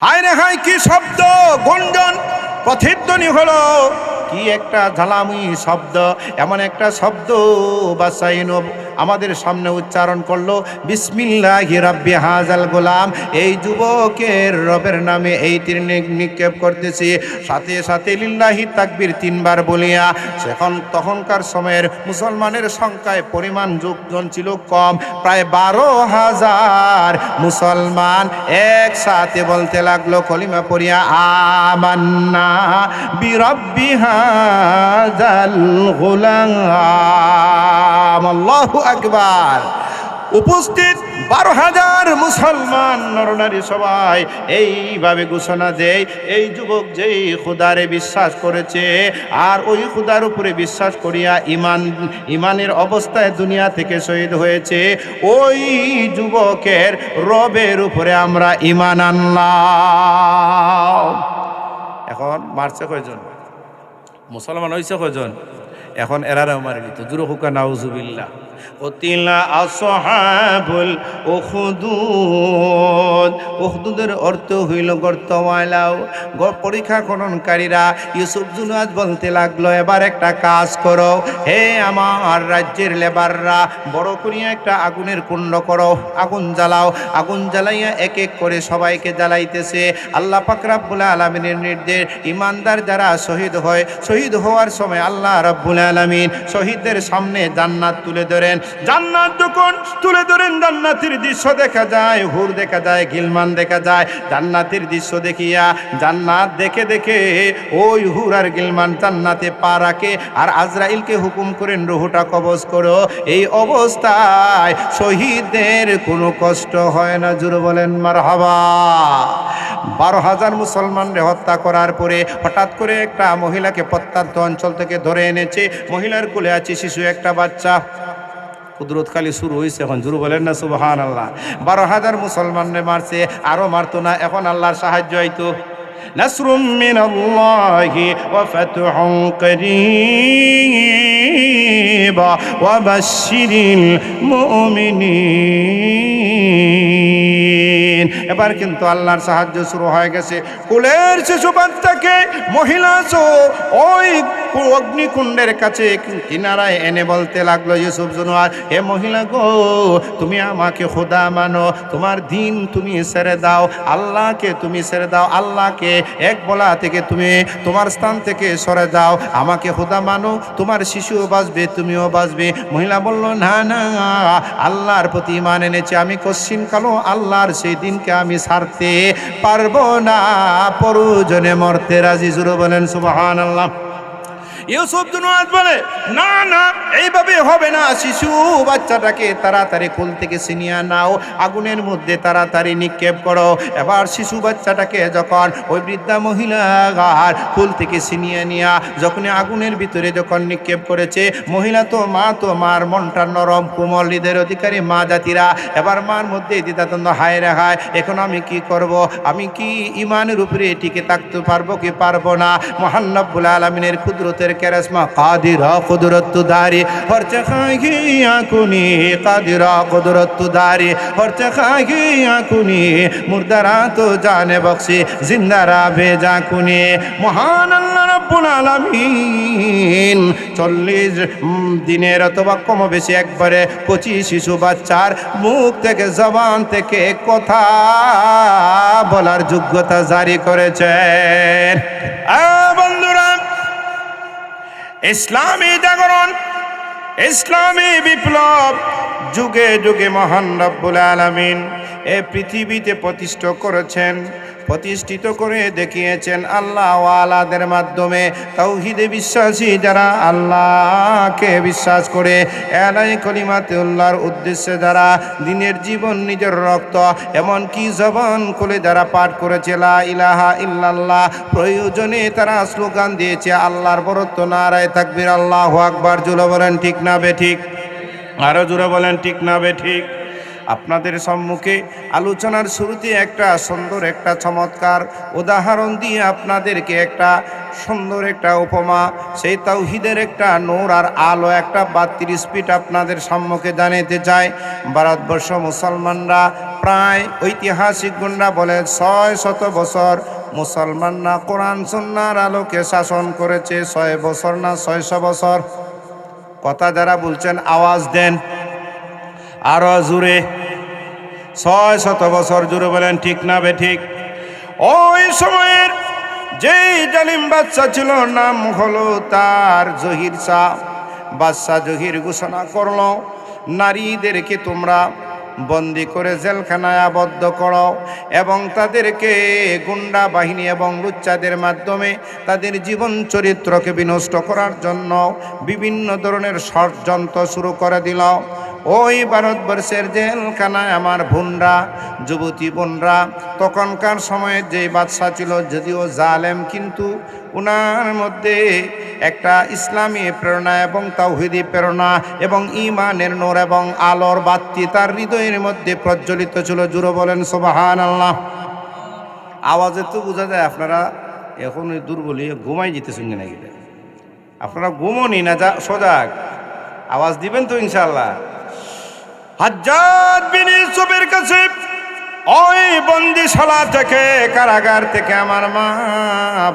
হায় রে হায়, কি শব্দ গুঞ্জন প্রতিধ্বনি হলো, কি একটা ঝালামি শব্দ, এমন একটা শব্দ বাসাইন আমাদের সামনে উচ্চারণ করলো, বিসমিল্লাহি রাব্বি হাজাল গোলাম। এই যুবকের রবের নামে এই তীর নিক্ষেপ করতেছি, সাথে সাথে লিল্লাহি তাকবীর তিনবার বলিয়া। তখনকার সময়ের মুসলমানের সংখ্যায় পরিমাণ যুগজন ছিল কম, প্রায় 12,000 মুসলমান একসাথে বলতে লাগলো কলিমা পড়িয়া, আমান্না বিরাব্বি হাযাল গোলাম। আল্লাহু আকবার। উপস্থিত 12,000 মুসলমান নরনারী সবাই এইভাবে ঘোষণা দেয়, এই যুবক যেই খুদারে বিশ্বাস করেছে আর ওই খুদার উপরে বিশ্বাস করিয়া ইমানের অবস্থায় দুনিয়া থেকে শহীদ হয়েছে, ওই যুবকের রবের উপরে আমরা ইমান আনলাম। এখন মারছে কয়জন? মুসলমান হয়েছে কয়জন? এখন এরারাও মারে দিত। জুরু হুকা নাউজুবিল্লাহ। কতিলা আসহাবুল উখদুদ। উখদুদের অর্থ হইল গর্তওয়ালাও। পরীক্ষা খননকারীরা ইউসুফ জুনাদ বলতে লাগলো, এবার একটা কাজ করো, হে আমার রাজ্যের লেবাররা, বড় করিয়া একটা আগুনের কুণ্ড করো, আগুন জ্বালাও। আগুন জ্বালাইয়া এক এক করে সবাইকে জ্বালাইতেছে। আল্লাহ পাক রব্বুল আলামিনের নির্দেশ, ইমানদার যারা শহীদ হয়, শহীদ হওয়ার সময় আল্লাহ রব্বুল আলামিন শহীদদের সামনে জান্নাত তুলে ধরেন। জান্নাত যখন তুলে ধরেন, জান্নাতের দৃশ্য দেখা যায়, হুর দেখা যায়, গিলমান দেখা যায়। জান্নাতের দৃশ্য দেখিয়া, জান্নাত দেখে দেখে ওই হুর আর গিলমান জান্নাতে পা রাখে আর আজরাইলকে হুকুম করেন, রুহটা কবজ করো। এই অবস্থায় শহীদদের কোনো কষ্ট হয় না। জোরে বলেন মারহাবা। 12,000 মুসলমানরে হত্যা করার পরে হঠাৎ করে একটা মহিলাকে প্রত্যন্ত অঞ্চল থেকে ধরে এনেছে। মহিলার কোলে আছে শিশু, একটা বাচ্চা। কুদরত খালি শুরু হয়েছে এখন। জুরু বলেন না সুবহানাল্লাহ। 12,000 মুসলমানরে মারছে, আরো মারতো না। এখন আল্লাহর সাহায্য হইতো। নাসরুম মিনাল্লাহি ওয়া ফাতহুন করিব ওয়া বাশশিরিল মুমিনিন। এবার কিন্তু আল্লাহর সাহায্য শুরু হয়ে গেছে। কোলের শিশু বাচ্চাকে মহিলা ওই অগ্নিকুণ্ডের কাছে কিনারায় এনে বলতে লাগলো, ইউসুফ জুনাদ, হে মহিলা গো, তুমি আমাকে খোদা মানো, তোমার দিন তুমি ছেড়ে দাও, আল্লাহকে তুমি ছেড়ে দাও, আল্লাহকে এক বলা থেকে তুমি তোমার স্থান থেকে সরে যাও, আমাকে খোদা মানো, তোমার শিশুও বাঁচবে, তুমিও বাঁচবে। মহিলা বলল, না না, আল্লাহর প্রতি ঈমান এনেছে, আমি কশ্চিন কালো আল্লাহর সেই দিনকে আমি ছাড়তে পারবো না, প্রয়োজনে মরতে রাজি। জোরে বলেন সুবহানাল্লাহ। ইউসুফ জুনাদ বলে, না না, এইভাবে হবে না, শিশু বাচ্চাটাকে তাড়াতাড়ি কোল থেকে ছিনিয়ে নাও, আগুনের মধ্যে তাড়াতাড়ি নিক্ষেপ করো। এবার শিশু বাচ্চাটাকে যখন ওই বৃদ্ধা মহিলার কোল থেকে ছিনিয়ে নিয়ে যখন আগুনের ভিতরে যখন নিক্ষেপ করেছে, মহিলা তো মার মনটা নরম, কোমল হৃদয়ের অধিকারী মা জাতিরা এবার মার মধ্যে দ্বিধাদ্বন্দ্ব, হায় রে হায়, এখন আমি কি করব? আমি কি ইমানের উপরে টিকে থাকতে পারবো কি পারবো না? মহান রব্বুল আলামিনের কুদরতের কেরাসমা, কাদিরা কুদরতদারি হরচে খাগিয়া কুনি, কাদিরা কুদরতদারি হরচে খাগিয়া কুনি, মুর্দারা তো জানে বখশি, জিন্দারা বেজা কুনি। মহান আল্লাহ রব্বুল আলামিন 40 দিনের অথবা কম বেশি একবারে 25 শিশু বাচ্চার মুখ থেকে, জবান থেকে কথা বলার যোগ্যতা জারি করেছেন। বন্ধুরা, ইসলামী জাগরণ, ইসলামী বিপ্লব যুগে যুগে মহান রব্বুল আলামিন এ পৃথিবীতে প্রতিষ্ঠিত করে দেখিয়েছেন আল্লাহ ওয়ালাদের মাধ্যমে। তাওহীদে বিশ্বাসী যারা, আল্লাহকে বিশ্বাস করে এলাই কলিমাতুল্লাহর উদ্দেশ্যে যারা দিনের জীবন, নিজের রক্ত, এমনকি জবান খুলে যারা পাঠ করেছে লা ইলাহা ইল্লাল্লাহ, প্রয়োজনে তারা স্লোগান দিয়েছে আল্লাহর বরত্ব, নারায়ে তাকবীর, আল্লাহু আকবার। জোরে বলেন ঠিক না বেঠিক? আরো জোরে বলেন ঠিক না বেঠিক? আপনাদের সম্মুখে আলোচনার শুরুতে একটা সুন্দর, একটা চমৎকার উদাহরণ দিয়ে আপনাদেরকে একটা সুন্দর একটা উপমা, সেই তাওহীদের একটা নূর আর আলো, একটা 32 ফিট আপনাদের সম্মুখে জানাতে চাই। ভারতবর্ষ মুসলমানরা প্রায় ঐতিহাসিক গুণরা বলে 600 বছর মুসলমানরা কোরআন সুন্নাহর আলোকে শাসন করেছে। 6 বছর না 600 বছর? কথা যারা বলছেন আওয়াজ দেন আরো জোরে। 600 বছর জুড়ে বলেন ঠিক না বেঠিক? ওই সময়ের যেই জালিম বাদশা ছিল, নাম হলো তার জহির শাহ। বাদশা জহির ঘোষণা করলো, নারীদেরকে তোমরা বন্দি করে জেলখানায় আবদ্ধ করো এবং তাদেরকে গুন্ডা বাহিনী এবং লুচ্চাদের মাধ্যমে তাদের জীবন চরিত্রকে বিনষ্ট করার জন্য বিভিন্ন ধরনের ষড়যন্ত্র শুরু করে দিল। ওই ভারতবর্ষের জেলখানায় আমার বোনরা, যুবতী বোনরা, তখনকার সময়ে যে বাদশা ছিল যদিও জালেম, কিন্তু উনার মধ্যে একটা ইসলামী প্রেরণা এবং তাওহীদি প্রেরণা এবং ঈমানের নূর এবং আলোর বাতি তার হৃদয়ের মধ্যে প্রজ্বলিত ছিল। জুড়ে বলেন সুবহানাল্লাহ। আওয়াজে তো বোঝা যায় আপনারা এখন ওই দুর্বলী ঘুমাই যেতেছেন নাকি? আপনারা ঘুমোনি না, যা সজাগ আওয়াজ দিবেন তো ইনশাআল্লাহ। হাজ্জাজ বিন ইউসুফের কাছে ওই বন্দিশালা থেকে, কারাগার থেকে আমার মা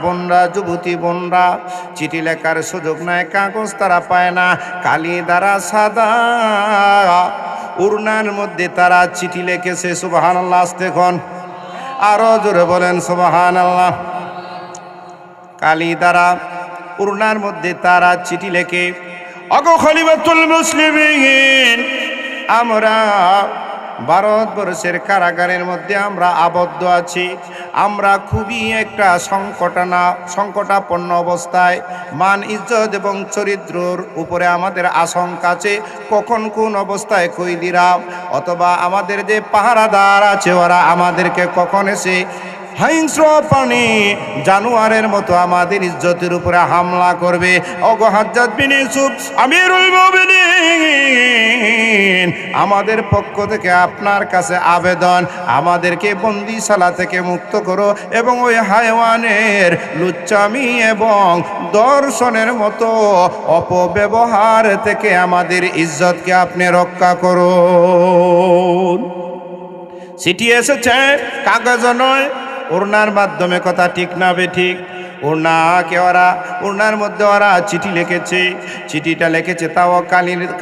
বোনরা, যুবতী বোনরা চিঠি লেখার সুযোগ নাই, কাগজ তারা পায় না। কালি দ্বারা সাদা উড়নার মধ্যে তারা চিঠি লিখেছে। সুবহানাল্লাহ। আস্তে খন আরো জোরে বলেন সুবহানাল্লাহ। কালি দ্বারা উড়নার মধ্যে তারা চিঠি লেখে, ওগো খলিফাতুল মুসলিমিন, আমরা ভারতবর্ষের কারাগারের মধ্যে আমরা আবদ্ধ আছি। আমরা খুবই একটা সংকটাপন্ন অবস্থায়, মান ইজ্জত এবং চরিত্রের উপরে আমাদের আশঙ্কা আছে। কখন কোন অবস্থায় কইদিরা অথবা আমাদের যে পাহারাদার আছে ওরা আমাদেরকে কখন এসে হিংস্র প্রাণী জানোয়ারের মতো আমাদের ইজ্জতের উপরে হামলা করবে। ওগো হাজ্জাজ বিন ইউসুফ আমিরুল মুমিনিন, আমাদের পক্ষ থেকে আপনার কাছে আবেদন, আমাদেরকে বন্দিশালা থেকে মুক্ত করো এবং ওই হায়ওয়ানের লুচ্চামি এবং দর্শনের মতো অপব্যবহার থেকে আমাদের ইজ্জতকে আপনি রক্ষা করুন। চিঠি এসেছে, কাগজ নয়, ওড়নার মাধ্যমে। কথা ঠিক না বেঠিক? ওড়নাকে ওরা, ওড়নার মধ্যে ওরা চিঠি লিখেছে। চিঠিটা লিখেছে তাও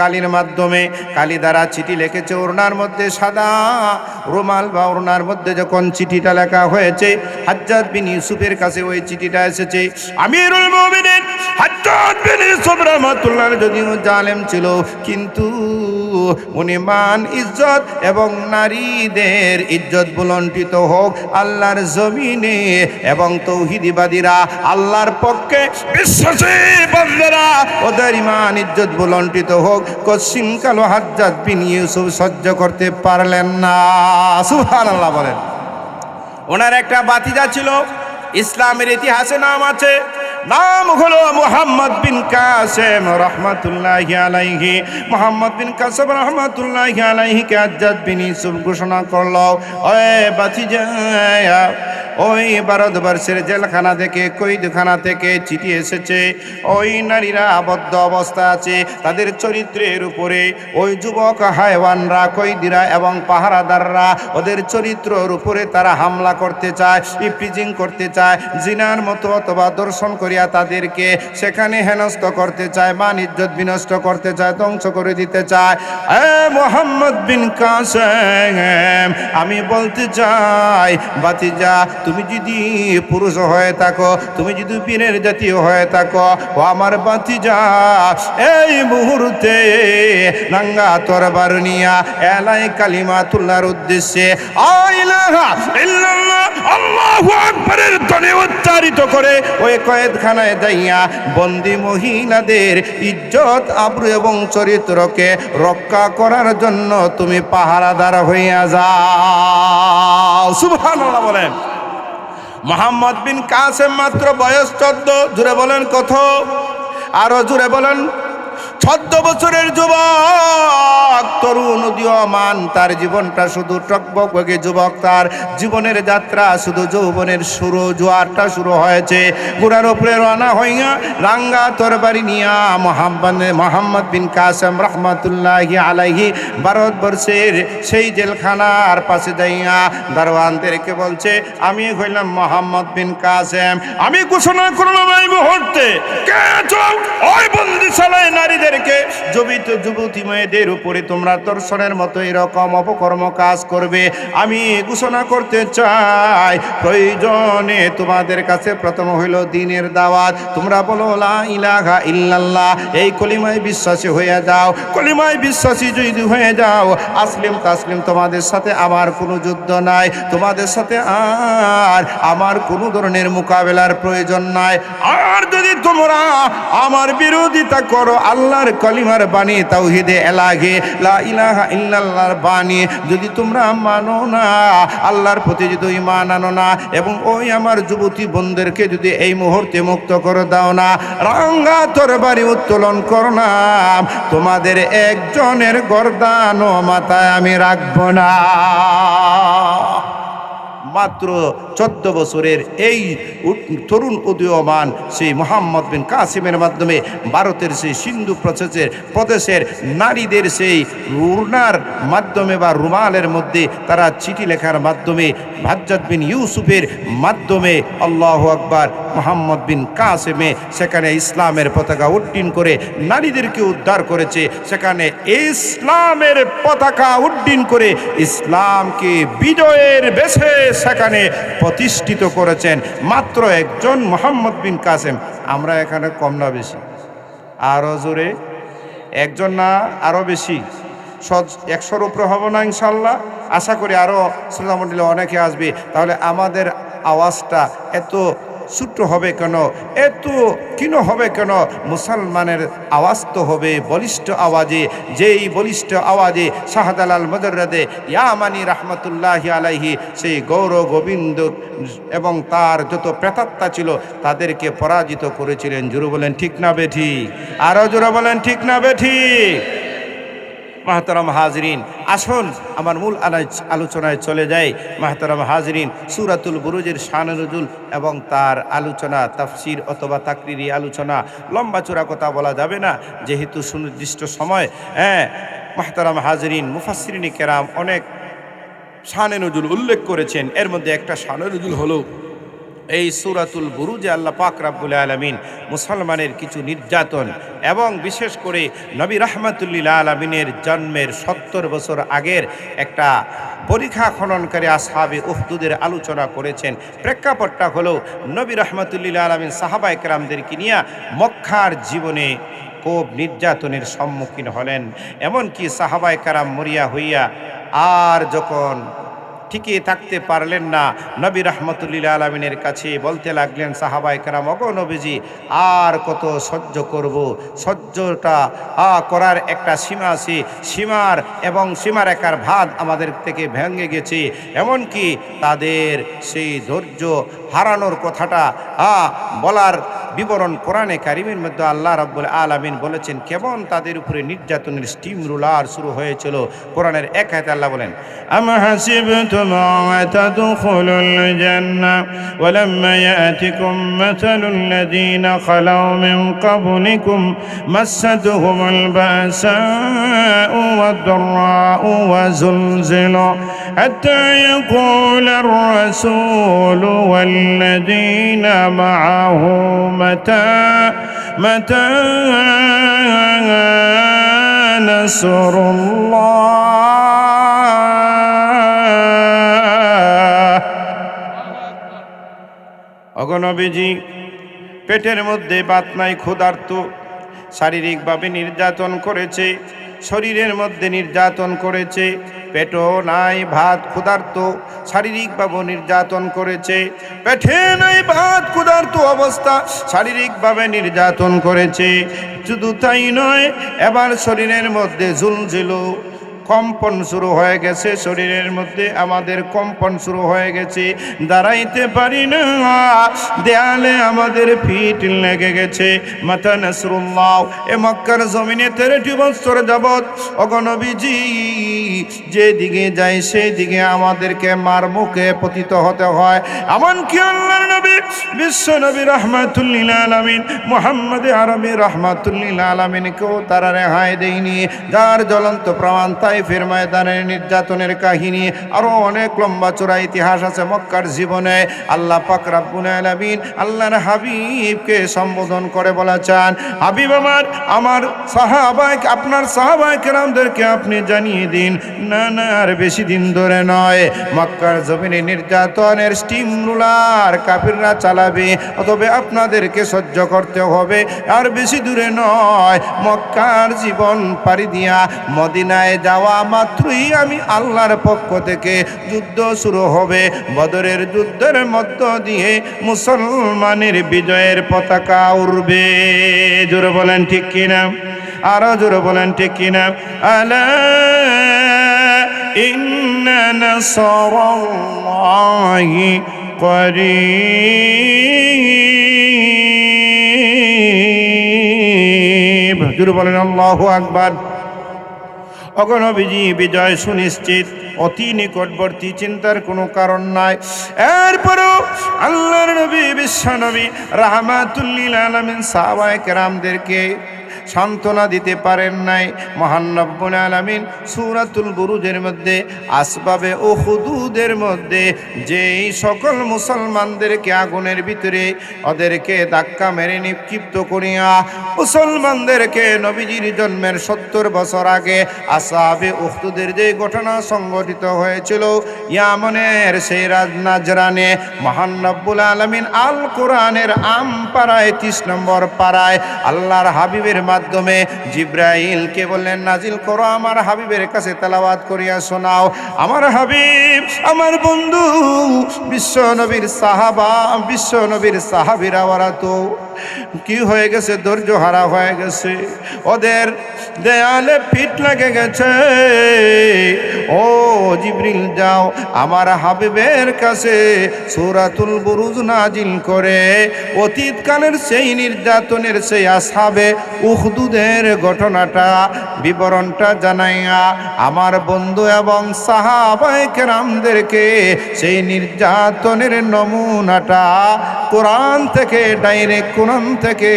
কালির মাধ্যমে, কালি দ্বারা চিঠি লিখেছে। ওড়নার মধ্যে সাদা রুমাল বা ওড়নার মধ্যে যখন চিঠিটা লেখা হয়েছে, হাজ্জাজ বিন ইউসুফের কাছে ওই চিঠিটা এসেছে। আমিরুল মুমিনিন হাজ্জাজ বিন ইউসুফ রাহমাতুল্লাহ যদিও জালেম ছিল, কিন্তু উনি মান ইজ্জত এবং নারীদের ইজ্জত বুলন্ডিত হোক আল্লাহর জমিনে, এবং তৌহিদিবাদীরা আল্লাহর পক্ষে বিশ্বাসী বান্দারা ওদের ইমান ইজ্জত বুলন্ডিত হোক, কসিম কালো হাজ্জাজ বিন ইউসুফ সহ্য করতে পারলেন না। সুবহানাল্লাহ বলেন। ওনার একটা ভাতিজা ছিল, ইসলামের ইতিহাসে নাম আছে, নাম হলো মুহাম্মদ বিন কাসেম রহমাতুল্লাহি আলাইহি। মুহাম্মদ বিন কাসেম রহমাতুল্লাহি আলাইহি কে হাজ্জাজ বিন ইউসুফ ঘোষণা করলো, ওই ভাতিজা, ওই ভারতবর্ষের জেলখানা থেকে, কয়েদখানা থেকে চিঠি এসেছে। ওই নারীরা আবদ্ধ অবস্থা আছে, তাদের চরিত্রের উপরে ওই যুবক হায়ওয়ানরা, কয়েদিরা এবং পাহারাদাররা ওদের চরিত্রের উপরে তারা হামলা করতে চায়, ইফটিজিং করতে চায়, জিনার মতো অথবা দর্শন করিয়া তাদেরকে সেখানে হেনস্থ করতে চায়, মান ইজ্জত বিনষ্ট করতে চায়, ধ্বংস করে দিতে চায়। মুহাম্মদ বিন কাসেম, আমি বলতে চাই ভাতিজা, তুমি যদি পুরুষ হয়ে থাকো, তুমি যদি বীরের জাতীয় হয়ে থাকো, ও আমার ভাতিজা এই মুহূর্তে নাঙ্গা তরবার নিয়া এলাই কালিমাতুল্লাহর উদ্দেশ্যে ইলাহা ইল্লাল্লাহ আল্লাহু আকবারের ধ্বনি উচ্চারিত করে ওই কয়েদখানায় যাইয়া বন্দী মহিলাদের ইজ্জত, আবরু এবং চরিত্রকে রক্ষা করার জন্য তুমি পাহারাদার হইয়া যাও। সুবহানাল্লাহ বলেন। মুহাম্মদ বিন কাসেম মাত্র বয়স 14। জুড়ে বলেন কত? আরো জুড়ে বলেন। 14 বছরের যুবক, তরুণ উদীয়মান, তার জীবনটা শুধু টকবকে যুবক, তার জীবনের যাত্রা শুধু যৌবনের শুরু, জোয়ারটা শুরু হয়েছে। ঘোড়ার উপরে রওনা হইয়া রাঙ্গা তরবারি নিয়া মোহাম্মদ বিন কাসেম রহমতুল্লাহি আলাইহি ভারতবর্ষের সেই জেলখানার পাশে যাইয়া দারোয়ানদেরকে বলছে, আমি হইলাম মোহাম্মদ বিন কাসেম, আমি ঘোষণা করলাম এই মুহূর্তে ওই বন্দিশালায় নারীদেরকে, যুবতী মেয়েদের উপরে তোমরা দর্শনের মতো এরকম অপকর্ম কাজ করবে। আমি ঘোষণা করতে চাই, প্রয়োজনে তোমাদের কাছে প্রথম হইল দ্বীনের দাওয়াত। তোমরা বলো লা ইলাহা ইল্লাল্লাহ, এই কলিমায় বিশ্বাসী হয়ে যাও। কলিমায় বিশ্বাসী যদি হয়ে যাও, আসলিম তাসলিম, তোমাদের সাথে আমার কোনো যুদ্ধ নাই, তোমাদের সাথে আর আমার কোনো ধরনের মোকাবেলার প্রয়োজন নাই। আর যদি তোমরা আমার বিরোধিতা করো, আল্লাহর কলিমার বাণী, তাওহীদে এলাহি লা ইলাহা ইল্লাল্লাহর বাণী যদি তোমরা মানো না, আল্লাহর প্রতি যদি ঈমান আনো না, এবং ওই আমার যুবতী বোনদেরকে যদি এই মুহূর্তে মুক্ত করে দাও না, রাঙ্গা তরবারি উত্তোলন করলাম, তোমাদের একজনের গর্দানও মাথায় আমি রাখবো না। মাত্র 14 বছরের এই তরুণ উদীয়মান সেই মোহাম্মদ বিন কাসিমের মাধ্যমে ভারতের সেই সিন্ধু প্রদেশের নারীদের সেই রুনার মাধ্যমে বা রুমালের মধ্যে তারা চিঠি লেখার মাধ্যমে হাজ্জাজ বিন ইউসুফের মাধ্যমে, আল্লাহু আকবার, মোহাম্মদ বিন কাসেমে সেখানে ইসলামের পতাকা উড্ডীন করে নারীদেরকে উদ্ধার করেছে। সেখানে ইসলামের পতাকা উড্ডীন করে ইসলামকে বিজয়ের বেশে সেখানে প্রতিষ্ঠিত করেছেন মাত্র একজন মোহাম্মদ বিন কাসেম। আমরা এখানে কম না বেশি? আরও জোরে? একজন না আরও বেশি? 100-র উপরে হব না ইনশাল্লাহ? আশা করি আরও শ্রোতামণ্ডলী অনেকে আসবে। তাহলে আমাদের আওয়াজটা এত ছোট্ট হবে কেন, এত ক্ষীণ হবে কেন? মুসলমানের আওয়াজ তো হবে বলিষ্ঠ আওয়াজে, যেই বলিষ্ঠ আওয়াজে শাহজালাল মুজাররদে ইয়ামানি রহমতুল্লাহি আলাইহি সেই গৌর গোবিন্দ এবং তার যত প্রেতাত্মা ছিল তাদেরকে পরাজিত করেছিলেন। জোরে বলেন ঠিক না বেঠিক? আরও জোরে বলেন ঠিক না বেঠিক? মাহতারাম হাজরিন, আসুন আমার মূল আলোচনায় চলে যায়। মাহতারাম হাজরিন, সূরাতুল বুরুজের শানে নুজুল এবং তার আলোচনা, তাফসির অথবা তাকরিরি আলোচনা, লম্বা চূড়া কথা বলা যাবে না যেহেতু সুনির্দিষ্ট সময়। মাহতারাম হাজরিন, মুফাসসিরিন কেরাম অনেক শানে নুজুল উল্লেখ করেছেন। এর মধ্যে একটা শানে নুজুল হলো এই সূরাতুল বুরুজে আল্লাহ পাক রব্বুল আলামিন মুসলমানের কিছু নির্যাতন এবং বিশেষ করে নবী রাহমাতুল লিল আলামিনের জন্মের 70 বছর আগের একটা পরীক্ষা খননকারী আসহাবে উহদুদের আলোচনা করেছেন। প্রেক্ষাপটটা হলো নবী রাহমাতুল লিল আলামিন সাহাবায়ে কেরামদেরকে নিয়ে মক্কার জীবনে খুব নির্যাতনের সম্মুখীন হলেন। এমনকি সাহাবায়ে কেরাম মরিয়া হইয়া আর যখন টিকে থাকতে পারলেন না, নবী রাহমাতুল আলামিনের কাছে বলতে লাগলেন, সাহাবায়ে কেরাম, ওগো নবীজি, আর কত সহ্য করব? সহ্যটা করার একটা সীমা আছে, সীমারেখার ভাত আমাদের থেকে ভেঙে গেছে। এমনকি তাদের সেই ধৈর্য হারানোর কথাটা বলার বিবরণ কোরআনে কারিমের মধ্যে আল্লাহ রাব্বুল আলামিন বলেছেন কেমন তাদের উপরে নির্যাতনের স্টিম রুলার শুরু হয়েছিল। কোরআনের এক আয়াতে আল্লাহ বলেন, আম হাসিবতুম আন তাদখুলুল জান্নাহ ওয়ালাম্মা ইয়াতিকুম মাসালুল লাযীনা খালাউ মিন ক্বাবলিকুম মাসাতুহুমুল বাসাউ ওয়াদ-দাররাউ ওয়া যুলজিলু হাত্তা ইয়াকুলার রাসূলু ওয়াল্লাযীনা মা'আহু متى نصر الله। ওগো নবীজি, পেটের মধ্যে ভাত নাই, ক্ষুধার্ত, শারীরিকভাবে নির্যাতন করেছে, শরীরের মধ্যে নির্যাতন করেছে, পেটও নাই, ভাত, ক্ষুধার্ত, শারীরিকভাবে নির্যাতন করেছে, পেটে নাই ভাত, ক্ষুধার্ত অবস্থা, শারীরিকভাবে নির্যাতন করেছে। শুধু তাই নয়, এবার শরীরের মধ্যে জুলজিল, কম্পন শুরু হয়ে গেছে, শরীরের মধ্যে আমাদের কম্পন শুরু হয়ে গেছে, দাঁড়াইতে পারি না, দেয়ালে আমাদের পিঠ লেগে গেছে। মাতা নাসরুল্লাহ, এ মক্কার জমিনে 13টি বছর যাবত অগণবীজি যেদিকে যায় সেই দিকে আমাদেরকে মার মুখে পতিত হতে হয়। এমনকি আল্লাহর নবী বিশ্ব নবী রাহমাতুল্লিল আলামিন মুহাম্মদ আরবি রাহমাতুল্লিল আলামিনকেও তারা রেহাই দেয়নি, যার জ্বলন্ত প্রমাণ তাইফের ময়দানের নির্যাতনের কাহিনী। আরো অনেক লম্বা চূড়া ইতিহাস আছে মক্কার জীবনে। আল্লাহ পাক রব্বুল আলামিন আল্লাহর হাবিবকে সম্বোধন করে বলেছেন, হাবিব আমার সাহাবায়ে, আপনার সাহাবায়ে কেরামদেরকে আপনি জানিয়ে দিন, না না আর বেশি দিন ধরে নয়, মক্কার জমিনে নির্যাতনের স্টিম রুলার কাফিররা চালাবে, তবে আপনাদেরকে সহ্য করতে হবে। আর বেশি দূরে নয়, মক্কার জীবন পাড়ি দিয়া মদিনায় যাওয়া মাত্রই আমি আল্লাহর পক্ষ থেকে যুদ্ধ শুরু হবে। বদরের যুদ্ধের মধ্য দিয়ে মুসলমানের বিজয়ের পতাকা উড়বে। জোরে বলেন ঠিক কিনা? আরো জোরে বলেন ঠিক কিনা? আলা ইন্না নাসরাল্লাহি করিব। জোরে বলেন আল্লাহু আকবার। অগণবীজি বিজয় সুনিশ্চিত, অতি নিকটবর্তী, চিন্তার কোনো কারণ নাই। এরপরও আল্লাহর নবী বিশ্ব নবী রাহমাতুল্লিল আলামিন সাহাবায়ে কেরামদেরকে সান্ত্বনা দিতে পারেন নাই। মহান রব্বুল আলামিন সূরাতুল বুরুজের মধ্যে আসবাবে ও হুদুদের মধ্যে যেই সকল মুসলমানদেরকে আগুনের ভিতরে ওদেরকে ধাক্কা মেরে নিক্ষিপ্ত করিয়া মুসলমানদেরকে নবীজির জন্মের 70 বছর আগে আসহাবে উখদুদের যে ঘটনা সংঘটিত হয়েছিল ইয়ামনের সেই নাজরানে, মহান রব্বুল আলামিন আল কোরআনের আম পাড়ায় 30 নম্বর পাড়ায় আল্লাহর হাবিবের মাধ্যমে জিব্রাইলকে বললেন, নাজিল করো, আমার হাবিবের কাছে তেলাওয়াত করিয়া শোনাও। আমার হাবিব, আমার বন্ধু, বিশ্ব নবীর সাহাবীরা ওরা তো কি হয়ে গেছে, ধৈর্য হারা হয়ে গেছে, ওদের দেয়ালে পিঠ লেগে গেছে। ও জিবরিল, যাও আমার হাবিবের কাছে সূরাতুল বুরুজ নাজিল করে অতীতকালের সেই নির্যাতনের, সেই আসহাবে উখদুদের ঘটনাটা, বিবরণটা জানাইয়া আমার বন্ধু এবং সাহাবায়ে কেরামদেরকে সেই নির্যাতনের নমুনাটা কোরআন থেকে, ডাইরেক্ট কোরআন থেকে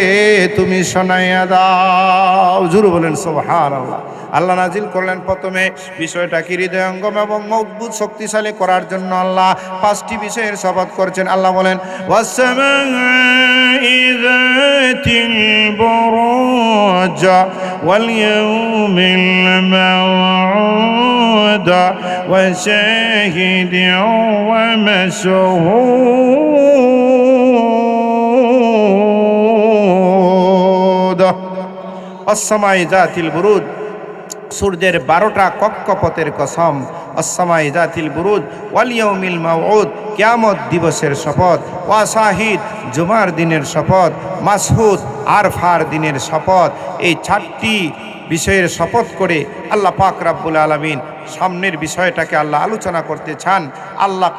তুমি শোনাইয়া দাও। জোরে বলেন সুবহানাল্লাহ। আল্লাহ নাজিল করলেন প্রথমে বিষয়টাকে হৃদয়ঙ্গম এবং মজবুত শক্তিশালী করার জন্য আল্লাহ 5টি বিষয়ের শপথ করেছেন। আল্লাহ বলেন, ওয়াসসামাই যাতিল বুরুজ ওয়াল ইয়াউমিল মাউউদ ওয়া শাহিদিন ওয়া মাশহুদ। আসসামাই যাতিল বুরুজ, সূর্যের 12টা কক্ষপথের কসম। আসসামাই যাতিল বুরুজ ওয়াল ইয়াউমিল মাউউদ, কিয়ামত দিবসের শপথ। ওয়া শাহিদ, জুমার দিনের শপথ। মাশহুদ, আরফার দিনের শপথ। এই 4টি বিষয়ের শপথ করে আল্লাহ পাক রব্বুল আলামিন সামনের বিষয়টাকে আল্লাহ আলোচনা করতে চান। আল্লাহ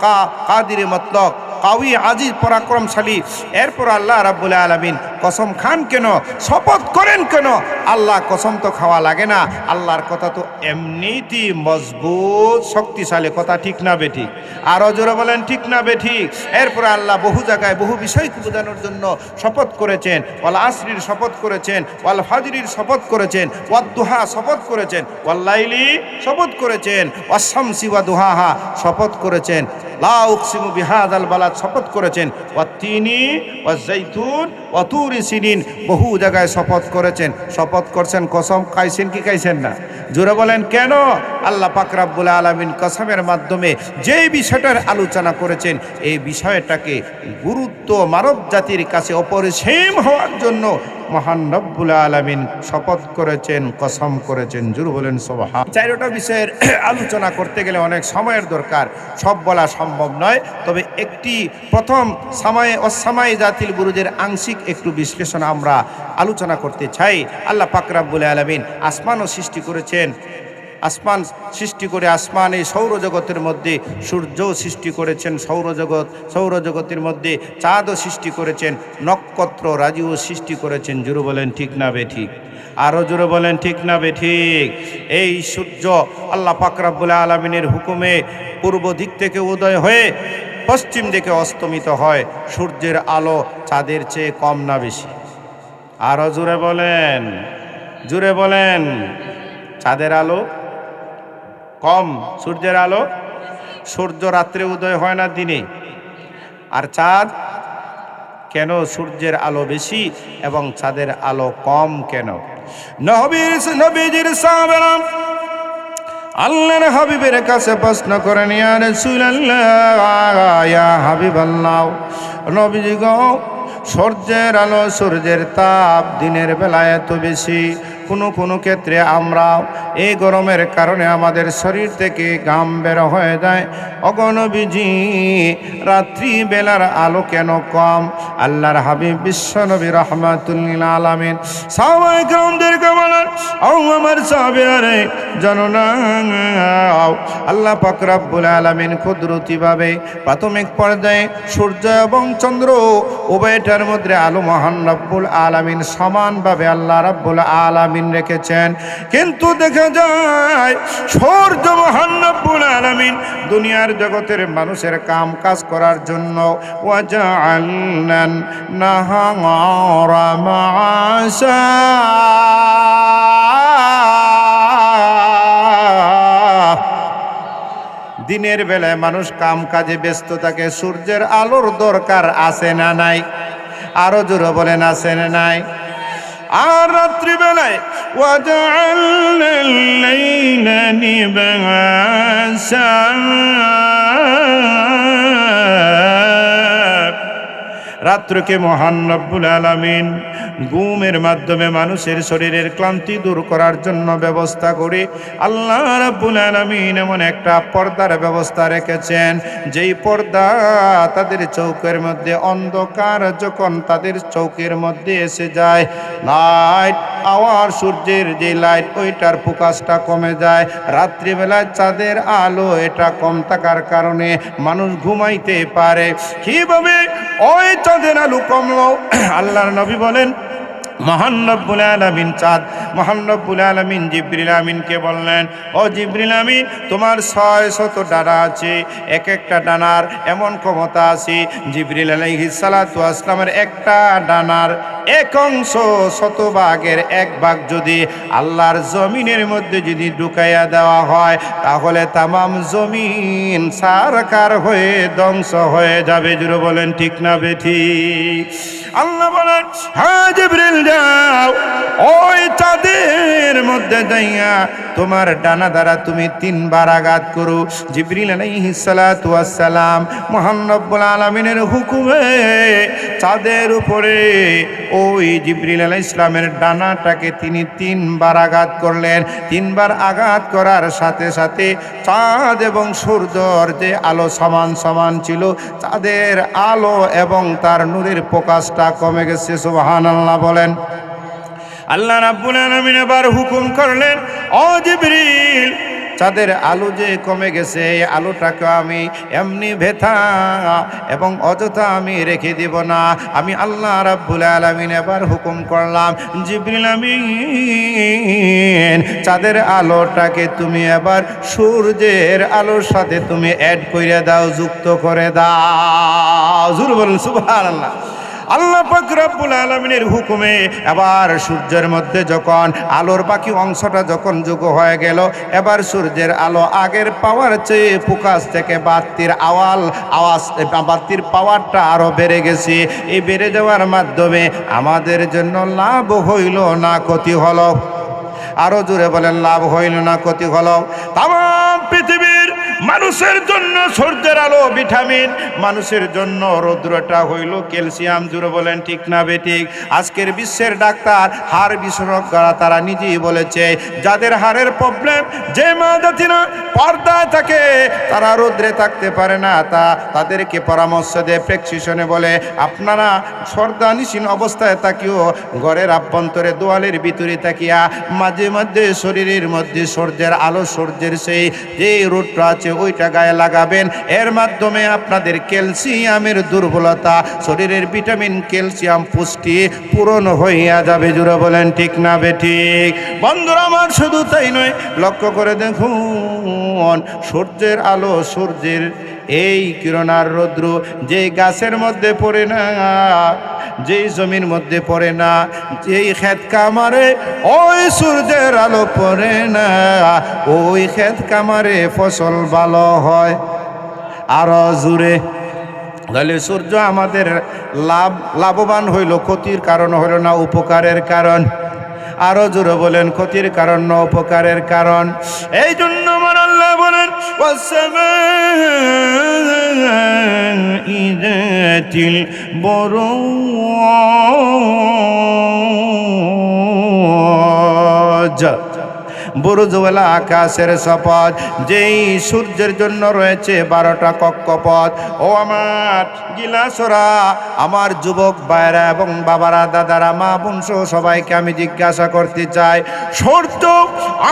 কাদির মতলক, কাউই, আজিজ, পরাক্রমশালী। এরপর আল্লাহ রাব্বুল আলামিন কসম খান কেন, শপথ করেন কেন? আল্লাহ কসম তো খাওয়া লাগে না, আল্লাহর কথা তো এমনিতেই মজবুত শক্তিশালী কথা, ঠিক না বেঠিক? আরো জোরে বলেন ঠিক না বেঠিক? এরপর আল্লাহ বহু জায়গায় বহু বিষয়কে বোঝানোর জন্য শপথ করেছেন। ওয়াল আসরির শপথ করেছেন, ওয়াল ফাজরির শপথ করেছেন, ওয়াদ দুহা শপথ করেছেন, ওয়াল লাইলি শপথ করেছেন, ওয়াস শামসি ওয়া দুহাহা শপথ করেছেন, লা উকসিমু বিহাযাল বালাদ শপথ করেছেন, ওয়াত তিনি ওয়াজ জাইতুন ওয়া তুরি সিনিন, বহু জায়গায় শপথ করেছেন। শপথ করছেন, কসম খাইছেন কি খাইছেন না? জোরে বলেন কেন? আল্লাহ পাক রব্বুল আলামিন কসমের মাধ্যমে যে বিষয়টার আলোচনা করেছেন, এই বিষয়টাকে গুরুত্ব মানব জাতির কাছে অপরিসীম হওয়ার জন্য মহান রব্বুল আলামিন শপথ করেছেন, কসম করেছেন। জোরে বলেন সুবহান। 4টা বিষয়ের আলোচনা করতে গেলে অনেক সময়ের দরকার, সব বলা সম্ভব নয়। তবে একটি প্রথম সামাই জাতিল বুরুজের আংশিক একটু বিশ্লেষণ আমরা আলোচনা করতে চাই। আল্লাহ পাক রব্বুল আলামিন আসমানও সৃষ্টি করেছেন, আসমান সৃষ্টি করে আসমান এই সৌরজগতের মধ্যে সূর্য সৃষ্টি করেছেন, সৌরজগতের মধ্যে চাঁদও সৃষ্টি করেছেন, নক্ষত্র রাজিও সৃষ্টি করেছেন। জোরে বলেন ঠিক না বেঠিক? আরও জোরে বলেন ঠিক না বেঠিক? এই সূর্য আল্লাহ পাক রব্বুল আলামিনের হুকুমে পূর্ব দিক থেকে উদয় হয়ে পশ্চিম দিকে অস্তমিত হয়। সূর্যের আলো চাঁদের চেয়ে কম না বেশি? আরও জোরে বলেন, জোরে বলেন। চাঁদের আলো কম, সূর্যের আলো। সূর্য রাত্রে উদয় হয় না দিনে, আর চাঁদ কেন সূর্যের আলো বেশি এবং চাঁদের আলো কম কেন? নবীজির সাহাবারা আল্লাহর হাবিবের কাছে প্রশ্ন করেন, ইয়া রাসূলুল্লাহ, ইয়া হাবিবাল্লাহ, নবীজি গো, সূর্যের আলো, সূর্যের তাপ দিনের বেলায় এত বেশি, কোনো ক্ষেত্রে আমরা এই গরমের কারণে আমাদের শরীর থেকে ঘাম বের হয়ে যায়। ওগো নবীজি, রাত্রিবেলার আলো কেন কম? আল্লাহর হাবিব বিশ্বনবী রাহমাতুল লিল আলামিন সাহাবায়ে কেরামদেরকে বলেন, ও আমার সাহাবীরা, জানো না আল্লাহ পাক রব্বুল আলামিন কুদরতিভাবে প্রাথমিক পর্যায়ে সূর্য এবং চন্দ্র উভয়টার মধ্যে আলো মহান রব্বুল আলামিন সমানভাবে আল্লাহ রব্বুল আলামিন রেখেছেন। কিন্তু দেখা যায় সূর্য মহান রব্বুল আলামিন দুনিয়ার জগতের মানুষের কাম কাজ করার জন্য ওয়াজআলনান নাহারা মাআশা, দিনের বেলায় মানুষ কাম কাজে ব্যস্ত থাকে, সূর্যের আলোর দরকার আছে না নাই? আরো জোরে বলেন আছে না নাই? আর রাত্রিবেলায় ওয়াজআলনাল লাইলা লিবাসা, রাত্রকে মহান রব্বুল আলামিন ঘুমের মাধ্যমে মানুষের শরীরের ক্লান্তি দূর করার জন্য ব্যবস্থা করে আল্লাহ রব্বুল আলামিন এমন একটা পর্দার ব্যবস্থা রেখেছেন, যেই পর্দা তাদের চৌকের মধ্যে অন্ধকার যখন তাদের চৌকের মধ্যে এসে যায়, লাইট আওয়ার সূর্যের যে লাইট ওইটার ফোকাসটা কমে যায়। রাত্রিবেলায় চাঁদের আলো এটা কম থাকার কারণে মানুষ ঘুমাইতে পারে। কিভাবে ওই চাঁদের আলো কমলো? আল্লাহর নবী বলেন, মহান রব্বুল আলামিন চাঁদ, মহান রব্বুল আলামিন জিবরিল আমিনকে বললেন, ও জিবরিল আমিন, তোমার 600 ডানা আছে, এক একটা ডানার এমন ক্ষমতা আছে, জিবরিল আলাইহিস সালাতু ওয়াস সালামের একটা ডানার এক অংশ শতভাগের এক ভাগ যদি আল্লাহর জমিনের মধ্যে যদি ঢুকাইয়া দেওয়া হয়, তাহলে তামাম জমিন সারকার হয়ে ধ্বংস হয়ে যাবে। জুড়ে বলেন ঠিক না বেঠিক? আল্লাহ বলেন, হ্যাঁ জিবরিল যাও, ওই চাঁদের মধ্যে যাইয়া তোমার ডানা দ্বারা তুমি 3 বার আঘাত করো। জিবরিল আলাইহিস সালাতু ওয়াস সালাম মহান রব্বুল আলামিনের হুকুমে চাঁদের উপরে ওই জিবরিল আলাইহিস সালামের ডানাটাকে তিনি 3 বার আঘাত করলেন। 3 বার আঘাত করার সাথে সাথে চাঁদ এবং সূর্যর যে আলো সমান সমান ছিল, চাঁদের আলো এবং তার নূরের প্রকাশটা কমে গেছে। সুবহানাল্লাহ বলেন। আল্লাহ রাব্বুল আলামিন এবার হুকুম করলেন, ও জিবরিল, চাঁদের আলো যে কমে গেছে, এই আলোটাকে আমি এমনি ভেথা এবং অযথা আমি রেখে দিব না। আমি আল্লাহ রাব্বুল আলামিন এবার হুকুম করলাম, জিবরিল আমিন, চাঁদের আলোটাকে তুমি এবার সূর্যের আলোর সাথে তুমি অ্যাড করে দাও, যুক্ত করে দাও। জোরে বলুন সুবহানাল্লাহ। আল্লাহ পাক রব্বুল আলামিনের হুকুমে এবার সূর্যের মধ্যে যখন আলোর বাকি অংশটা যখন যোগ হয়ে গেল, এবার সূর্যের আলো আগের পাওয়ার চেয়ে ফোকাস থেকে বাতির পাওয়ারটা আরো বেড়ে গেছে। এই বেড়ে যাওয়ার মাধ্যমে আমাদের জন্য লাভ হইল না ক্ষতি হলো? আরো জোরে বলেন, লাভ হইল না ক্ষতি হলো? তামাম পৃথিবীর মানুষের জন্য সূর্যের আলো ভিটামিন, মানুষের জন্য রৌদ্রটা হইল ক্যালসিয়াম। জুড়ে বলেন ঠিক না বেঠিক? আজকের বিশ্বের ডাক্তার, হাড় বিশেষজ্ঞরা তারা নিজেই বলেছে যাদের হাড়ের প্রবলেম, যে মা জাতিরা পর্দায় থাকে তারা রৌদ্রে থাকতে পারে না, তাদেরকে পরামর্শ দেয়, প্রেসক্রিপশনে বলে আপনারা সর্দানিসীন অবস্থায় থাকিও ঘরের আভ্যন্তরে দোয়ালের ভিতরে থাকিয়া মাঝে মাঝে শরীরের মধ্যে সূর্যের আলো, সূর্যের সেই যে রোদটা আছে ওইটা গায়ে লাগাবেন। এর মাধ্যমে আপনাদের ক্যালসিয়ামের দুর্বলতা, শরীরের ভিটামিন ক্যালসিয়াম পুষ্টি পূরণ হইয়া যাবে। জুড়ে বলেন ঠিক না বেঠিক? বন্ধুরা আমার, শুধু তাই নয়, লক্ষ্য করে দেখুন সূর্যের আলো, সূর্যের এই কিরণার রৌদ্র যেই গাছের মধ্যে পড়ে না, যেই জমির মধ্যে পড়ে না, যেই ক্ষেত কামারে ওই সূর্যের আলো পড়ে না, ওই ক্ষেত কামারে ফসল ভালো হয় আরো জুড়ে। তাহলে সূর্য আমাদের লাভবান হইল, ক্ষতির কারণ হইল না, উপকারের কারণ। আরো জোরে বলেন, ক্ষতির কারণ না উপকারের কারণ। এই জন্য আমার আল্লাহ বলেন ইদাতিল বুরুজ, বুরুজওয়ালা আকাশের শপথ, যেই সূর্যের জন্য রয়েছে 12টা কক্ষপথ। ও আমার গিলাসরা, আমার যুবক ভাইরা এবং বাবারা, দাদারা, মা বোন সহ সবাইকে আমি জিজ্ঞাসা করতে চাই, সূর্য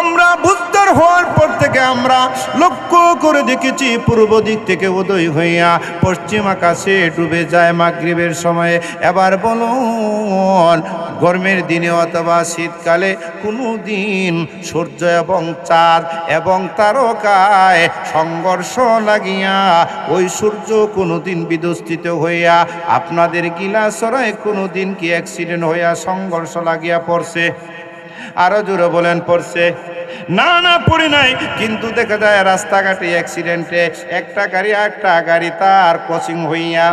আমরা বুঝদার হওয়ার পর থেকে আমরা লক্ষ্য করে দেখেছি পূর্ব দিক থেকে উদয় হইয়া পশ্চিম আকাশে ডুবে যায় মাগরিবের সময়ে। এবার বলুন, গরমের দিনে অথবা শীতকালে কোনো দিন সূর্য এবং চাঁদ এবং তারকায় সংঘর্ষ লাগিয়া ওই সূর্য কোনোদিন বিদুষ্টিত হইয়া আপনাদের গিলাসরায় কোনোদিন কি অ্যাক্সিডেন্ট হইয়া সংঘর্ষ লাগিয়া পড়ছে? আরো জোরে বলেন, পড়ছে? না না, পড়ে নাই। কিন্তু দেখা যায় রাস্তাঘাটে অ্যাক্সিডেন্টে একটা গাড়ি তার ক্রসিং হইয়া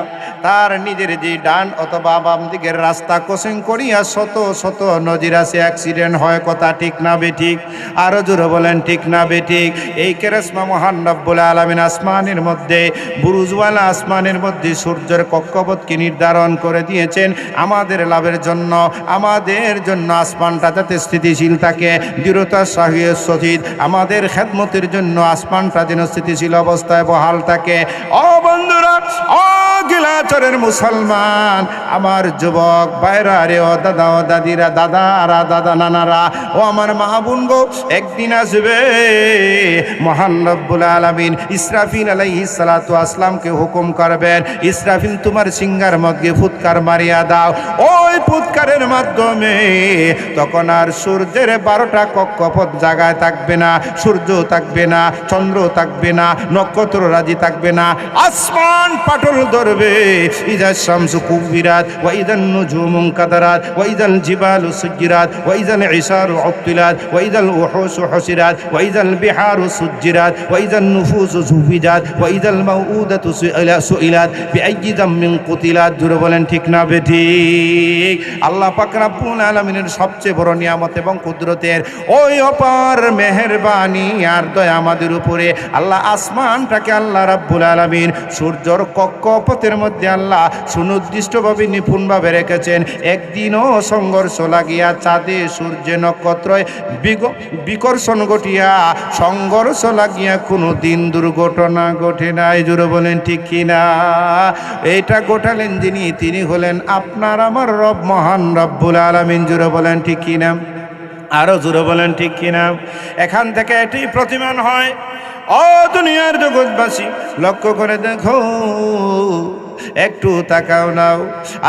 তার নিজের যে ডান অথবা বাম দিকের রাস্তা ক্রসিং করিয়া শত শত নজির আছে অ্যাক্সিডেন্ট হয়। কথা ঠিক না বেঠিক? আরো জোরে বলেন ঠিক না বেঠিক? এই কেরাসমা মহান রব্বুল আলামিন আসমানের মধ্যে, বুরুজওয়ালা আসমানের মধ্যে সূর্যের কক্ষপথকে নির্ধারণ করে দিয়েছেন আমাদের লাভের জন্য, আমাদের জন্য আসমানটা যাতে স্থিতিশীল থাকে, দৃঢ়তার সহিত আমাদের খেদমতের জন্য আসমানটা যেন স্থিতিশীল অবস্থায় বহাল থাকে। ও বন্ধুরা, ও গিলাচরের মুসলমান, আমার যুবক ভাইরা রে, ও দাদা ও দাদিরা, দাদারা, দাদা নানারা, ও আমার মা বোন গো, একদিন আসবে মহান রব্বুল আলামিন ইসরাফিল আলাইহিস সালাতু আসলামকে হুকুম করবেন, ইসরাফিল তোমার সিংহার মধ্যে ফুৎকার মারিয়া দাও। ওই ফুৎকারের মাধ্যমে তখন আর সূর্যের 12টা কক্ষপথ জায়গায় থাকবে না, সূর্য থাকবে না, চন্দ্র থাকবে না, নক্ষত্র রাজি থাকবে না, আসমান পাটল ধরবে। ইজা শামসু কুবিরাত ওয়া ইদান নুজুমু কাদারাত ওয়া ইদাল জিবালু সুজিরাত ওয়া ইদাল ইসারু উত্তিলাত ওয়া ইদাল উহুসু হুসিরাত ওয়া ইদাল বিহারু সুজিরাত ওয়া ইদান নুফুসু যুফিজাত ওয়া ইদাল মাউউদাতু সুইলাত বিআইয়ি যামমিন কুতিলাত। জোরে বলেন ঠিক না বেঠিক? আল্লাহ পাক রব্বুল আলামিনের সবচেয়ে বড় নিয়ামত এবং কুদরতের ওই অপার মেহেরবানি আর দয়া আমাদের উপরে, আল্লাহ আসমানটাকে আল্লাহ রাব্বুল আলামিন সূর্যর কক্ষপথের মধ্যে আল্লাহ সুনির্দিষ্টভাবে নিপুণভাবে রেখেছেন। একদিনও সংঘর্ষ লাগিয়া চাঁদে সূর্যে নক্ষত্রয় বিকর্ষণ ঘটিয়া সংঘর্ষ লাগিয়া কোনো দিন দুর্ঘটনা ঘটে নাই। জোরে বলেন ঠিক কিনা? এটা ঘটালেন যিনি, তিনি হলেন আপনার আমার রব মহান রব্বুল আলামিন। জোরে বলেন ঠিক কিনা? আরো জোরে বলেন ঠিক কিনা? এখান থেকে এটি প্রতিমান হয়। ও দুনিয়ার জগৎবাসী, লক্ষ্য করে দেখো, একটু তাকাও নাও,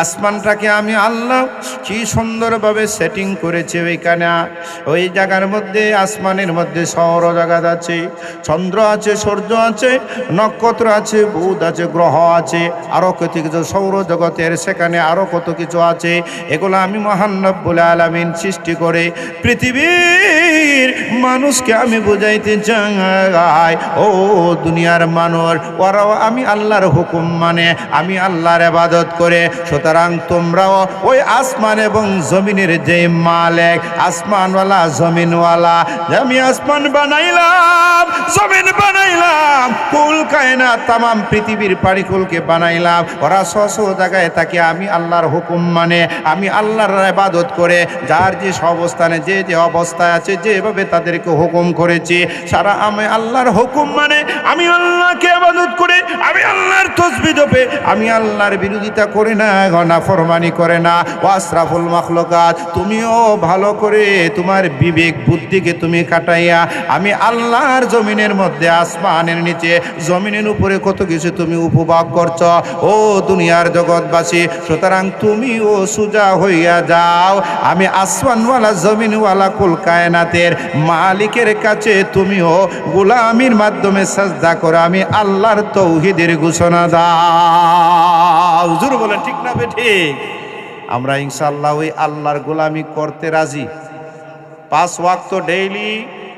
আসমানটাকে আমি আল্লাহ কি সুন্দরভাবে সেটিং করেছে। ওইখানে ওই জায়গার মধ্যে, আসমানের মধ্যে সৌর জগৎ আছে, চন্দ্র আছে, সূর্য আছে, নক্ষত্র আছে, বুধ আছে, গ্রহ আছে, আরও কত কিছু সৌর জগতের সেখানে আরও কত কিছু আছে। এগুলো আমি মহান রব্বুল আলামিন সৃষ্টি করে পৃথিবীর মানুষকে আমি বুঝাইতে চাই, ও দুনিয়ার মানুষ, ওরাও আমি আল্লাহর হুকুম মানে, আমি আমি আল্লাহর ইবাদত করে। সুতরাং তোমরাও ওই আসমান এবং জমিনের যে মালিক, আসমানওয়ালা জমিনওয়ালা, আমি আসমান বানাইলাম, জমিন বানাইলাম, কুল কায়নাত তামাম পৃথিবীর পারিকুলকে বানাইলাম, ওরা স্ব জায়গায় তাকে আমি আল্লাহর হুকুম মানে, আমি আল্লাহর ইবাদত করে, যার যে অবস্থানে যে যে অবস্থায় আছে যেভাবে তাদেরকে হুকুম করেছি, সারা আমি আল্লাহর হুকুম মানে, আমি আল্লাহকে ইবাদত করে, আমি আল্লাহর তাসবিহ জপে, আমি আল্লাহর বিরোধিতা করে না, নাফরমানি করে না। ওয়াসরাফুল মাখলুকাত, তুমিও ভালো করে তোমার বিবেক বুদ্ধিকে তুমি কাটাইয়া আমি আল্লাহর জমিনের মধ্যে, আসমানের নিচে, জমিনের উপরে কত কিছু তুমি উপভোগ করছ ও দুনিয়ার জগৎবাসী। সুতরাং তুমিও সুজা হইয়া যাও, আমি আসমানওয়ালা জমিনওয়ালা কুল কায়নাতের মালিকের কাছে তুমিও গোলামির মাধ্যমে সাজদা করে আমি আল্লাহর তৌহিদের ঘোষণা দাও। হুজুর বলেন ঠিক না ঠিক? আমরা ইনশাআল্লাহ ওই আল্লাহর গোলামি করতে রাজি। 5 ওয়াক্ত ডেইলি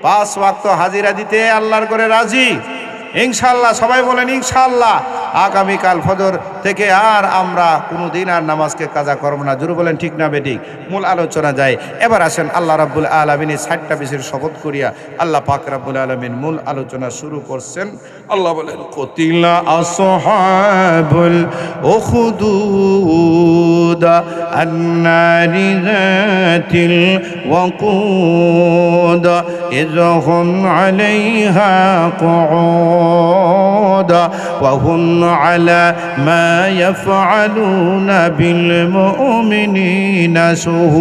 5 ওয়াক্ত হাজিরা দিতে আল্লাহর করে রাজি ইনশাআল্লাহ। সবাই বলেন ইনশাআল্লাহ। আগামীকাল ফজর থেকে আর আমরা কোনোদিন আর নামাজকে কাজা করব না। জোরে বলেন ঠিক না বেঠিক? মূল আলোচনা যায়। এবার আসেন আল্লাহ রাব্বুল আলামিনের 60টা বিষয়ের শপথ করিয়া আল্লাহ পাক রাব্বুল আলামিন মূল আলোচনা শুরু করছেন। আল্লাহ বলেন কুতিলা আসহাবুল উখদুদ আন্নারি যাতিল ওয়াকুদ ইযহুম আলাইহা কুউদ ওয়া হুম আলা মা ইয়াফআলুনা বিল মুমিনিনা শুহুদ।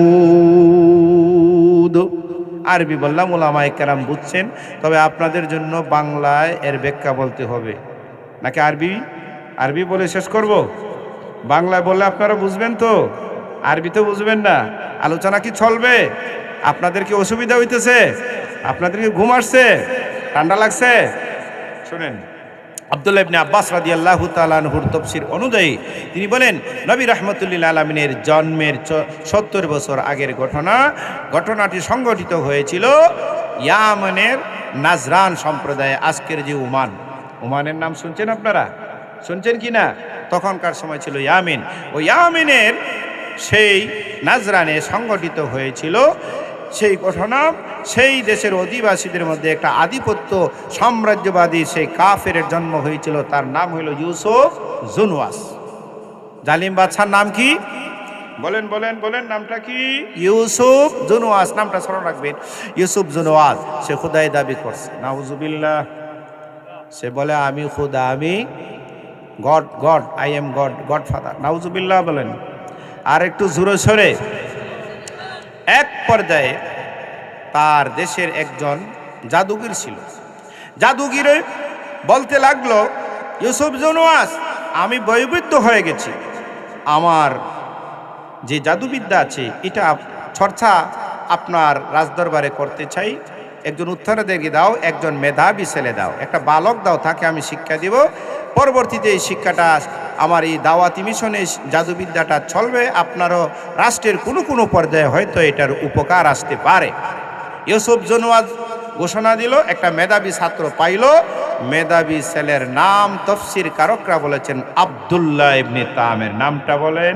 আরবি বললাম, ওলামায়ে কেরাম বুঝছেন, তবে আপনাদের জন্য বাংলায় এর ব্যাখ্যা বলতে হবে। নাকি আরবি বলে শেষ করব? বাংলায় বললে আপনারা বুঝবেন তো, আরবি তো বুঝবেন না। আলোচনা কি চলবে? আপনাদের কি অসুবিধা হইতেছে? আপনাদের কি ঘুম আসছে? ঠান্ডা লাগছে? শুনেন, আব্দুল্লাহ ইবনে আব্বাস রাদিয়াল্লাহু তাআলা আনহুর তাফসীর অনুযায়ী তিনি বলেন, নবী রাহমাতুল্লিল আলামিনের জন্মের 70 বছর আগের ঘটনাটি সংঘটিত হয়েছিল ইয়ামানের নাজরান সম্প্রদায়ে। আজকের যে ওমানের নাম শুনছেন আপনারা? শুনছেন কি না? তখনকার সময় ছিল ইয়ামিন। ওই ইয়ামিনের সেই নাজরানে সংঘটিত হয়েছিল সেই ঘটনা। সেই দেশের অধিবাসীদের মধ্যে একটা আধিপত্য সাম্রাজ্যবাদী সেই কাফের জন্ম হয়েছিল। তার নাম হইল ইউসুফ জুনওয়াস। জালিম বাদশার নাম কি? বলেন বলেন বলেন, নামটা কি? ইউসুফ জুনওয়াস। নামটা স্মরণ রাখবেন, ইউসুফ জুনওয়াস। সে খুদাই দাবি করছে, নাউজুবিল্লাহ। সে বলে আমি খুদা, আমি গড, আই এম গডফাদার। নাউজুবিল্লাহ বলেন। আর একটু জোরে সরে। এক পর্যায়ে তার দেশের একজন জাদুগির ছিল। জাদুগিরে বলতে লাগলো, ইউসুফ জুনওয়াস, আমি বৈবিধ্য হয়ে গেছি, আমার যে জাদুবিদ্যা আছে এটা চর্চা আপনার রাজদরবারে করতে চাই। একজন উত্তরাধিকারী দাও, একজন মেধাবী ছেলে দাও, একটা বালক দাও, তাকে আমি শিক্ষা দিব। পরবর্তীতে এই শিক্ষাটা আমার এই দাওয়াতি মিশনে জাদুবিদ্যাটা চলবে। আপনারও রাষ্ট্রের কোনো পর্যায়ে হয়তো এটার উপকার আসতে পারে। ইউসুফ জুনওয়াস ঘোষণা দিল, একটা মেধাবী ছাত্র পাইল। মেধাবী ছেলের নাম তাফসীর কারকরা বলেছেন আব্দুল্লাহ ইবনে তামের। নামটা বলেন।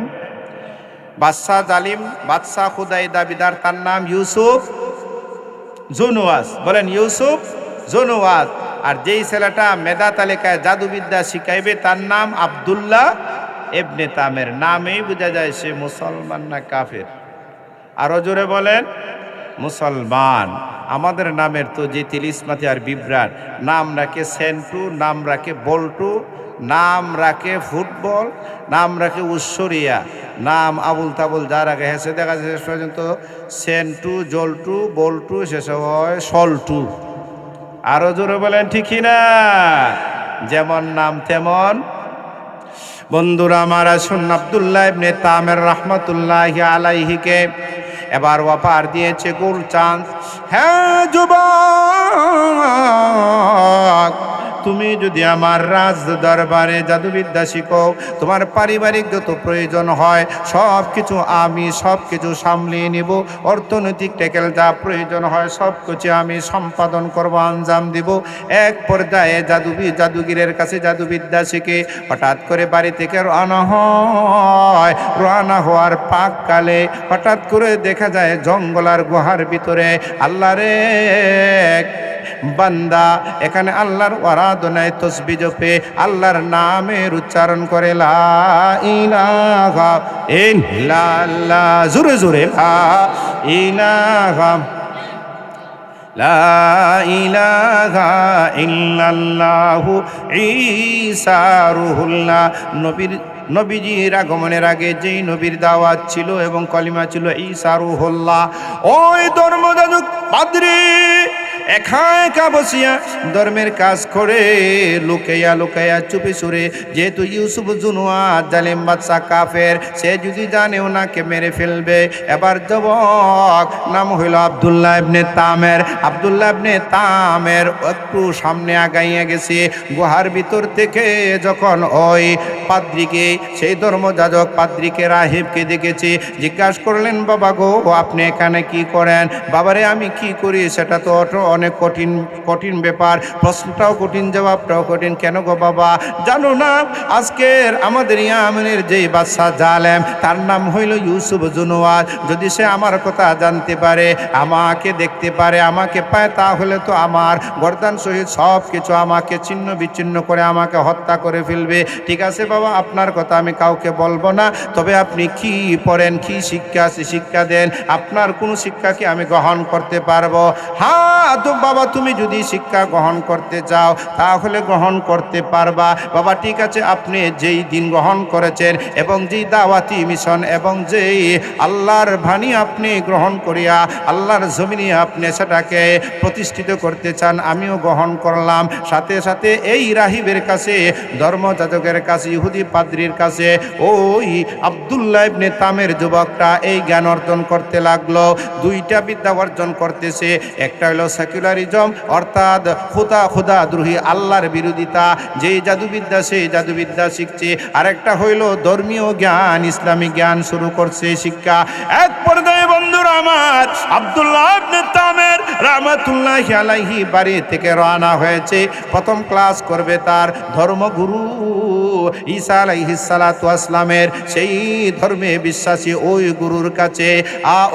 বাদশাহ জালিম, বাদশাহ খুদাই দাবিদার, তার নাম ইউসুফ জুনওয়াস। বলেন ইউসুফ জুনওয়াস। আর যেই ছেলেটা মেধা তালিকায় জাদুবিদ্যা শিখাইবে তার নাম আব্দুল্লাহ ইবনে তামের। নামেই বোঝা যায় সে মুসলমান না কাফের। আরো জোরে বলেন, মুসলমান। আমাদের নামের তো যে তিলিসমাতি আর বিভ্রাট। নাম রাখে সেন্টু, নাম রাখে বল্টু, নাম রাখে ফুটবল, নাম রাখে উৎসরিয়া, নাম আবুল তাবুল যা রাখে হেসে দেখা যায় শেষ পর্যন্ত সেন্টু, জল্টু, বল্টু, শেষে হয় সল্টু। আরো জোরে বলেন ঠিকই না? যেমন নাম তেমন। বন্ধুরা আমার, আসুন আব্দুল্লাহ ইবনে তামের রাহমাতুল্লাহি আলাইহিকে এবার ওয়াপার দিয়েছে গুলচাঁদ। হ্যাঁ যুবক, তুমি যদি আমার রাজ দরবারে জাদুবিদ্যা শিখো, তোমার পারিবারিক যত প্রয়োজন হয় সব কিছু আমি সব কিছু সামলিয়ে নিব, অর্থনৈতিক টেকেল যা প্রয়োজন হয় সব কিছু আমি সম্পাদন করব, আঞ্জাম দিব। এক পর্যায়ে জাদুগিরের কাছে জাদুবিদ্যা শিখে হঠাৎ করে বাড়ি থেকে রওনা হয়। রওনা হওয়ার পাককালে হঠাৎ করে দেখা যায় জঙ্গল আর গুহার ভিতরে আল্লাহর এক বান্দা এখানে আল্লাহর আরাধনায় তসবিহ জপে আল্লাহর নামের উচ্চারণ করে লা ইলাহা ইল্লাল্লাহ, জোরে জোরে লা ইলাহা লা ইলাহা ইল্লাল্লাহু ঈসা রুহুল্লাহ। নবীজির আগমনের আগে যেই নবীর দাওয়াত ছিল এবং কলিমা ছিল ঈসা রুহুল্লাহ, ওই ধর্মযাজক পাদ্রী একা একা বসিয়া ধর্মের কাজ করে লুকাইয়া লুকাইয়া চুপি চুরে, যেহেতু ইউসুফ জুনুয়াদ জালিম বাদশা কাফের, সে যদি জানে ওনাকে মেরে ফেলবে। এবার যুবক নাম হইল আব্দুল্লাহ ইবনে তামের। আব্দুল্লাহ ইবনে তামের একটু সামনে আগাইয়া গেছে। গুহার ভিতর থেকে যখন ওই পাদ্রীকে, সেই ধর্মযাজক পাদ্রীকে রাহিবকে দেখেছে, জিজ্ঞাসা করলেন, বাবা গো আপনি এখানে কি করেন? বাবারে আমি কি করি সেটা তো অনেক কঠিন ব্যাপার, প্রশ্নটাও কঠিন জবাবটাও কঠিন। কেন গো বাবা? জানো না আজকের আমাদের ইয়ামেনের যেই বাদশা জালেম, তার নাম হইল ইউসুফ জুনুয়াদ। যদি সে আমার কথা জানতে পারে, আমাকে দেখতে পারে, আমাকে পায়, তাহলে তো আমার গর্দান সহিত সব কিছু আমাকে ছিন্ন বিচ্ছিন্ন করে আমাকে হত্যা করে ফেলবে। ঠিক আছে বাবা, আপনার কথা আমি কাউকে বলবো না, তবে আপনি কি পড়েন, কি শিক্ষা আছে শিক্ষা দেন, আপনার কোনো শিক্ষা কি আমি গ্রহণ করতে পারবো? হ্যাঁ তো বাবা, তুমি যদি শিক্ষা গ্রহণ করতে চাও তাহলে গ্রহণ করতে পারবা। বাবা ঠিক আছে, আপনি যেই দিন গ্রহণ করেছেন এবং যেই দাওয়াতি মিশন এবং যেই আল্লাহর বাণী আপনি গ্রহণ করিয়া আল্লাহর জমিনে আপনি সেটাকে প্রতিষ্ঠিত করতে চান, আমিও গ্রহণ করলাম। সাথে সাথে এই রাহিবের কাছে, ধর্মযাজকের কাছে, ইহুদি পাদ্রীর কাছে ওই আব্দুল্লাহ ইবনে তামের যুবকটা এই জ্ঞান অর্জন করতে লাগলো। দুইটা বিদ্যা অর্জন করতেছে। একটা হলো সেকুলারিজম, অর্থাৎ খোদাদ্রোহী, আল্লাহর বিরোধিতা, যেই জাদুবিদ্যা সেই জাদুবিদ্যা শিখছে। আরেকটা হইল ধর্মীয় জ্ঞান, ইসলামিক জ্ঞান শুরু করছে শিক্ষা। এক পর্যায়ে বন্ধুরা আমার আব্দুল্লাহ ইবনে তামের রাহমাতুল্লাহি আলাইহি বাড়ি থেকে রওনা হয়েছে। প্রথম ক্লাস করবে তার ধর্মগুরু ঈসা আলাইহিস সালাতু ওয়াসসালামের, সেই ধর্মে বিশ্বাসী ওই গুরুর কাছে।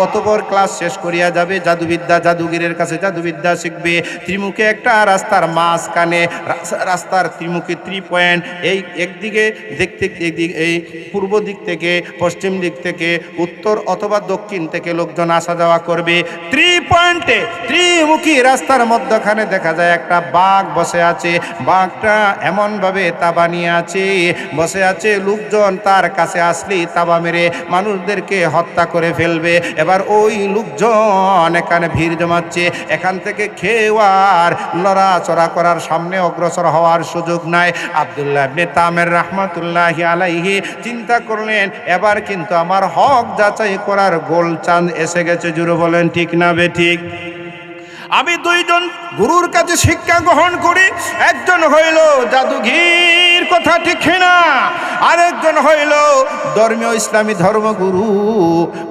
অতঃপর ক্লাস শেষ করিয়া যাবে জাদুবিদ্যা, জাদুগিরের কাছে জাদুবিদ্যা শিখবে। ত্রিমুখে একটা রাস্তার মাঝখানে, রাস্তার ত্রিমুখী 3 পয়েন্ট, এই একদিকে দেখতে এই পূর্ব দিক থেকে, পশ্চিম দিক থেকে, উত্তর অথবা দক্ষিণ থেকে লোকজন আসা যাওয়া করবে। 3 পয়েন্টে ত্রিমুখী রাস্তার মধ্যখানে দেখা যায় একটা বাঘ বসে আছে। বাঘটা এমনভাবে তাবা নিয়ে আছে, বসে আছে, লোকজন তার কাছে আসলেই তাবা মেরে মানুষদেরকে হত্যা করে ফেলবে। এবার ওই লোকজন এখানে ভিড় জমাচ্ছে, এখান থেকে খেওয়ার লড়াচড়া করার, সামনে অগ্রসর হওয়ার সুযোগ নাই। আব্দুল্লাহ ইবনে তামের রাহমাতুল্লাহি আলাইহি চিন্তা করলেন, এবার কিন্তু আমার হক যাচাই করার গোল চাঁদ এসে গেছে। জুড়ে বলেন ঠিক না বেঠিক? আমি দুইজন গুরুর কাছে শিক্ষা গ্রহণ করি, একজন হইল জাদুঘির, কথা ঠিক না, আরেকজন হইল ধর্মীয় ইসলামী ধর্মগুরু,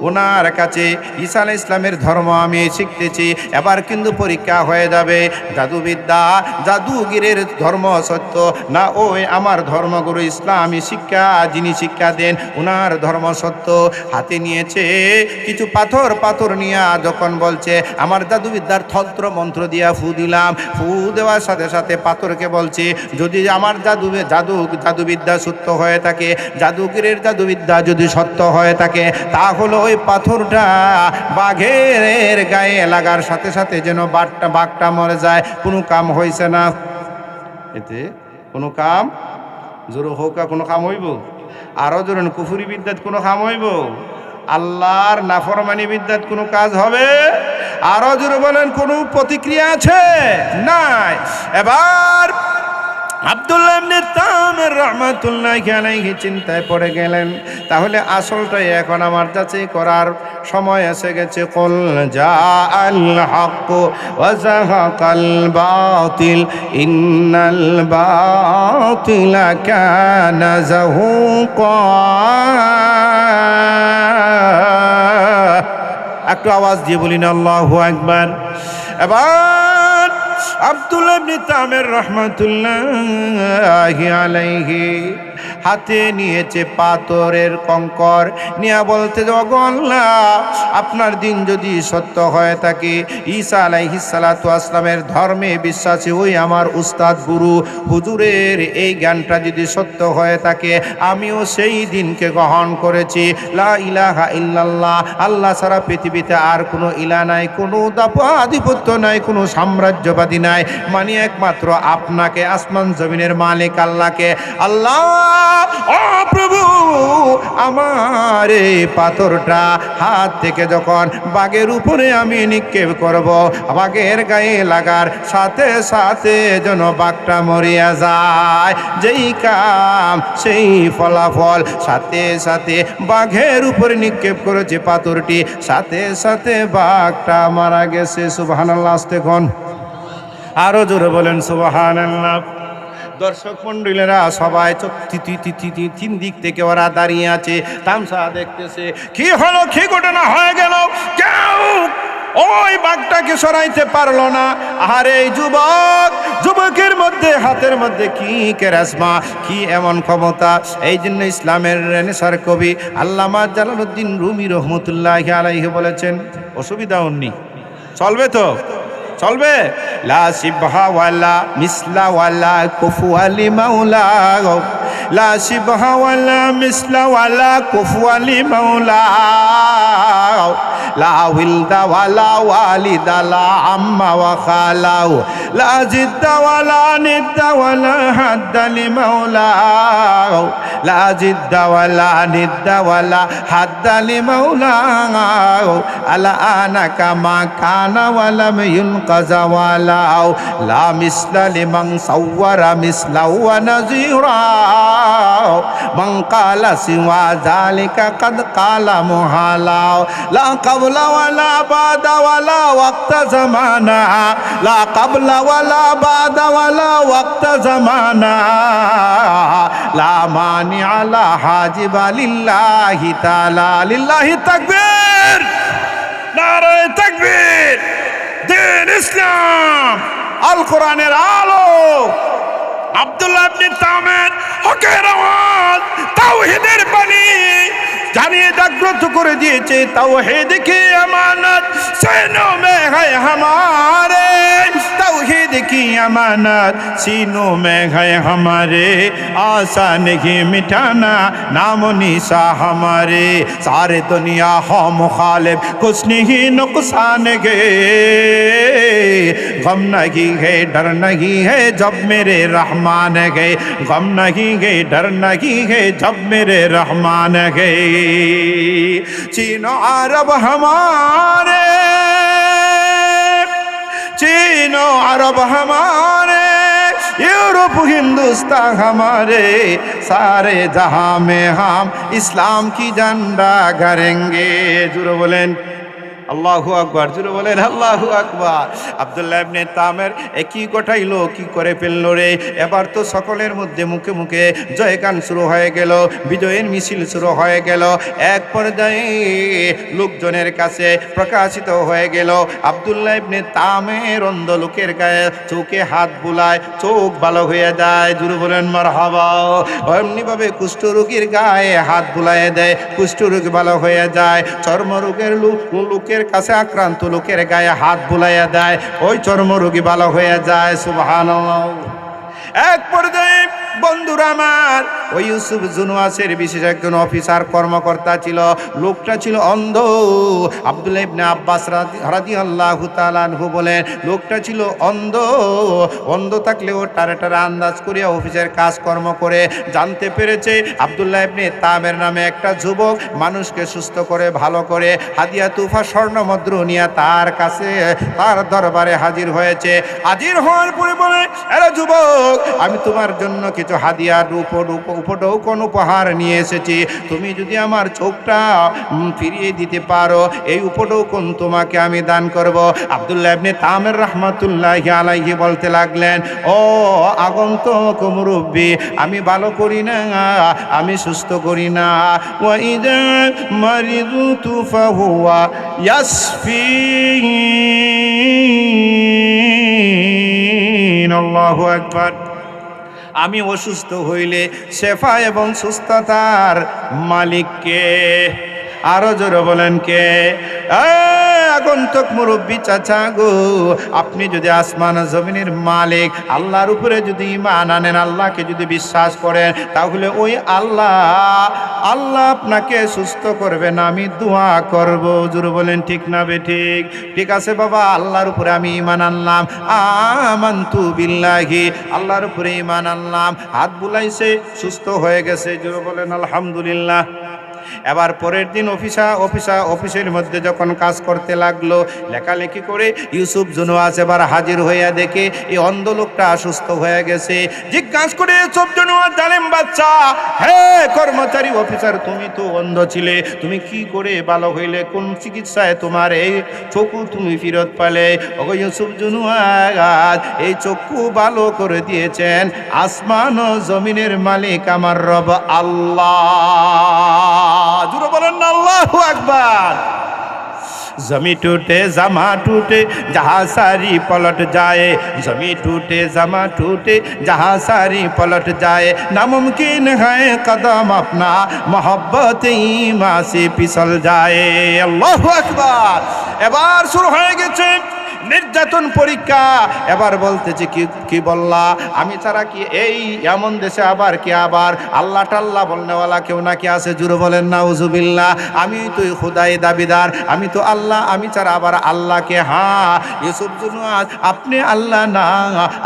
ওনার কাছে ঈসা আলাইহিস ইসলামের ধর্ম আমি শিখতেছি। এবার কিন্তু পরীক্ষা হয়ে যাবে, জাদুবিদ্যা জাদুগিরের ধর্ম সত্য না ওই আমার ধর্মগুরু ইসলামী শিক্ষা যিনি শিক্ষা দেন ওনার ধর্ম সত্য। হাতে নিয়েছে কিছু পাথর নিয়ে যখন বলছে আমার জাদুবিদ্যার তন্ত্র মন্ত্র দিয়া ফু দিলাম, ফু দেওয়ার সাথে সাথে পাথরকে বলছে, যদি আমার জাদুবিদ্যা সত্য হয়ে থাকে, জাদুগিরের জাদুবিদ্যা যদি সত্য হয়ে থাকে, তাহলে ওই পাথরটা বাঘের গায়ে লাগার সাথে সাথে যেন বাঘটা মরে যায়। কোনো কাম হয়েছে না এতে, কোনো কাম জোর হোক, কোনো কাম হইব? আরো জোরেন, কুফুরি বিদ্যাত কোনো কাম হইব? আল্লাহর নাফরমানি বিদ্যাত কোনো কাজ হবে? আরো জোরে বলেন, কোনো প্রতিক্রিয়া আছে? নাই। এবার আব্দুল্লাহ ইবনে তামির রাহমাতুল্লাহি আলাইহি চিন্তায় পড়ে গেলেন, তাহলে আসলটাই এখন আমার যাচাই করার সময় এসে গেছে। কুল জাআল হক ওয়া যাহাকাল বাতিল ইন্নাল বাতিলা কানা যাহুকা। একটু আওয়াজ দিয়ে বলি না আল্লাহু আকবার। এবার আব্দুল্লাহ ইবনে তামির রাহমাতুল্লাহি আলাইহি হাতে নিয়েছে পাথরের কঙ্কর, নিয়ে বলতে আল্লাহ, আপনার দিন যদি সত্য হয়ে থাকে, ঈসা আলাইহিস সালাতু আসসালামের ধর্মে বিশ্বাসী ওই আমার উস্তাদ গুরু হুজুরের এই জ্ঞানটা যদি সত্য হয়ে থাকে, আমিও সেই দিনকে গ্রহণ করেছি। লা ইলাহা ইল্লাল্লাহ, আল্লাহ ছাড়া পৃথিবীতে আর কোনো ইলাহ নাই, কোনো আধিপত্য নাই, কোনো সাম্রাজ্যবাদী নাই, মানে একমাত্র আপনাকে, আসমান জমিনের মালিক আল্লাহকে। আল্লাহ ও প্রভু, আমার এই পাথরটা হাত থেকে যখন বাঘের উপরে আমি নিক্ষেপ করব, বাঘের গায়ে লাগার সাথে সাথে যেন বাঘটা মরিয়া যায়। যেই কাম সেই ফলাফল, সাথে সাথে বাঘের উপরে নিক্ষেপ করেছে পাথরটি, সাথে সাথে বাঘটা মারা গেছে। সুবহানাল্লাহ। আস্তে কোন আরো জোরে বলেন সুবহানাল্লাহ। দর্শক মন্ডলীরা সবাই তিন দিক থেকে ওরা দাঁড়িয়ে আছে, তামসা দেখতেছে। কি হলো, কি ঘটনা হয়ে গেল? কেউ ওই বাঘটাকে সরাইতে পারলো না। আর এই যুবকের মধ্যে হাতের মধ্যে কি কেরাসমা, কি এমন ক্ষমতা! এই জন্য ইসলামের রেনেসার কবি আল্লামা জালালউদ্দিন রুমি রহমতুল্লাহি আলাইহি বলেছেন, অসুবিধা নেই, চলবে তো, চলবে। লা শিবহা ওয়ালা মিসলা ওয়ালা কুফুয়ালি মাওলা, লা শিবহা ওয়ালা মিসলা ওয়ালা কুফুয়ালি মাওলা, লা উইলদা ওয়ালা ওয়ালিদা লা আম্মা ওয়া খালাউ, লা জিদ্দা ওয়ালা নিদ্দা ওয়ালা হাদ্দালি মাওলা, লা জিদ্দা ওয়ালা নিদ্দা ওয়ালা হাদ্দালি মাওলা, আলা আনা কামা কানা ওয়ালা ইউনকাযা ওয়ালা, লা মিসলা লিমান সাওয়ারা মিসলা ওয়া নাযীরা, মান ক্বালা সিওয়া যালিকা কাদ ক্বালা মুহালা, লা ক্বাবলা ওয়ালা বাদা ওয়ালা ওয়াক্তা জামানা, লা ক্বাবলা ওয়ালা বাদা ওয়ালা ওয়াক্তা জামানা, লা মানিআ লা হাজিবা লিল্লাহি তাআলা। লিল্লাহি তাকবীর, নারায়ে তাকবীর। দিন ইসলাম, আল কোরআনের আলো। আব্দুল্লাহ ইবনে তামির হকের আওয়াজ, তাওহীদের বাণী জানিয়ে জাগ্রত করে দিয়েছে। তাওহীদ কি আমানত सीनों में है हमारे, तौहीद की अमानत सीनों में है हमारे, आशा नहीं मिटाना नाम निशा हमारे, सारे दुनिया हो मुखालिफ कुछ नहीं नुकसान गे, गम नहीं है डर नहीं है जब मेरे रहमान गए, गम नहीं है डर नहीं है जब मेरे रहमान गए। चीनो अरब हमारे, चीनो अरब हमारे, यूरोप हिंदुस्तान हमारे, सारे जहां में हम इस्लाम की झंडा गरेंगे। जुरो बोलें আল্লাহু আকবার, জুড়ে বলেন আল্লাহু আকবার। আব্দুল্লাহ ইবনে তামির একই গোটাইলো, কি করে ফেললো রে। এবার তো সকলের মধ্যে মুখে মুখে জয়গান শুরু হয়ে গেল, বিজয়ের মিছিল শুরু হয়ে গেল। এক পর্যায়ে লোকজনের কাছে প্রকাশিত হয়ে গেল আব্দুল্লাহ ইবনে তামির অন্ধ লোকের গায়ে চোখে হাত বুলায়, চোখ ভালো হয়ে যায়। জুড়ে বলেন মারহাবা। এমনিভাবে কুষ্ঠরোগীর গায়ে হাত বুলায় দেয়, কুষ্ঠরোগ ভালো হয়ে যায়। চর্মরোগের লোকের কাছে আক্রান্ত লোকের গায়ে হাত বুলাইয়া দেয়, ওই চর্মরোগী ভালো হয়ে যায়। সুবহানাল্লাহ। এক পর্যায়ে বন্ধুরা আমার, ওই ইউসুফ জুনুয়াসের বিশেষ একজন অফিসার কর্মকর্তা ছিল, লোকটা ছিল অন্ধ। আব্দুল্লাহ ইবনে আব্বাস রাদিয়াল্লাহু তাআলা আনহু বলেন, লোকটা ছিল অন্ধ। অন্ধ থাকলেও টারে টারে আন্দাজ করিয়া অফিসের কাজকর্ম করে জানতে পেরেছে আব্দুল্লাহ ইবনে তামের নামে একটা যুবক মানুষকে সুস্থ করে ভালো করে হাদিয়া তুফা স্বর্ণ মুদ্রা নিয়ে তার কাছে তার দরবারে হাজির হয়েছে। হাজির হওয়ার পরে বলে, আরে যুবক, আমি তোমার জন্য কিছু হাদিয়া উপঢৌকন উপহার নিয়ে এসেছি। তুমি যদি আমার চোখটা ফিরিয়ে দিতে পারো, এই উপঢৌকন তোমাকে আমি দান করব। আব্দুল্লাহ ইবনে তামের রাহমাতুল্লাহি আলাইহি বলতে লাগলেন, ও আগন্তুক মুরব্বি, আমি ভালো করি না, আমি সুস্থ করি না। ওয়া ইযা মারিদতু ফাহুয়া ইয়াসফিন। আল্লাহু আকবার। আমি অসুস্থ হইলে শেফা এবং সুস্থতার মালিককে। আরো জোরে বলেন কে? আগন্তুক মুরব্বী চাচা গো, আপনি যদি আসমান জমিনের মালিক আল্লাহর উপরে যদি ঈমান আনেন, আল্লাহকে যদি বিশ্বাস করেন, তাহলে ওই আল্লাহ আপনাকে সুস্থ করবেন। আমি দোয়া করব। জোরে বলেন ঠিক না বেঠিক? ঠিক আছে বাবা, আল্লাহর উপরে আমি ঈমান আনলাম। আমানতু বিল্লাহি, আল্লাহর উপরে ঈমান আনলাম। হাত বুলাইছে, সুস্থ হয়ে গেছে। জোরে বলেন আলহামদুলিল্লাহ। এবার পরের দিন অফিসের মধ্যে যখন কাজ করতে লাগলো, লেখালেখি করে ইউসুফ জুনুয়াস এবার হাজির হইয়া দেখে এই অন্ধ লোকটা অসুস্থ হয়ে গেছে। জিজ্ঞাসা করে ইউসুফ জুনুয়াস, জালেম বাচ্চা, হে কর্মচারী অফিসার, তুমি তো অন্ধ ছিলে, তুমি কি করে ভালো হইলে? কোন চিকিৎসায় তোমার এই চক্ষু তুমি ফিরত পেলে? ওগো ইউসুফ জুনুয়াস, এই চক্ষু ভালো করে দিয়েছেন আসমান ও জমিনের মালিক আমার রব আল্লাহ। জোরে বলেন না আল্লাহু আকবার। जमी टूटे जमा टूटे जहाँ सारी पलट जाए, जमी टूटे जमा टूटे जहाँ सारी पलट जाए, नामुमकिन है कदम अपना मोहब्बत ईमान से फिसल जाए। अल्लाहु আকবার। এবার শুরু হয়ে গেছে নির্যাতন পরীক্ষা। এবার বলতেছে, কি বললা? আমি ছাড়া কি এই এমন দেশে আবার কি আবার আল্লাহ টাল্লাহ বলনেওয়ালা কেউ নাকি আছে? জুড়ে বলেন নাউজুবিল্লাহ। আমি তো খুদাই দাবিদার, আমি তো আল্লাহ, আমি ছাড়া আবার আল্লাহকে? হ্যাঁ ইউসুফ জুনুয়াস, আপনি আল্লাহ না,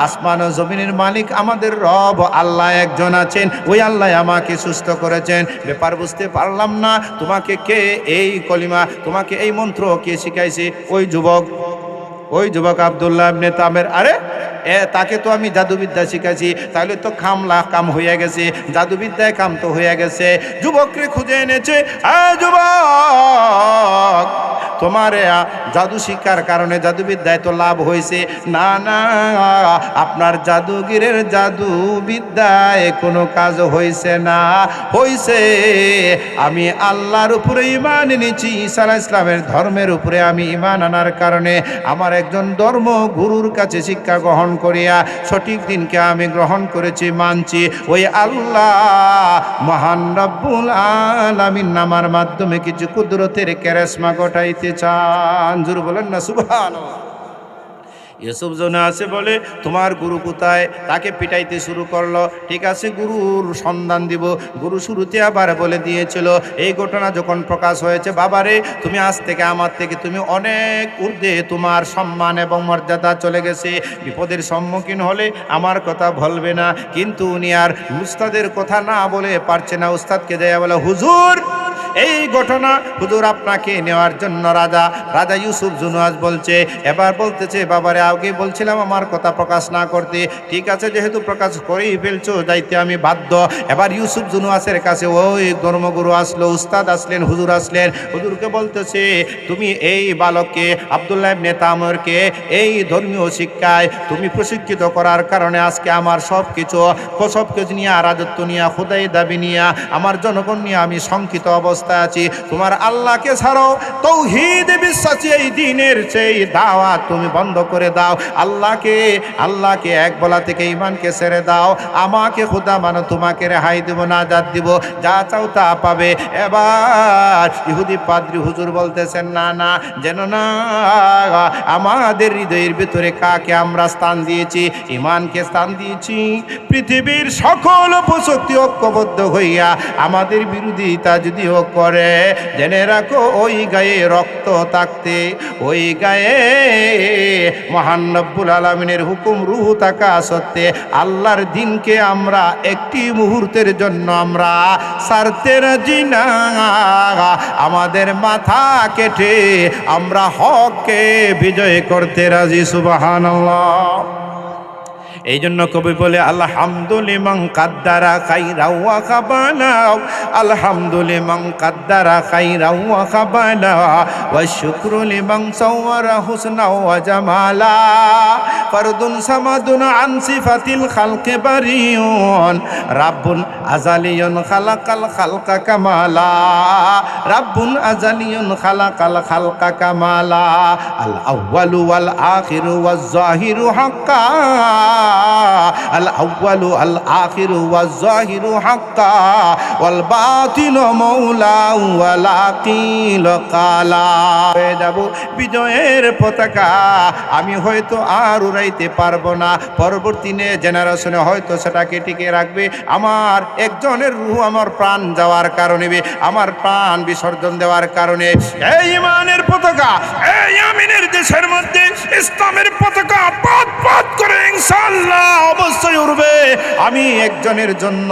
আসমান ও জমিনের মালিক আমাদের রব আল্লাহ একজন আছেন, ওই আল্লাহ আমাকে সুস্থ করেছেন। ব্যাপার বুঝতে পারলাম না, তোমাকে কে এই কলিমা, তোমাকে এই মন্ত্র কে শিখাইছে? ওই যুবক আব্দুল্লাহ ইবনে তামের। আরে তাকে তো আমি জাদুবিদ্যা শিখাইছি, তাহলে তো কাম হয়ে গেছে, জাদুবিদ্যায় কাম তো হয়ে গেছে। যুবককে খুঁজে এনেছে, যুবক, তোমার জাদু শিক্ষার কারণে জাদুবিদ্যায় তো লাভ হয়েছে। না না, আপনার জাদুগিরের জাদুবিদ্যায় কোনো কাজ হয়েছে না। হয়েছে আমি আল্লাহর উপরে ঈমান এনেছি, ঈসা আলাইহিস সালামের ধর্মের উপরে আমি ঈমান আনার কারণে আমার একজন ধর্ম গুরুর কাছে শিক্ষা গ্রহণ করিয়া সঠিক দিনকে আমি গ্রহণ করেছি, মানছি। ওই আল্লাহ মহান রব্বুল আলামিন নামার মাধ্যমে কিছু কুদরতের কারিশমা ঘটাইতে চান। জোরে বলেন না সুবহানাল্লাহ। ইউসুফ জুনুয়াস বলে, তোমার গুরু কোথায়? তাকে পিটাইতে শুরু করলো। ঠিক আছে, গুরুর সন্ধান দিব। গুরু শুরুতে আবার বলে দিয়েছিল, এই ঘটনা যখন প্রকাশ হয়েছে, বাবারে তুমি আজ থেকে আমার থেকে তুমি অনেক ঊর্ধ্বে, তোমার সম্মান এবং মর্যাদা চলে গেছে। বিপদের সম্মুখীন হলে আমার কথা বলবে না। কিন্তু উনি আর উস্তাদের কথা না বলে পারছে না। উস্তাদকে যাইয়া বলে, হুজুর এই ঘটনা হুজুর আপনাকে নেওয়ার জন্য রাজা ইউসুফ জুনুয়াস বলছে। এবার বলতেছে, বাবারে আগে বলছিলাম আমার কথা প্রকাশ না করতে, ঠিক আছে যেহেতু প্রকাশ করেই ফেলছো, যাইতে আমি বাধ্য। এবার ইউসুফ জুনুয়াসের কাছে ওই ধর্মগুরু আসলো, উস্তাদ আসলেন, হুজুর আসলেন। হুজুরকে বলতেছে, তুমি এই বালককে আব্দুল্লাহ ইবনে তামরকে এই ধর্মীয় শিক্ষায় তুমি প্রশিক্ষিত করার কারণে আজকে আমার সব কিছু নিয়ে, রাজত্ব নিয়ে, খুদাই দাবি নিয়ে, আমার জনগণ নিয়ে আমি শঙ্কিত অবস্থা অবস্থায় আছি, তোমার আল্লাহকে ছাড়ো, তৌহিদে বিশ্বাসী এই দ্বীনের সেই দাওয়াত তুমি বন্ধ করে দাও। আল্লাহকে এক বলা থেকে ঈমানকে ছেড়ে দাও। আমাকে খোদা মানো, তোমাকে রেহাই দেব, নাজাত দিব, যা চাও তা পাবে। এবার ইহুদি পাদ্রী হুজুর বলতেছেন, না না, যেন না আমাদের হৃদয়ের ভিতরে কাকে আমরা স্থান দিয়েছি? ঈমানকে স্থান দিয়েছি। পৃথিবীর সকল উপশক্তি ঐক্যবদ্ধ হইয়া আমাদের বিরোধিতা যদিও করে, জেনে রাখো ওই গায়ে রক্ত থাকতে, ওই গায়ে মহান রব্বুল আলামিনের হুকুম রূহ থাকা সত্ত্বে আল্লাহর দিনকে আমরা একটি মুহূর্তের জন্য আমরা ছাড়তে রাজি না। আমাদের মাথা কেটে আমরা হককে বিজয় করতে রাজি। সুবহানাল্লাহ। এই জন্য কবি বলে, আলহামদুলিমান কাদ্দারা খাইরা ওয়া কাবালা, আলহামদুলিমান কাদ্দারা খাইরা ওয়া কাবালা, ওয়া শুকরু লিমান সাওয়ারা হুসনা ওয়া জামালা, ফারদুন সামাদুন আন সিফাতিল খালকি বারিউন, রাব্বুন আজালিয়ুন খালাকাল খালকা কামালা, রাব্বুন আজালিয়ুন খালাকাল খালকা কামালা, আল আউয়ালু ওয়াল আখিরু ওয়াজ জাহিরু হাক্কা, আল আউয়ালু আল আখিরু ওয়াজ জাহিরু হাক্কা, ওয়াল বাতিনু মাওলা ওয়ালা কিল কালা। হয়ে যাব বিজয়ের পতাকা, আমি হয়তো আর উড়াইতে পারবো না, পরবর্তী জেনারেশনে হয়তো সেটাকে টিকে রাখবে। আমার একজনের রূহ, আমার প্রাণ যাওয়ার কারণে, আমার প্রাণ বিসর্জন দেওয়ার কারণে এই ঈমানের পতাকা, এই আমিনের দেশের মধ্যে ইসলামের পতাকা পথ পথ করে ইনশাআল্লাহ অবশ্যই উড়বে। আমি একজনের জন্য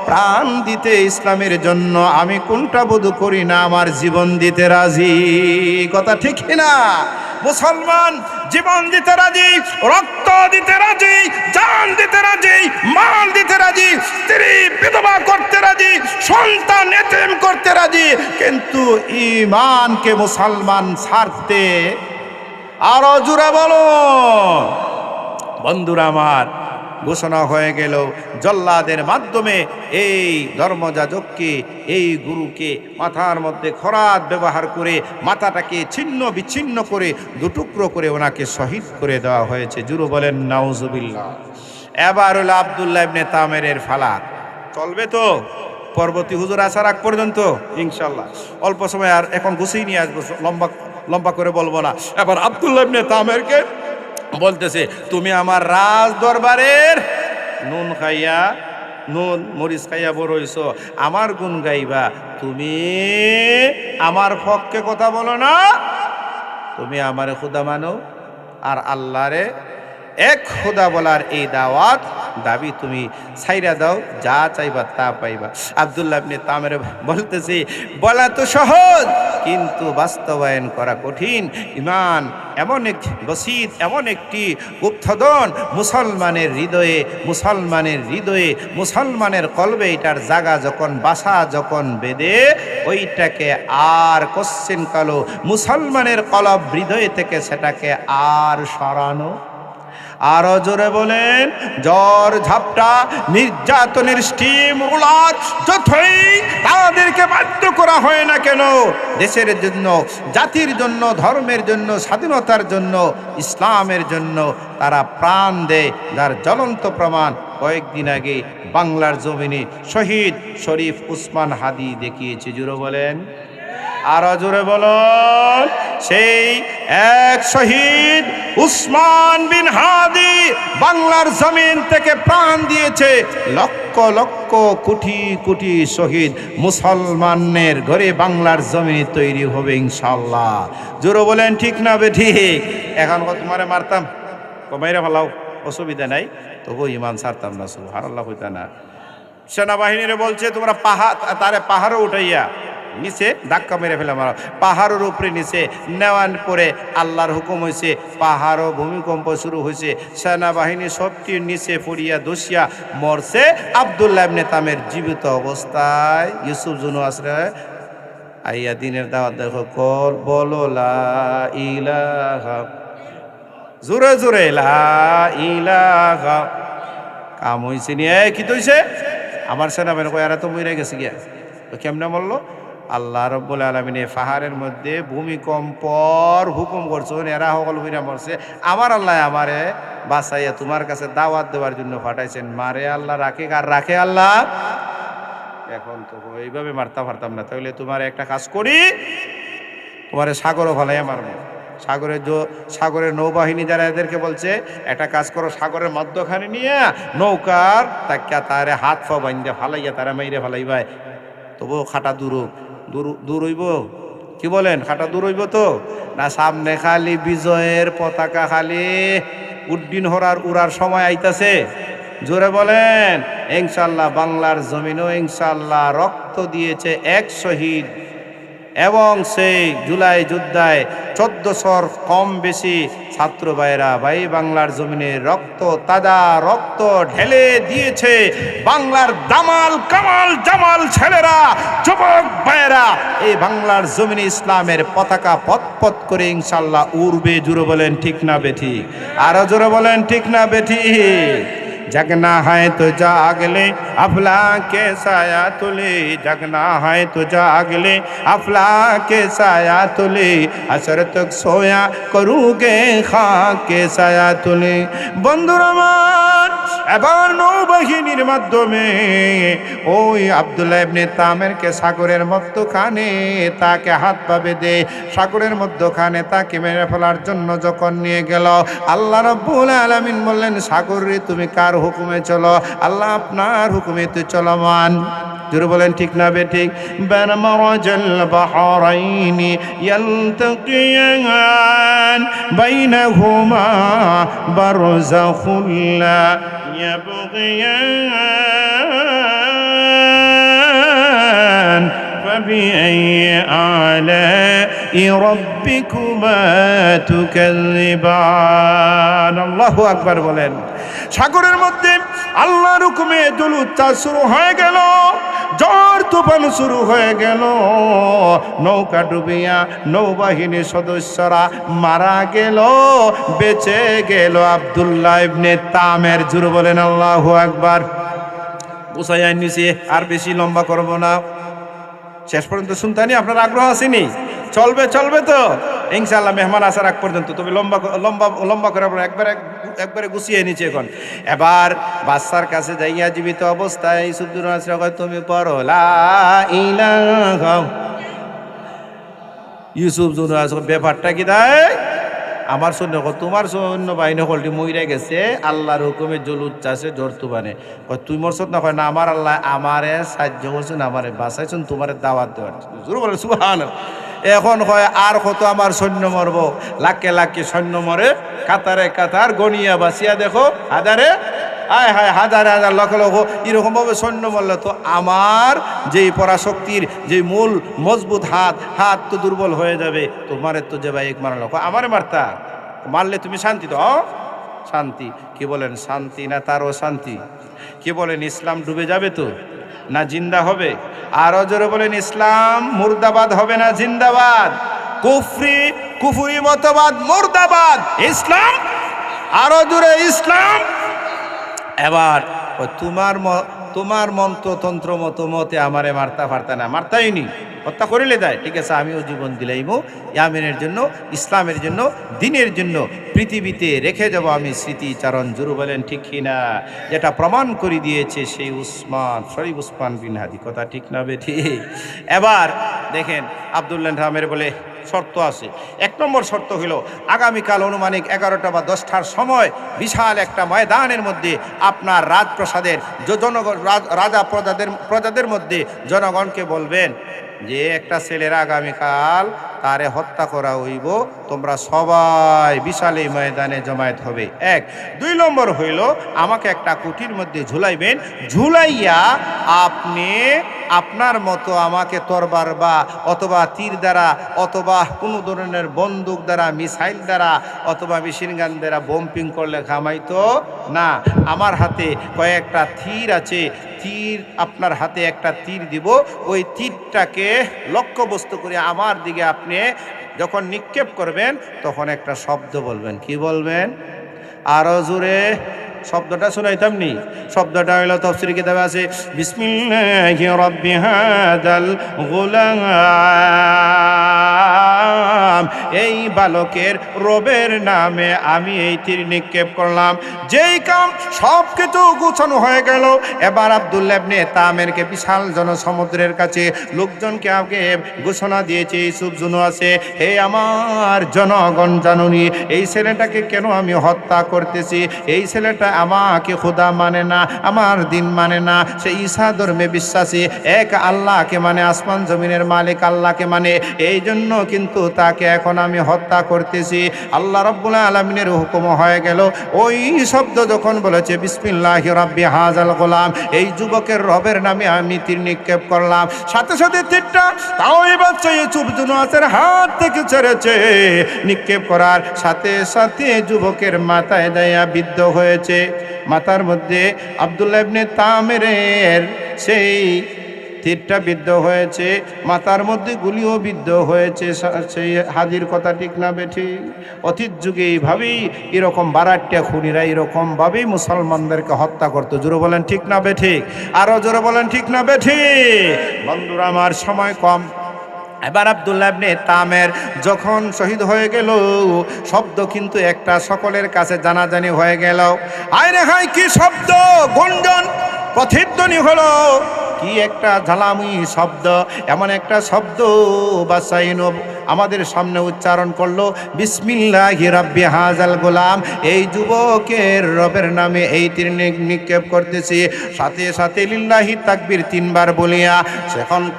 প্রাণ দিতে, ইসলামের জন্য আমি কোনটা বোধ করি না, আমার জীবন দিতে রাজি। কথা ঠিক না? মুসলমান জীবন দিতে রাজি, রক্ত দিতে রাজি, জান দিতে রাজি, মাল দিতে রাজি, স্ত্রী বিধবা করতে রাজি, সন্তান এতিম করতে রাজি, কিন্তু ঈমানকে মুসলমান ছাড়তে আরো জোরে বলো। বন্ধুরা আমার, ঘোষণা হয়ে গেল জল্লাদের মাধ্যমে এই ধর্মযাজককে, এই গুরুকে মাথার মধ্যে খরাত ব্যবহার করে মাথাটাকে ছিন্ন বিচ্ছিন্ন করে দুটুকরো করে ওনাকে শহীদ করে দেওয়া হয়েছে। জুরু বলেন নাউজুবিল্লাহ। এবার হলো আব্দুল্লাহ ইবনে তামেরের ফালাত। চলবে তো পরবর্তী হুজুর আসার আগ পর্যন্ত ইনশাল্লাহ। অল্প সময় আর এখন গুছিয়ে নিয়ে আসবো, লম্বা করে বলবো না। এবার আব্দুল্লাহ ইবনে তামেরকে বলতেছে, তুমি আমার রাজ দরবারের নুন খাইয়া, নুন মরিচ খাইয়া বড় হইছ, আমার গুণ গাইবা, তুমি আমার পক্ষে কথা বলো না, তুমি আমারে খুদা মানো, আর আল্লাহরে এক খুদা বলার এই দাওয়াত দাবি তুমি ছাইরা দাও, যা চাইবা তা পাইবা। আব্দুল্লাহ ইবনে তামের বলতেছে, বলা তো সহজ কিন্তু বাস্তবায়ন করা কঠিন। ঈমান এমন এক বসিত, এমন একটি গুপ্তধন মুসলমানের হৃদয়ে, মুসলমানের কলবে এটার জায়গা যখন, বাসা যখন বেঁধে, ওইটাকে আর কোশ্চেন কালো মুসলমানের কলব হৃদয় থেকে সেটাকে আর সরানো। আরো জোরে বলেন, জ্বর ঝাপটা নির্যাতনের স্টিম রোলার যতই তাদেরকে বাধ্য করা হয় না কেন, দেশের জন্য, জাতির জন্য, ধর্মের জন্য, স্বাধীনতার জন্য, ইসলামের জন্য তারা প্রাণ দেয়। যার জ্বলন্ত প্রমাণ কয়েকদিন আগে বাংলার জমিনে শহীদ শরীফ উসমান হাদি দেখিয়েছে। জোরে বলেন, আরো জোরে বলুন, সেই এক শহীদ উসমান বিন হাদি বাংলার জমিন থেকে প্রাণ দিয়েছে। লক্ষ লক্ষ কোটি কোটি শহীদ মুসলমানের ঘরে বাংলার জমিন তৈরি হবে ইনশাআল্লাহ। জোরে বলেন ঠিক না বেঠিক? এখন তোমারে মারতাম, কমাইরা ফেলাও, অসুবিধা নাই, তবু ঈমান ছাড়তাম না। সুবহানাল্লাহ হইতা না। সেনাবাহিনীরে বলছে, তোমরা পাহাড়ও উঠাইয়া নিচে ধাক্কা মেরে ফেলে মারা, পাহাড়ের উপরে নিচে নেওয়ার পরে আল্লাহর হুকুম হয়েছে, পাহাড়ও ভূমিকম্প শুরু হয়েছে, সেনাবাহিনী সবটি নিচে পড়িয়া দোষিয়া মরছে। আব্দুল্লাহ ইবনে তামের জীবিত অবস্থায় ইউসুফ জুনু আসরে আইয়া দিনের দাওয়াত দেখো, কল বলো লা ইলাহা, জোরে জোরে লা ইলাহা। কাম হয়েছে নিয়ে কি তৈছে আমার সেনাবাহিনী কয়, এরা তো মরে গেছে গিয়া। কেমনে বললো? আল্লাহ রব্বুল আলামিন এই পাহাড়ের মধ্যে ভূমিকম্পর হুকুম করছেন, এরা সকল হইরা মরছে। আমার আল্লাহ আমারে বাঁচাইয়া তোমার কাছে দাওয়াত দেওয়ার জন্য পাঠাইছেন। মারে আল্লাহ রাখে, আর রাখে আল্লাহ। এখন তো এইভাবে মারতে পারতাম না, তাহলে তোমার একটা কাজ করি, তোমার সাগরও ভালাইয়া মারবো। সাগরের নৌবাহিনী যারা এদেরকে বলছে একটা কাজ করো, সাগরের মধ্যখানে নিয়ে নৌকার তাকিয়া তারে হাত পা বাইন্দা ফালাইয়া তারা মাইরে ফালাইবাই। তবু খাটা দূর হইব, কি বলেন? খাটা দূর হইব তো না? সামনে খালি বিজয়ের পতাকা খালি উড্ডিন উড়ার সময় আইতাছে। জোরে বলেন ইনশাআল্লাহ। বাংলার জমিনও ইনশাআল্লাহ রক্ত দিয়েছে এক শহীদ, এবং সেই জুলাই যুদ্ধায় 1400 কম বেশি ছাত্র ভাইরা ভাই বাংলার জমিনে রক্ত, তাজা রক্ত ঢেলে দিয়েছে। বাংলার দামাল কামাল জামাল ছেলেরা, যুবক ভাইরা এই বাংলার জমিনে ইসলামের পতাকা পথ করে ইনশাআল্লাহ উড়বে। জোরে বলেন ঠিক না বেঠিক? আরো জোরে বলেন ঠিক না বেঠিক? जगना है तो जाग ले अफला के साया तुले, जगना है तो जाग ले अफला के साया तुले, असर तक सोया करूँगे खाक के साया तुले। বন্ধুরা আমার, এবার নৌবাহিনীর মাধ্যমে ওই আব্দুল্লাহ ইবনে তামেরকে সাগরের মধ্যখানে তাকে হাত পা বেঁধে সাগরের মধ্যখানে তাকে মেরে ফেলার জন্য যখন নিয়ে গেল, আল্লাহ রাব্বুল আলামিন বললেন, সাগর রে তুমি কার হুকুমে চলো? আল্লাহ আপনার হুকুমে তো চলমান। জোরে বলেন ঠিক না বেঠিক? বানা মারাজাল বাহরাইনি ইয়ালতাকিয়ান বাইনাহুমা বারযাখুল লা ইয়াবগিয়ান ফাবিআই আলাই রাব্বিকুমা তুকাযযিবান। আল্লাহু আকবার বলেন। সাগরের মধ্যে আল্লাহর হুকুমে জলুচ্ছ্বাস শুরু হয়ে গেল, ঝড় তুফান শুরু হয়ে গেল। নৌকা ডুবিয়া নৌবাহিনীর সদস্যরা মারা গেল, বেঁচে গেল আব্দুল্লাহ ইবনে তামের। জোরে বলেন আল্লাহু আকবার। বুঝাইয়া নিছি, আর বেশি লম্বা করব না। শেষ পর্যন্ত শুনতানি আপনার আগ্রহ আসেনি? চলবে তো ইনশাআল্লাহ। মেহমান আসার আগ পর্যন্ত তবে লম্বা করে একবারে গুছিয়ে নিচ্ছে। এখন এবার বাচ্চার কাছে যাইয়া জীবিত অবস্থায় ইউসুফ তুমি পড়ো লা ইলাহা। ইউসুফ ব্যাপারটা কি দেয়? আমার সৈন্য, তোমার সৈন্য বাহিনী হলটি মইরা গেছে আল্লাহর হুকুমে জলুচ্ছ্বাসে জ্বর তুফানে। তুই মরছত না? না, আমার আল্লাহ আমারে সাহায্য করছেন, আমারে বাঁচাইছেন, তোমার দাওয়াত দেওয়ার। জোরে বলে সুবহানাল্লাহ। এখন হয় আর কত আমার সৈন্য মরব? লাখে লাখে সৈন্য মরে, কাতারে কাতার গনিয়া বাঁচিয়া দেখো হাজারে, আয় হায় হাজারে হাজার লক্ষ লক্ষ এরকম ভাবে সৈন্য মরলে তো আমার যেই পরাশক্তির যে মূল মজবুত হাত তো দুর্বল হয়ে যাবে। তোমারে তো যে ভাই এক মারা লোক আমারে মারতা, মারলে তুমি শান্তি তো শান্তি। কি বলেন শান্তি না তারও শান্তি? কি বলেন ইসলাম ডুবে যাবে তো না জিন্দা হবে? আরো জোরে বলেন ইসলাম মুর্দাবাদ হবে না জিন্দাবাদ? কুফরি মতবাদ মুর্দাবাদ, ইসলাম আরো জোরে ইসলাম। এবার তোমার মন্ত্রতন্ত্র মতে আমারে মারতা পারতা না, মারতাইনি, হত্যা করিলে দেয়, ঠিক আছে আমিও জীবন দিলাইমু ইয়ামিনের জন্য, ইসলামের জন্য, দিনের জন্য। পৃথিবীতে রেখে যাব আমি স্মৃতিচারণ। জোরে বলেন ঠিক কিনা? যেটা প্রমাণ করে দিয়েছে সেই উসমান বিন হাদি। কথা ঠিক না বেঠিক? এবার দেখেন আব্দুল্লাহ থামের বলে শর্ত আছে। 1 নম্বর শর্ত হলো আগামীকাল অনুমানিক 11টা বা 10টার সময় বিশাল একটা ময়দানের মধ্যে আপনার রাজপ্রাসাদের জনগণ, রাজা প্রজাদের মধ্যে জনগণকে বলবেন যে একটা ছেলের আগামীকাল তারে হত্যা করা হইব, তোমরা সবাই বিশাল এই ময়দানে জমায়েত হবে। 1। 2 নম্বর হইল আমাকে একটা কুটির মধ্যে ঝুলাইবেন, ঝুলাইয়া আপনি আপনার মতো আমাকে তরবার বা অথবা তীর দ্বারা অথবা কোনো ধরনের বন্দুক দ্বারা, মিসাইল দ্বারা অথবা মেশিন গান দ্বারা বোম্পিং করলে ঘামাইতো না। আমার হাতে কয়েকটা তীর আছে, আপনার হাতে একটা তীর দিব, ওই তীরটাকে লক্ষ্যবস্তু করে আমার দিকে আপনি যখন নিক্ষেপ করবেন তখন একটা শব্দ বলবেন। কি বলবেন? আরো জোরে শব্দটা শুনাইতাম নি। শব্দটা হইল তাফসীর কিতাবে আছে, বিসমিল্লাহি রাব্বি হাদাল গুলাম, এই বালকের রবের নামে আমি এই তীর নিক্ষেপ করলাম। যেই কাম সব কিছু গুছানো হয়ে গেল, এবার আব্দুল্লাহ ইবনে তামেরকে বিশাল জনসমুদ্রের কাছে লোকজনকে আগে ঘোষণা দিয়েছে, ইউসুফ জুনু আছে, হে আমার জনগণ জানুনি, এই ছেলেটাকে কেন আমি হত্যা করতেছি? এই ছেলেটা আমাকে খোদা মানে না, আমার দিন মানে না, সে ঈসা ধর্মে বিশ্বাসী, এক আল্লাহকে মানে, আসমান জমিনের মালিক আল্লাহকে মানে, এই জন্য কিন্তু তাকে এখন আমি হত্যা করতেছি। আল্লাহ রাব্বুল আলামিনের হুকুম হয়ে গেল, ওই শব্দ যখন বলেছে বিসমিল্লাহি রাব্বি হাযাল গোলাম, এই যুবকের রবের নামে আমি তীর নিক্ষেপ করলাম, সাথে সাথে তীরটা তাও এই বাচ্চা ইউসুফ জুনুয়াসের হাত থেকে ছেড়েছে। নিক্ষেপ করার সাথে সাথে যুবকের মাথায় দেয়া বিদ্ধ হয়েছে। মাথার মধ্যে আব্দুল্লাহ ইবনে তামেরের সেই তীরটা বিদ্ধ হয়েছে, মাথার মধ্যে গুলিও বিদ্ধ হয়েছে। সেই হাজির কথা ঠিক না বেঠি? অতীত যুগে এইভাবেই এরকম বারাটিয়া খুনিরা এরকমভাবেই মুসলমানদেরকে হত্যা করতো। জোরে বলেন ঠিক না বেঠিক? আরও জোরে বলেন ঠিক না বেঠিক? বন্ধুরা আমার, সময় কম। এবার আব্দুল্লাহ ইবনে তামের যখন শহীদ হয়ে গেল, শব্দ কিন্তু একটা সকলের কাছে জানাজানি হয়ে গেল। আয় রে হায়, কি শব্দ, গুঞ্জন প্রতিধ্বনি হলো, কি একটা ঝালামি শব্দ, এমন একটা শব্দ বাসাইন আমাদের সামনে উচ্চারণ করলো, বিসমিল্লাহি রাব্বি হাযাল গোলাম, এই যুবকের রবের নামে এই তীর নিক্ষেপ করতেছি। সাথে সাথে লিল্লাহি তাকবীর তিনবার বলিয়া,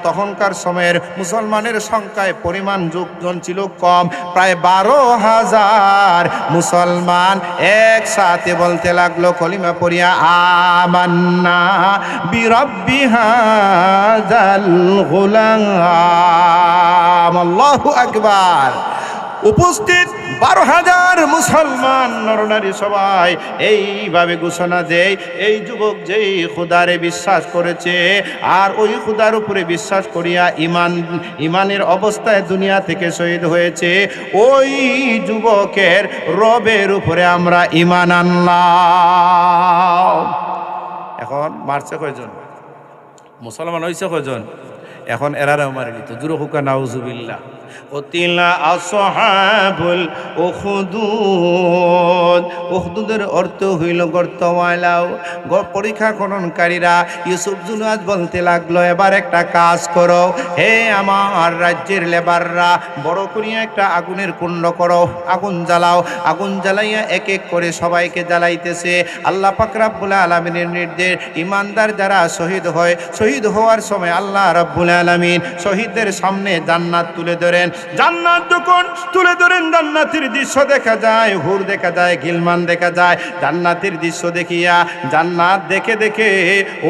তখনকার সময়ের মুসলমানের সংখ্যায় পরিমাণ যোগজন ছিল কম, প্রায় 12,000 মুসলমান একসাথে বলতে লাগলো কলিমা পড়িয়া, আমান্না বিরাব্বি হাযাল গোলাম, আল্লাহু আকবার। উপস্থিত 12,000 মুসলমান নরনারী সবাই এইভাবে ঘোষণা দেয়, এই যুবক যেই খুদারে বিশ্বাস করেছে আর ওই খুদার উপরে বিশ্বাস করিয়া ইমানের অবস্থায় দুনিয়া থেকে শহীদ হয়েছে, ওই যুবকের রবের উপরে আমরা ইমান আনলাম। এখন মারছে কয়জন? মুসলমান হয়েছে কয়জন? এখন এরারাও মারি নিত। জুরু হুকা নাউজুবিল্লাহ। কতিলা আসহাবুল উখদুদ, উখদুদের অর্থ হইল গর্তওয়ালাও। পরীক্ষা খননকারীরা ইউসুফ জুনুয়াস বলতে লাগলো, এবার একটা কাজ করো, হে আমার রাজ্যের লেবাররা, বড় করিয়া একটা আগুনের কুণ্ড করো, আগুন জ্বালাও। আগুন জ্বালাইয়া এক এক করে সবাইকে জ্বালাইতেছে। আল্লাহ পাক রব্বুল আলামিনের নির্দেশ, ইমানদার যারা শহীদ হয়, শহীদ হওয়ার সময় আল্লাহ রব্বুল আলামিন শহীদদের সামনে জান্নাত তুলে ধরেন। জান্নাত যখন তুলে ধরেন, জান্নাতের দৃশ্য দেখা যায়, হুর দেখা যায়, গিলমান দেখা যায়। জান্নাতের দৃশ্য দেখিয়া, জান্নাত দেখে দেখে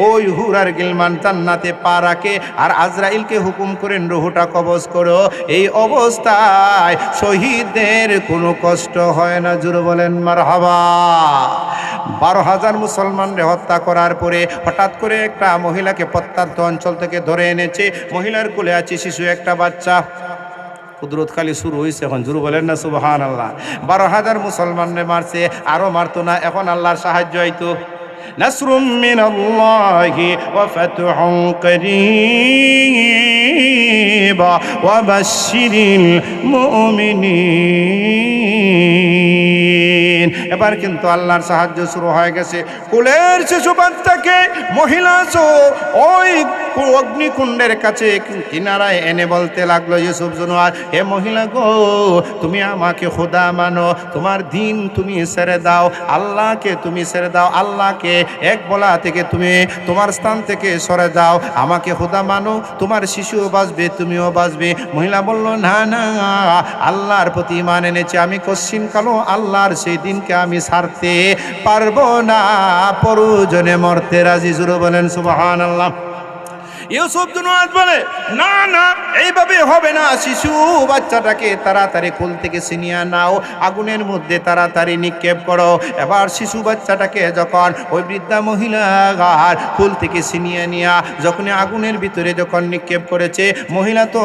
ওই হুর আর গিলমান জান্নাতে পা রাখে আর আজরাইলকে হুকুম করেন, রুহুটা কবজ করো। এই অবস্থায় শহীদদের কোনো কষ্ট হয় না। জোরে বলেন মারহাবা। 12,000 মুসলমানরে হত্যা করার পরে হঠাৎ করে একটা মহিলাকে প্রত্যন্ত অঞ্চল থেকে ধরে এনেছে। মহিলার কোলে আছে শিশু একটা বাচ্চা। কুদরত খালি শুরু হয়েছে এখন। জোরে বলেন না সুবহানাল্লাহ। 12,000 মুসলমানরে মারছে, আরো মারতো না। এখন আল্লাহর সাহায্য হইতো। নাসরুম মিনাল্লাহি ওয়া ফাতহুন করিব ওয়া বাশশিরিল মুমিনিন। এবার কিন্তু আল্লাহর সাহায্য শুরু হয়ে গেছে। কুলের শিশু বাচ্চাকে মহিলা ওই অগ্নিকুণ্ডের কাছে কিনারায় এনে বলতে লাগলো, ইউসুফ জুনুয়াস, হে মহিলা গো, তুমি আমাকে খোদা মানো, তোমার দিন তুমি ছেড়ে দাও, আল্লাহকে তুমি ছেড়ে দাও, আল্লাহকে এক বলা থেকে তুমি তোমার স্থান থেকে সরে যাও, আমাকে খোদা মানো, তোমার শিশুও বাঁচবে, তুমিও বাঁচবে। মহিলা বলল, না না, আল্লাহর প্রতি ঈমান এনেছে, আমি কশ্চিন কালো আল্লাহর সেই দিনকে আমি ছাড়তে পারবো না, প্রয়োজনে মরতে রাজি। জোরে বলেন সুবহানাল্লাহ। ইউসুফ জুনওয়াজ বলে, না না, এইভাবে হবে না, শিশু বাচ্চাটাকে তাড়াতাড়ি কোল থেকে ছিনিয়ে নাও, আগুনের মধ্যে তাড়াতাড়ি নিক্ষেপ করো। এবার শিশু বাচ্চাটাকে যখন ওই বৃদ্ধা মহিলা কোল থেকে ছিনিয়ে নিয়ে যখন আগুনের ভিতরে যখন নিক্ষেপ করেছে, মহিলা তো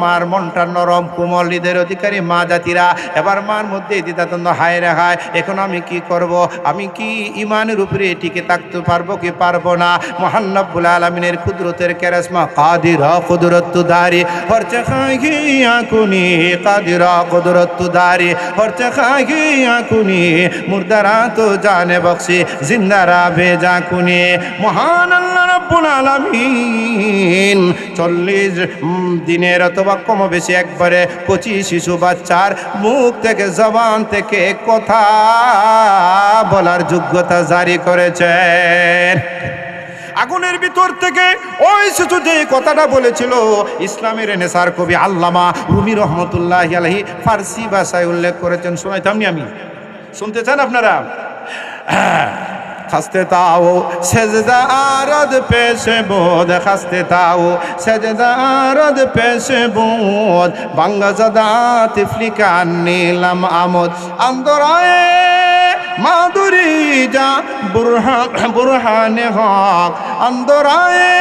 মার মনটা নরম, কোমল হৃদয়ের অধিকারী মা জাতিরা এবার মার মধ্যে দ্বিধাদ্বন্দ্ব, হায় রে হায়, এখন আমি কি করব? আমি কি ইমানের উপরে টিকে থাকতে পারবো কি পারবো না? মহান রব্বুল আলামিনের কুদরতের কারিশমা, কাদিরা কুদরতুদারি হরচে খাগিয়া কুনি, কাদিরা কুদরতুদারি হরচে খাগিয়া কুনি, মুর্দারা তো জানে বখশি, জিন্দারা বেজা কুনি। মহান আল্লাহ রব্বুল আলামিন 40 দিনের অথবা কম বেশি একবারে কচি শিশু বাচ্চার মুখ থেকে, জবান থেকে কথা বলার যোগ্যতা জারি করেছেন। আগুনের ভিতর থেকে ওই শিশু যে কথাটা বলেছিল, ইসলামের নেসার কবি আল্লামা রুমি রহমতুল্লাহি আলাইহি ফার্সি ভাষায় উল্লেখ করেছেন। শোনাইতাম নি আমি, শুনতে চান আপনারা? খাস্তে তাও সেজদা আরদ পেশে বোধ, খাস্তে তাও সেজদা আরদ পেশে বোধ, বাঙ্গা জাদা তিফলিকান নীলাম আমদ, আন্দরায়ে মাদুরি যা বুরহানে হক, আন্দরায়ে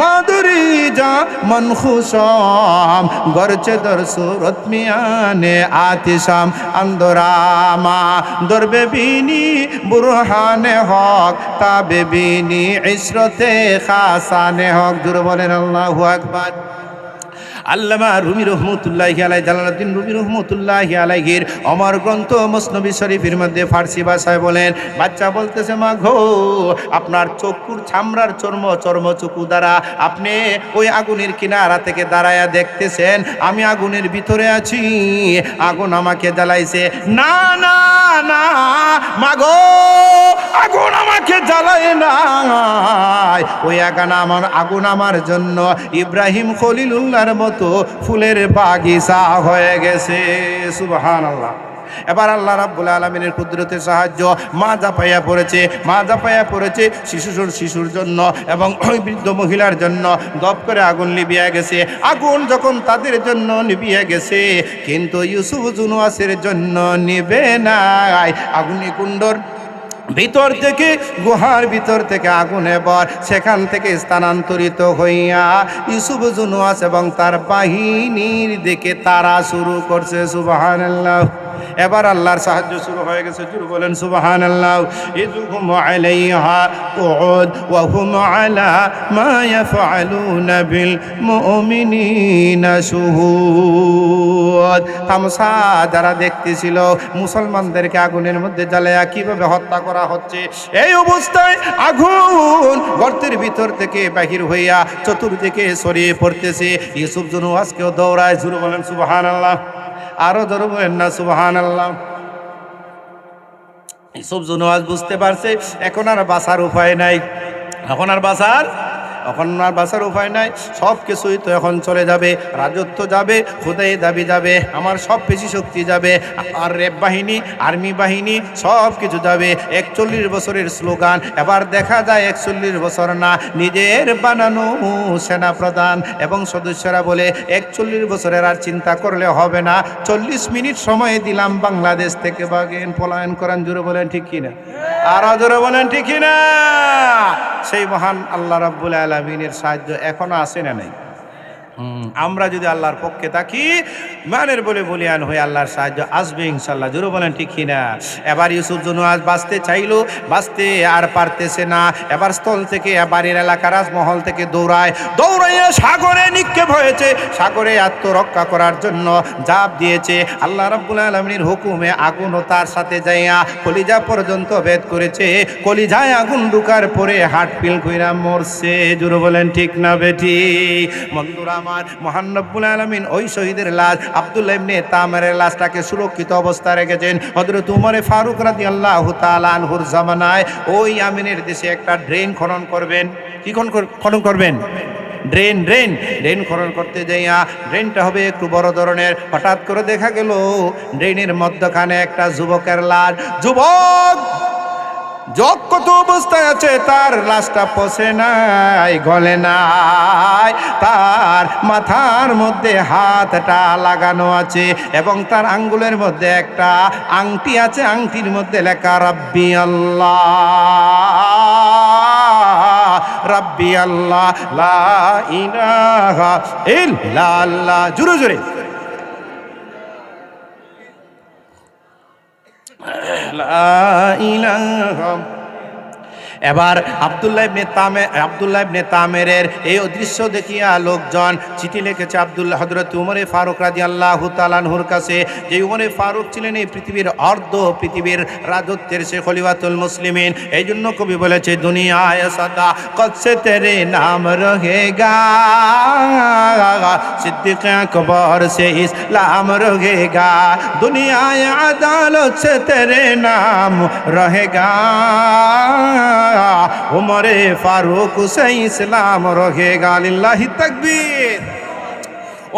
মাদুরি যা মন খুশম, গরচে দর সুরত মিয়ানে আতিশাম, আন্দরামা দরবে বিনি বুরহানে হক, তাবে বিনি ইশরতে খাসানে হক। জোরে বলেন আল্লাহু আকবার। আল্লামা রুমি রহমতুল্লাহি আলাইহি, জালালউদ্দিন রুমি রহমতুল্লাহি আলাইহির অমর গ্রন্থ মুসনবী শরীফের মধ্যে ফার্সি ভাষায় বলেন, বাচ্চা বলতেছে, মা গো, আপনার চক্ষুর চামড়ার চর্ম চক্ষু দ্বারা আপনি ওই আগুনের কিনারা থেকে দাঁড়ায়া দেখতেছেন আমি আগুনের ভিতরে আছি, আগুন আমাকে জ্বালাইছে। না না না মা গো, আগুন আমাকে জ্বালায় না, ওই আগুন আমার জন্য ইব্রাহিম খলিলুল্লাহর মতো ফুলের বাগিচা হয়ে গেছে। সুবহানাল্লাহ। এবার আল্লাহ রাব্বুল আলামিনের কুদরতের সাহায্য, মা জাপাইয়া পড়েছে শিশুর জন্য এবং ওই বৃদ্ধ মহিলার জন্য দপ করে আগুন নিভিয়ে গেছে। আগুন যখন তাদের জন্য নিভিয়ে গেছে, কিন্তু ইউসুফ জুনওয়াসের জন্য নিবে নাই। আগুনি কুণ্ডর ভিতর থেকে, গুহার ভিতর থেকে আগুনে বর সেখান থেকে স্থানান্তরিত হইয়া ইউসুফ জুনওয়াস এবং তার বাহিনীর দিকে তারা শুরু করছে। সুবহানাল্লাহ। এবার আল্লাহর সাহায্য শুরু হয়ে গেছে। জোরে বলেন সুবহানাল্লাহ। ইযহুম আলাইহা কুউদ ওয়া হুম আলা মা ইয়াফআলুনা বিল মুমিনিনা শুহুদ। তামসা যারা দেখতেছিল মুসলমানদেরকে আগুনের মধ্যে জ্বালায়া কিভাবে হত্যা করা হচ্ছে, এই অবস্থায় আগুন গর্তের ভিতর থেকে বাহির হইয়া চতুর্দিকে ছড়িয়ে পড়তেছে। ইউসুফ জুনওয়াসকেও দৌড়ায়। জোরে বলেন সুবহানাল্লাহ। আরো জোরে বলেন না সুবহানাল্লাহ। ইউসুফ জুনওয়াস বুঝতে পারছে এখন আর বাঁচার উপায় নাই, এখন আর বাঁচার উপায় নাই। সব কিছুই তো এখন চলে যাবে, রাজত্ব যাবে, খুদাই দাবি যাবে, আমার সব পেশি শক্তি যাবে, আর র্যাব বাহিনী, আর্মি বাহিনী সব কিছু যাবে। 41 বছরের স্লোগান এবার দেখা যায় 41 বছর না, নিজের বানানো সেনা প্রধান এবং সদস্যরা বলে 41 বছরের আর চিন্তা করলে হবে না, 40 মিনিট সময় দিলাম বাংলাদেশ থেকে বাগেন পলায়ন করেন। জোরে বলেন ঠিক কিনা? আর জোরে বলেন ঠিক কিনা? সেই মহান আল্লাহ রাব্বুল আলামিনের সাহায্য এখনো আছে না নাই? আমরা যদি আল্লাহর পক্ষে থাকি, মানের বলে বলিয়ান হয়ে আল্লাহর সাহায্য আসবে ইনশাআল্লাহ। জোরে বলেন ঠিক কিনা? এবার ইউসুফ জুনওয়াস বাঁচতে চাইলো, বাঁচতে আর পারতেছে না। এবার স্থল থেকে, বাড়ির এলাকা রাজমহল থেকে দৌড়াইয়া সাগরে নিক্ষেপ হয়েছে। সাগরে আত্মরক্ষা করার জন্য জাপ দিয়েছে। আল্লাহ রাব্বুল আলামিনের হুকুমে আগুনও তার সাথে যাইয়া কলিজা পর্যন্ত ভেদ করেছে। কলিজায় আগুন ঢুকার পরে হার্ট ফেল কইরা মরছে। জোরে বলেন ঠিক না বেঠি? বন্ধুরা আমার, মহান রব্বুল আলামিন ওই শহীদের লাশ আব্দুল্লাহ ইবনে তামারের লাশটাকে সুরক্ষিত অবস্থায় রেখেছেন। হযরত উমর ফারুক রাদিয়াল্লাহু তাআলা আনহুর জামানায় ওই ইয়ামেনের দেশে একটা ড্রেন খনন করবেন। কি খনন করবেন? ড্রেন খনন করতে যাইয়া ড্রেনটা হবে একটু বড় ধরনের। হঠাৎ করে দেখা গেল ড্রেনের মধ্যখানে একটা যুবকের লাশ। যুবক যক্ষত অবস্থায় আছে, তার লাশটা পচে নাই, গলে নাই, তার মাথার মধ্যে হাতটা লাগানো আছে এবং তার আঙ্গুলের মধ্যে একটা আংটি আছে, আংটির মধ্যে লেখা রাব্বি আল্লাহ, রাব্বি আল্লাহ, লা ইলাহা ইল্লাল্লাহ। জোরে জোরে লা ইলাহা। এবার আব্দুল্লাহ ইবনে তামেরের এই অদৃশ্য দেখিয়া লোকজন চিঠি লিখেছে হযরত উমরে ফারুক রাদিয়াল্লাহু তাআলা আনহুর কাছে, যে উমরে ফারুক ছিলেন এই পৃথিবীর পৃথিবীর রাজত্বের সে খলিফাতুল মুসলিমিন। এই জন্য কবি বলেছে, দুনিয়ায় সদা কদ সে তেরে নাম রহেগা, সিদ্দিক আকবর সে ইসলাম রহেগা, দুনিয়ায় আদালত সে তেরে নাম রহেগা, উমরে ফারুক সে ইসলাম রহেগা। লিল্লাহি তাকবীর।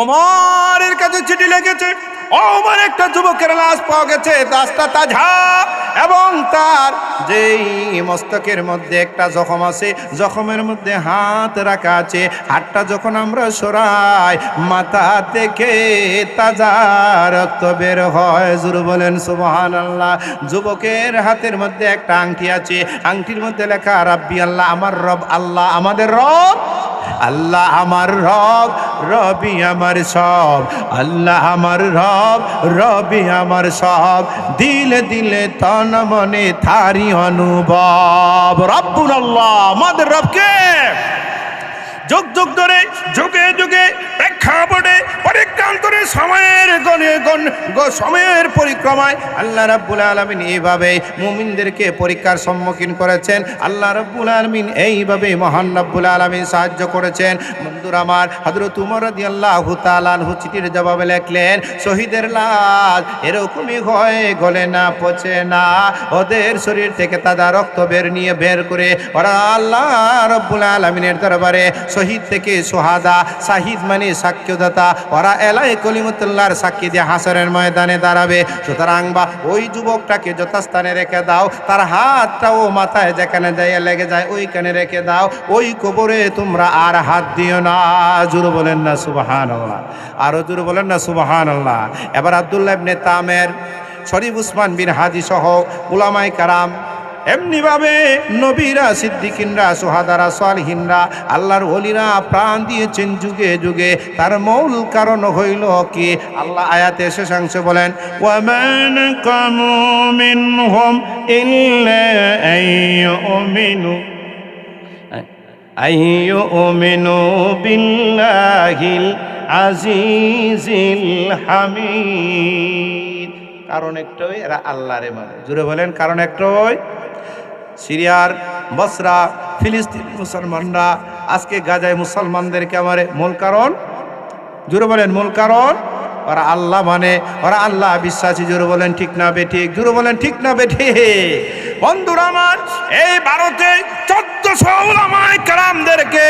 ওমরের কাছে চিঠি লিখেছে, ওমর একটা যুবকের লাশ পাওয়া গেছে, লাশটা তাজা এবং তার যেই মস্তকের মধ্যে একটা জখম আছে, জখমের মধ্যে হাত রাখা আছে, হাতটা যখন আমরা সরাই মাথা থেকে তাজা রক্ত বের হয়। জোরে বলেন সুবহানাল্লাহ। যুবকের হাতের মধ্যে একটা আংটি আছে, আংটির মধ্যে লেখা রাব্বি আল্লাহ, আমার রব আল্লাহ, আমাদের রব আল্লাহ, আমার রব রবি আমার সব, আল্লাহ আমার রব রবি আমার সব, দিলে দিলে তন মনে থারি অনুভব। রব্বুল আল্লাহ, আমাদের রবকে যুগ যুগ ধরে যুগে যুগে প্রেক্ষাপটে পরিক্রান্তরে সময়ের পরিক্রমায় আল্লাহ রাব্বুল আলামিন এইভাবে মুমিনদেরকে পরীক্ষার সম্মুখীন করেছেন। আল্লাহ রাব্বুল আলামিন এইভাবে মহান রাব্বুল আলামিন সাহায্য করেছেন। বন্ধুরা আমার, হযরত উমর রাদিয়াল্লাহু তাআলা আনহু চিঠির জবাবে লিখলেন, শহীদের লাশ এরকমই হয়, গলে না, পচে না, ওদের শরীর থেকে তাজা রক্ত বের করে ওরা আল্লাহ রাব্বুল আলামিনের দরবারে শহীদ থেকে সোহাদা, শাহিদ মানে সাক্ষ্যদাতা, ওরা এলায়ে কলিমতুল্লাহর সাক্ষী দিয়ে হাসরের ময়দানে দাঁড়াবে। সুতরাং বা ওই যুবকটাকে যথাস্থানে রেখে দাও, তার হাতটাও মাথায় যেখানে যায় লেগে যায় ওইখানে রেখে দাও, ওই কবরে তোমরা আর হাত দিও না। জোরে বলেন না সুবহানাল্লাহ, আরো জোরে বলেন না সুবহানাল্লাহ। এবার আব্দুল্লাহ ইবনে তামের, শরীফ উসমান বিন হাদি সহ উলামায়ে কেরাম, এমনিভাবে নবীরা, সিদ্দিকিনরা, সুহাদারা, সালিহিনরা, আল্লাহর ওলিরা প্রাণ দিয়েছেন যুগে যুগে। তার মূল কারণ হইল কি? আল্লাহ আয়াতে শেষাংশে বলেন, ওয়ামা নাকামু মিনহুম ইল্লা আইয়ুমিনু বিল্লাহিল আজিজিল হামিদ। কারণ একটাই, এরা আল্লাহরে মানে। জুড়ে বলেন, কারণ একটাই। সিরিয়ার, বসরা, ফিলিস্তিন মুসলমানরা আজকে গাজায় মুসলমানদেরকে আমারে মূল কারণ, জুড়ে বলেন মূল কারণ, ওরা আল্লাহ মানে, ওরা আল্লাহ বিশ্বাসী। জুড়ে বলেন ঠিক না বেঠিক? জুড়ে বলেন ঠিক না বেঠিক? বন্ধুরা আমার, এই ভারতে 1400 উলামায়ে কেরামদেরকে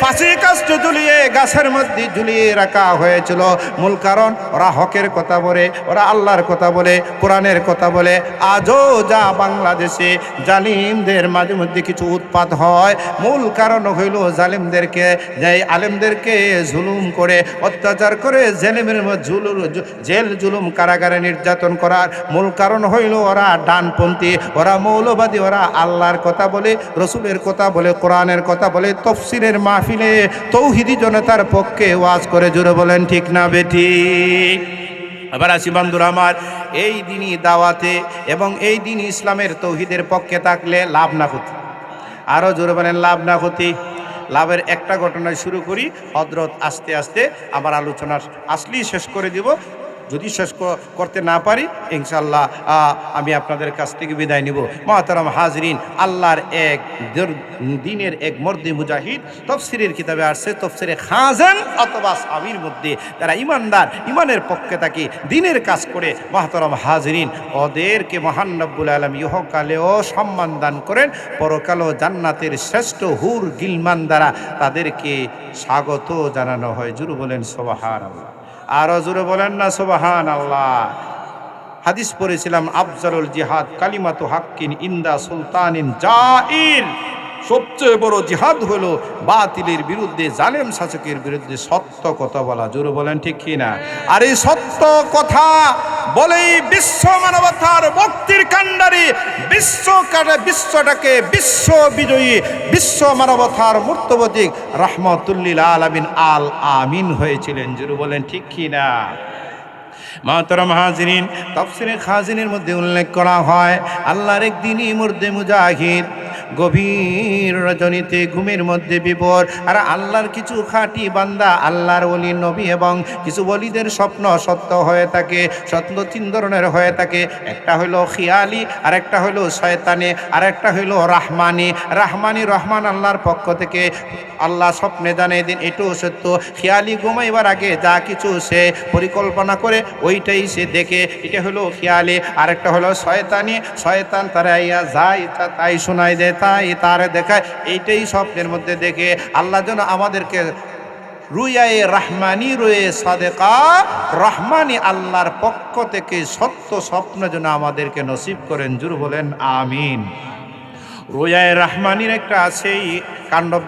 ফাঁসি কাস্টে ঝুলিয়ে গাছের মধ্যে ঝুলিয়ে রাখা হয়েছিল। মূল কারণ, ওরা হকের কথা বলে, ওরা আল্লাহর কথা বলে, কোরআনের কথা বলে। আজও যা বাংলাদেশে জালিমদের মাঝে মধ্যে কিছু উৎপাত হয়, মূল কারণ হইল জালিমদেরকে, যেই আলেমদেরকে জুলুম করে, অত্যাচার করে, জেল জুলুম কারাগারে নির্যাতন করার মূল কারণ হইল ওরা ডানপন্থী, ওরা মৌলবাদী, ওরা আল্লাহর কথা বলে, রসুলের কথা বলে, কোরআনের কথা বলে, তফসিরের মাহফিলে তৌহিদি জনতার পক্ষে ওয়াজ করে। জোরে বলেন ঠিক না বেঠিক? আবার আসি বন্ধুরা আমার, এই দিনই দাওয়াতে এবং এই দিন ইসলামের তৌহিদের পক্ষে থাকলে লাভ না ক্ষতি। আরও জোরে বলেন লাভ না ক্ষতি? লাভের একটা ঘটনায় শুরু করি, হযরত আস্তে আস্তে আমার আলোচনা আসলেই শেষ করে দিব। যদি শেষ করতে না পারি ইনশাআল্লাহ আমি আপনাদের কাছ থেকে বিদায় নিব। মুহতারাম হাজরিন, আল্লাহর এক দিনের এক মর্দে মুজাহিদ, তফসিরের কিতাবে আসছে, তফসিরে খাজান অথবা সাবির মধ্যে তারা ইমানদার, ইমানের পক্ষে থাকি, দিনের কাজ করে। মুহতারাম হাজরিন, ওদেরকে মহান রব্বুল আলামিন ইহকালেও সম্মান দান করেন, পরকালেও জান্নাতের শ্রেষ্ঠ হুর গিলমান দ্বারা তাদেরকে স্বাগত জানানো হয়। জোরে বলেন সুবহানাল্লাহ, আরো জোরে বলেন না সুবহানাল্লাহ। হাদিস পড়েছিলাম, আফজালুল জিহাদ কালিমাতু হাক্কিন ইন্দা সুলতানিন জাইর, সবচেয়ে বড় জিহাদ হলো বাতিলের বিরুদ্ধে, জালেম শাসকের বিরুদ্ধে সত্য কথা বলা। জোরে বলেন ঠিক কি না? আর এই সত্য কথা বলেই বিশ্ব মানবতার মুক্তির কাণ্ডারি, বিশ্বটাকে বিশ্ব বিজয়ী, বিশ্ব মানবতার মূর্তবতিক রাহমাতুল্লিল আলামিন আল আমিন হয়েছিলেন। জোরে বলেন ঠিক কি না? মাহতারাম হাজিরিন, তাফসীরে খাজিনের মধ্যে উল্লেখ করা হয়, আল্লাহর একদিনই মর্দে মুজাহিদ গভীর রজনীতে ঘুমের মধ্যে বিভোর, আর আল্লাহর কিছু খাঁটি বান্দা, আল্লাহর ওলি নবী এবং কিছু ওলিদের স্বপ্ন সত্য হয়ে থাকে। স্বপ্ন তিন ধরনের হয়ে থাকে, একটা হইল খিয়ালি, আর একটা হইল শয়তানি, আর একটা হইল রাহমানি। রহমান আল্লাহর পক্ষ থেকে, আল্লাহ স্বপ্নে জানিয়ে দিন এটাও সত্য। খিয়ালি ঘুমাইবার আগে যা কিছু সে পরিকল্পনা করে ওইটাই সে দেখে, এটা হলো খিয়ালি। আর একটা হলো শয়তানি, শয়তান তারা ইয়া যায় তাই শোনায় দেয়, তাই তারে দেখায়, এইটাই স্বপ্নের মধ্যে দেখে। আল্লাহ যেন আমাদেরকে রুয়ায়ে রাহমানি, রুয়ে সাদেকা রহমানি আল্লাহর পক্ষ থেকে সত্য স্বপ্ন যেন আমাদেরকে নসিব করেন। জোরে বলেন আমিন। রুয়ায়ে রাহমানির একটা আছেই কাণ্ডব,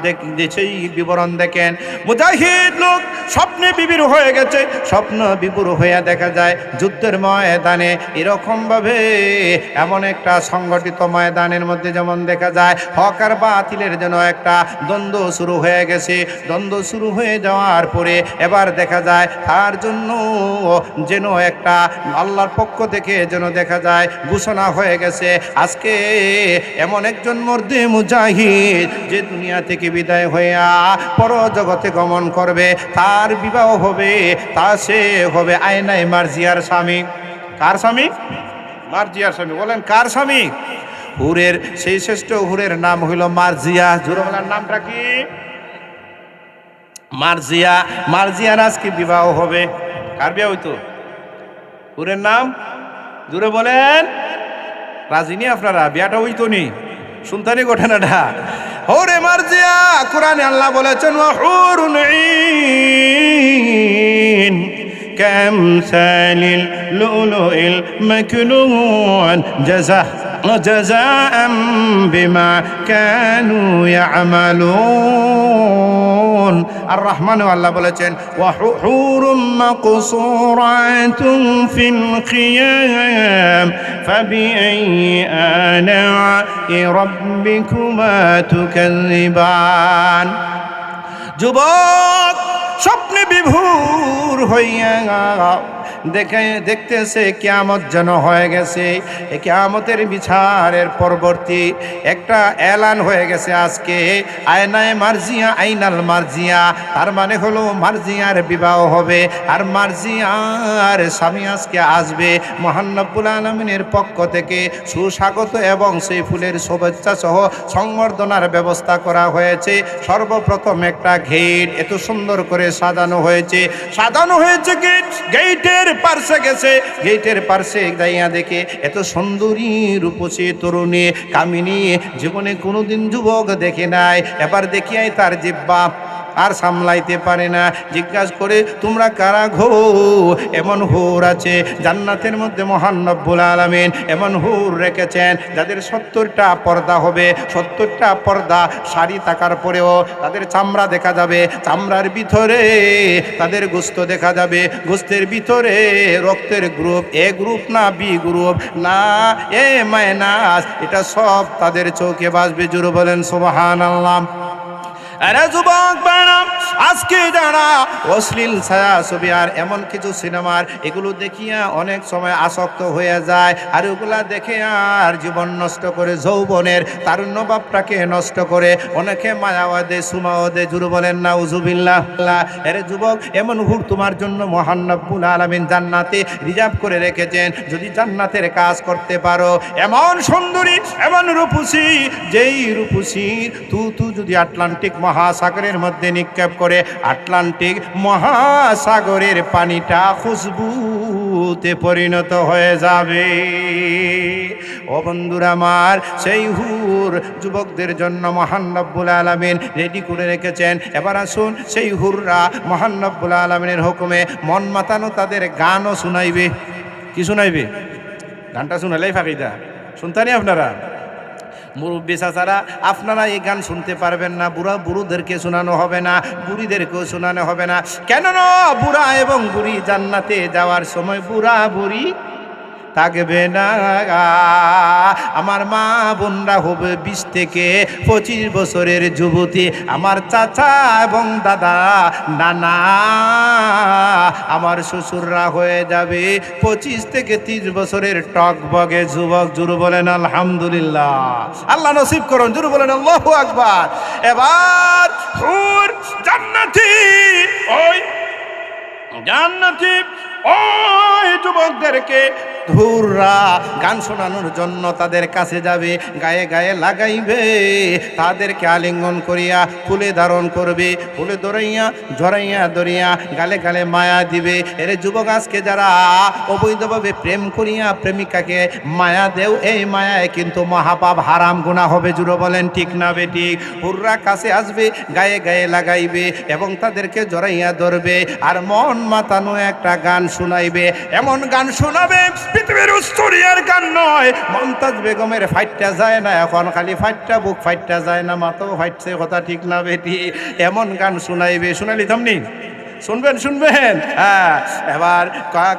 সেই বিবরণ দেখেন। মুজাহিদ লোক স্বপ্নে বিবির হয়ে গেছে, স্বপ্ন বিপুর হইয়া দেখা যায় যুদ্ধের ময়দানে এরকমভাবে এমন একটা সংগঠিত ময়দানের মধ্যে যেমন দেখা যায় হক আর বাতিলের যেন একটা দ্বন্দ্ব শুরু হয়ে গেছে। দ্বন্দ্ব শুরু হয়ে যাওয়ার পরে এবার দেখা যায় তার জন্য যেন একটা আল্লাহর পক্ষ থেকে যেন দেখা যায় ঘোষণা হয়ে গেছে, আজকে এমন একজন মর্দে মুজাহিদ যে দুনিয়া থেকে বিদায় হইয়া পরজগতে গমন করবে, তার বিবাহ হবে, তা সে হবে আয়নায় মার্জিয়ার স্বামী। কার স্বামী? মার্জিয়ার স্বামী। বলেন কার স্বামী? হুরের, সেই শ্রেষ্ঠ হুরের নাম হইল মার্জিয়া। জোরে বলেন নামটা কি? মার্জিয়া। মার্জিয়ার আজকে বিবাহ হবে। কার বিবাহ হইতো? হুরের নাম জোরে বলেন। রাজিনী আপনারা? বিয়াটা হইতো নি, শুনতানি ঘটনাটা। ওরে মার্জিয়া, কোরআনে আল্লাহ বলেছেন ওয়াহুরুন ঈন কামসালিল লুলুইল মাকনুন জাযাআম বিমা কানু ইয়ামালুন। আর রহমান আল্লাহ বলেছেন ওয়াহুরুম মাকসুরাতুন ফিল খিয়াম ফাবিআইয়ি আলা'i রাব্বিকুমা তুকাযযিবান। যুবক স্বপ্নে বিভোর হইয়া দেখতেছে কিয়ামত যেন হয়ে গেছে। এই কিয়ামতের বিচারের পরবর্তী একটা এলান হয়ে গেছে আজকে। আয়নায় মার্জিয়া, আইনাল মার্জিয়া, তার মানে হলো মার্জিয়ার বিবাহ হবে, আর মার্জিয়ার স্বামী আজকে আসবে। মহান রব্বুল আলামিনের পক্ষ থেকে সুস্বাগত এবং সেই ফুলের শুভেচ্ছা সহ সংবর্ধনার ব্যবস্থা করা হয়েছে। সর্বপ্রথম একটা গেট এত সুন্দর করে সাজানো হয়েছে গেটের পার্শ্বে গেছে, গেটের পার্শ্বে দাইয়া দেখে এত সুন্দরী রূপসী তরুণী কামিনী জীবনে কোনোদিন যুবক দেখে নাই। এবার দেখিয়াই তার জিহ্বা আর সামলাইতে পারে না, জিজ্ঞাসা করে তোমরা কারা ঘো? এমন হুর আছে জান্নাতের মধ্যে, মহান রব্বুল আলামিন এমন হুর রেখেছেন যাদের 70টা পর্দা হবে। 70টা পর্দা শাড়ি থাকার পরেও তাদের চামড়া দেখা যাবে, চামড়ার ভিতরে তাদের গোস্ত দেখা যাবে, গোস্তের ভিতরে রক্তের গ্রুপ, এ গ্রুপ না বি গ্রুপ না এ মাইনাস, এটা সব তাদের চোখে বাসবে। জোরে বলেন সুবহানাল্লাহ। আরে যুবক বানা, আজকে যারা অশ্লীল ছায়া ছবি আর এমন কিছু সিনেমার এগুলো দেখিয়া অনেক সময় আসক্ত হয়ে যায়, আর ওগুলা দেখে আর জীবন নষ্ট করে, যৌবনের তারুণ্য ভাবটাকে নষ্ট করে, অনেকে মায়াও দেয়, সুমাও দেয়। জুরু বলেন নাউজুবিল্লাহ। আরে যুবক, এমন হুর তোমার জন্য মহান রব্বুল আলামিন জান্নাতে রিজার্ভ করে রেখেছেন। যদি জান্নাতের কাজ করতে পারো, এমন সুন্দরী, এমন রূপসী, যেই রূপসী তু যদি আটলান্টিক মহাসাগরের মধ্যে নিক্ষেপ করে, আটলান্টিক মহাসাগরের পানিটা খুশবুতে পরিণত হয়ে যাবে। ও বন্ধুরা আমার, সেই হুর যুবকদের জন্য মহান রব্বুল আলামিন রেডি করে রেখেছেন। এবার আসুন, সেই হুররা মহান রব্বুল আলামিনের হুকুমে মন মাতানো তাদের গানও শুনাইবে। কি শুনাইবে? গানটা শুনালেই ফাঁকিদা শুনতানি আপনারা মুরব্বী চাচারা আপনারা এই গান শুনতে পারবেন না, বুড়োদেরকে শোনানো হবে না, বুড়িদেরকেও শোনানো হবে না। কেন না? বুড়া এবং বুড়ি জান্নাতে যাওয়ার সময় বুড়া বুড়ি থাকবে না। আমার মা বোনরা হবে 20 থেকে 25 বছরের যুবতী, আমার চাচা এবং দাদা নানা আমার শ্বশুররা হয়ে যাবে 25 থেকে 30 বছরের টকবগে যুবক। জুরু বলেন আলহামদুলিল্লাহ, আল্লাহ নসিব করুন। জুরু বলেন আল্লাহু আকবার। এবার হুর জান্নাতি, ওই জান্নাতি ওই যুবকদেরকে ধুররা গান শোনানোর জন্য তাদের কাছে যাবে, গায়ে গায়ে লাগাইবে, তাদেরকে আলিঙ্গন করিয়া ফুলে ধারণ করবে, ফুলে ধরাইয়া ধরিয়া গালে গালে মায়া দিবে। এর যুবক আজকে যারা অবৈধভাবে প্রেম করিয়া প্রেমিকাকে মায়া দেও, এই মায়ায় কিন্তু মহাপাপ হারাম গুনাহ হবে। জুড়ে বলেন ঠিক না বেটি? হুররা কাছে আসবে, গায়ে গায়ে লাগাইবে এবং তাদেরকে জড়াইয়া ধরবে আর মন মাতানো একটা গান শোনাইবে। এমন গান শোনাবে পৃথিবীর উস্তরিয়ার গান নয়। মমতাজ বেগমের ফাইটটা যায় না এখন, খালি ফাইটটা বুক ফাইটটা যায় না, মাথাও ফাইটছে, কথা ঠিক না বেটি? এমন গান শোনাইবে, শোনালি থামনি শুনবেন শুনবেন। হ্যাঁ, এবার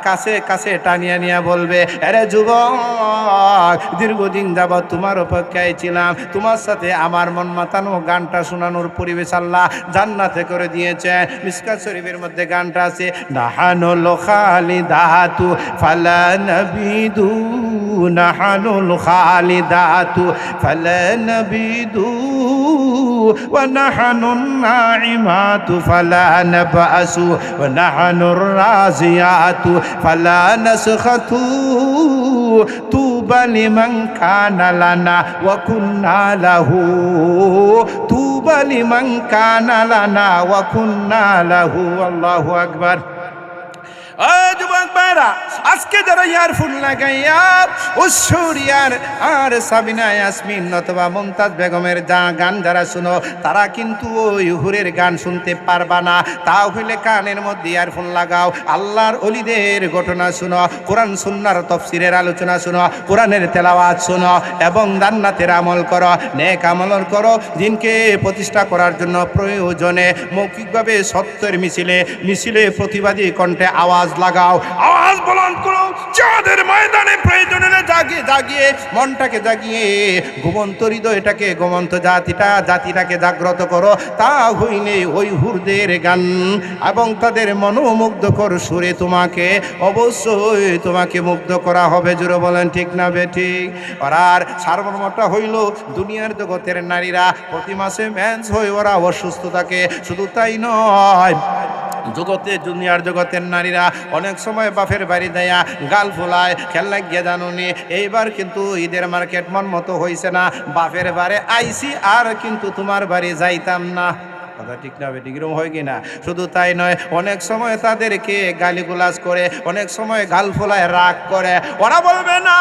কাছে কাছে টানিয়া নিয়ে বলবে, আরে যুবক, দীর্ঘদিন যাবৎ তোমার অপেক্ষায় ছিলাম, তোমার সাথে আমার মন মাতানো গানটা শোনানোর পরিবেশ আল্লাহ জান্নাতে করে দিয়েছে। মিশকাত শরীফের মধ্যে গানটা আছে, নাহানুল খালিদাতু ফালা নাবিদু, নাহানুল খালিদাতু ফালা নাবিদু ওয়া নাহানুন নাইমাতু ফালা নাবাসু ওয়া নাহানুর রাজিয়াতু ফালা নাসখাতু তুবা লিমান কানা লানা ওয়া কুন্না লাহু, তুবা লিমান কানা লানা ওয়া কুন্না লাহু। আল্লাহু আকবার। যুবক ভাইরা, আজকে যারা ইয়ারফোন লাগাইয়া ঐশ্বরিয়ার আর সাবিনা ইয়াসমিন অথবা মুমতাজ বেগমের গান যারা শুনো, তারা কিন্তু ওই হুরের গান শুনতে পারবা না। তাহলে কানের মধ্যে ইয়ারফোন লাগাও, আল্লাহর ওলিদের ঘটনা শুনো, কোরআন সুন্নাহর তাফসীরের আলোচনা শুনো, কোরআনের তেলাওয়াত শুনো এবং জান্নাতের আমল করো, নেক আমল করো। দিনকে প্রতিষ্ঠা করার জন্য প্রয়োজনে মৌখিকভাবে সত্যের মিছিলে প্রতিবাদী কণ্ঠে আওয়াজ লাগাও, আওয়াজ বুলন্দ করো। চাঁদের ময়দানে প্রয়োজনে জাগিয়ে মনটাকে জাগিয়ে ঘুমন্ত হৃদয়টাকে, ঘুমন্ত জাতিটাকে জাগ্রত করো। তা হইলে ওই হুরদের গান এবং তাদের মনোমুগ্ধকর সুরে তোমাকে অবশ্যই তোমাকে মুগ্ধ করা হবে। জুড়ে বলেন ঠিক না বেঠিক? আর সারমর্মটা হইল, দুনিয়ার জগতের নারীরা প্রতি মাসে মেন্স হয়ে ওরা অসুস্থ থাকে। শুধু তাই নয়, দুনিয়ার জগতের নারীরা অনেক সময় বাপের বাড়ি দেয়া গাল ফুলায়, খেলনা গিয়ে জানুনি। এইবার কিন্তু ঈদের মার্কেট মন মতো হয়েছে না, বাপের বাড়ি আইসি আর কিন্তু তোমার বাড়ি যাইতাম না। কথা ঠিক না বেঠিক? এরকম হয় কিনা? শুধু তাই নয়, অনেক সময় তাদেরকে গালিগুলাজ করে, অনেক সময় গাল ফোলায় রাগ করে। ওরা বলবে না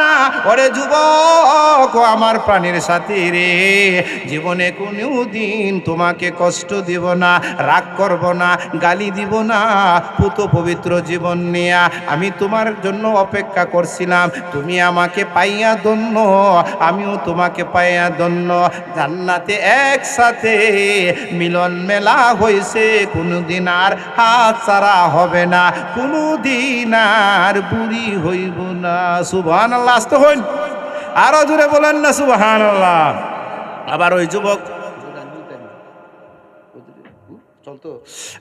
না, ওরে যুবক, আমার প্রাণের সাথী রে, জীবনে কোনো দিন তোমাকে কষ্ট দিব না, রাগ করব না, গালি দিব না। পুত পবিত্র জীবন নিয়ে আমি তোমার জন্য অপেক্ষা করছিলাম, তুমি আমাকে পাইয়া ধন্য, আমিও তোমাকে পাইয়া ধন্য। জান্নাতে একসাথে মিলন মেলা হয়েছে, কোনদিন আর হাত ছাড়া হবে না, কোনদিন আর বুড়ি হইব না। সুবহানাল্লাহ, আসতে হইন, আরো জোরে বলেন না সুবহানাল্লাহ। আবার ওই যুবক,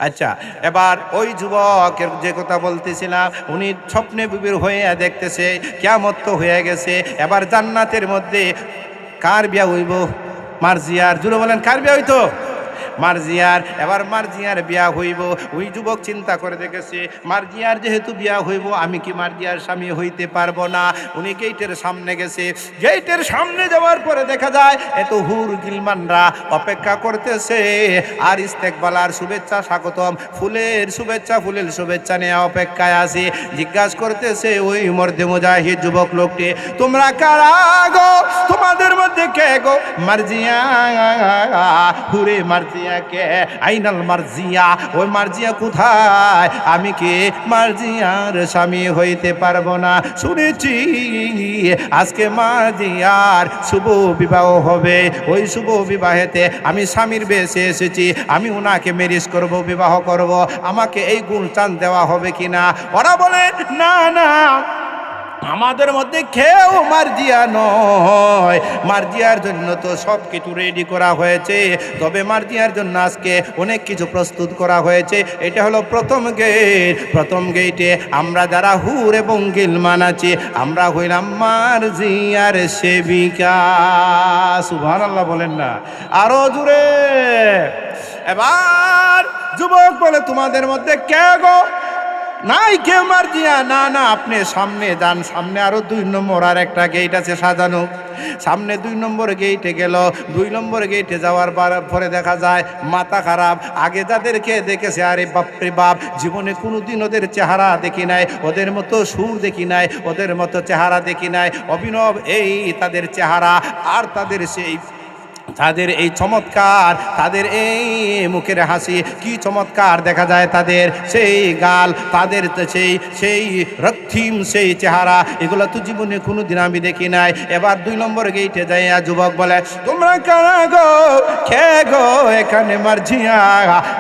আচ্ছা, এবার ওই যুবকের যে কথা বলতেছিলাম, উনি স্বপ্নে বিবির হয়ে দেখতেছে কিয়ামত তো হয়ে গেছে, এবার জান্নাতের মধ্যে কার বিয়া হইব? মার্জিয়ার। জুড়ে বলেন কার বিয়া হইতো? মার্জিয়ার। এবার মার্জিয়ার বিয়া হইব। ওই যুবক চিন্তা করে দেখেছে, মার্জিয়ার যেহেতু বিয়া হইব, আমি কি মার্জিয়ার স্বামী হইতে পারবো না? উনি গেটের সামনে গেছে। গেটের সামনে যাওয়ার পরে দেখা যায় এত হুর গিলমানরা অপেক্ষা করতেছে আর ইস্তেকবালার শুভেচ্ছা স্বাগতম, ফুলের শুভেচ্ছা নিয়ে অপেক্ষায় আছে। জিজ্ঞাসা করতেছে ওই মর্দে মুজাহিদ যুবক লোকটি, তোমরা কারা গো? তোমাদের মধ্যে কে গো? মার্জিয়া। হুরে মার্জিয়া মার্জিয়াকে, আইনাল মার্জিয়া, ওই মার্জিয়া কোথায়? আমি কি মার্জিয়ার স্বামী হইতে পারবো না? শুনেছি আজকে মার্জিয়ার শুভ বিবাহ হবে, ওই শুভ বিবাহেতে আমি স্বামীর বেশে এসেছি, আমি ওনাকে ম্যারেজ করব, বিবাহ করব, আমাকে এই গুলচান দেওয়া হবে কিনা? ওরা বলে না না, আমাদের মধ্যে কেউ মার্জিয়া নয়, মার্জিয়ার জন্য তো সব কিছু রেডি করা হয়েছে, তবে মার্জিয়ার জন্য আজকে অনেক কিছু প্রস্তুত করা হয়েছে। এটা হলো প্রথম গেট। প্রথম গেটে আমরা যারা হুর এবং গিলমান আছি, আমরা হইলাম মার্জিয়ার সেবিকা। সুবহানাল্লাহ বলেন না, আরো জোরে। এবার যুবক বলে, তোমাদের মধ্যে কে গো নাই কেউ মার্জিয়া? না না, আপনি সামনে যান, সামনে আরো 2 নম্বর আর একটা গেট আছে সাজানো, সামনে 2 নম্বর গেটে গেল। 2 নম্বর গেটে যাওয়ার পরে দেখা যায় মাথা খারাপ। আগে যাদেরকে দেখেছে, আরে বাপরে বাপ, জীবনে কোনোদিন ওদের চেহারা দেখি নাই, ওদের মতো সুর দেখি নাই, ওদের মতো চেহারা দেখি নাই, অভিনব এই তাদের চেহারা, আর তাদের এই চমৎকার, তাদের এই মুখের হাসি, কি চমৎকার দেখা যায় তাদের সেই গাল, তাদের সেই রক্তিম সেই চেহারা, এগুলো তো জীবনে কোনোদিন আমি দেখি নাই। এবার 2 নম্বর গেটে যাইয়া যুবক বলে, তোমরা কারা গো, কে গো এখানে মার্জিয়া?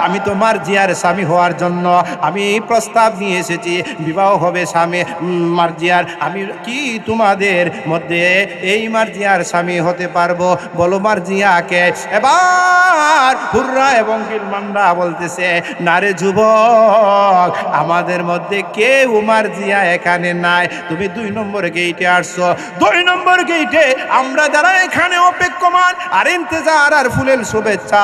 আমি তো মার্জিয়ার স্বামী হওয়ার জন্য আমি প্রস্তাব নিয়ে এসেছি, বিবাহ হবে স্বামী মার্জিয়ার। আমি কি তোমাদের মধ্যে এই মার্জিয়ার স্বামী হতে পারবো? বলো মার্জিয়াকে। এবার হুররা এবং গিলমানরা বলতেছে, না রে যুবক, আমাদের মধ্যে কেউ মার্জিয়া এখানে নাই, তুমি 2 নম্বর গেটে আসছো। 2 নম্বর গেটে আমরা যারা এখানে অপেক্ষমান আর ইন্তজার আর ফুলের শুভেচ্ছা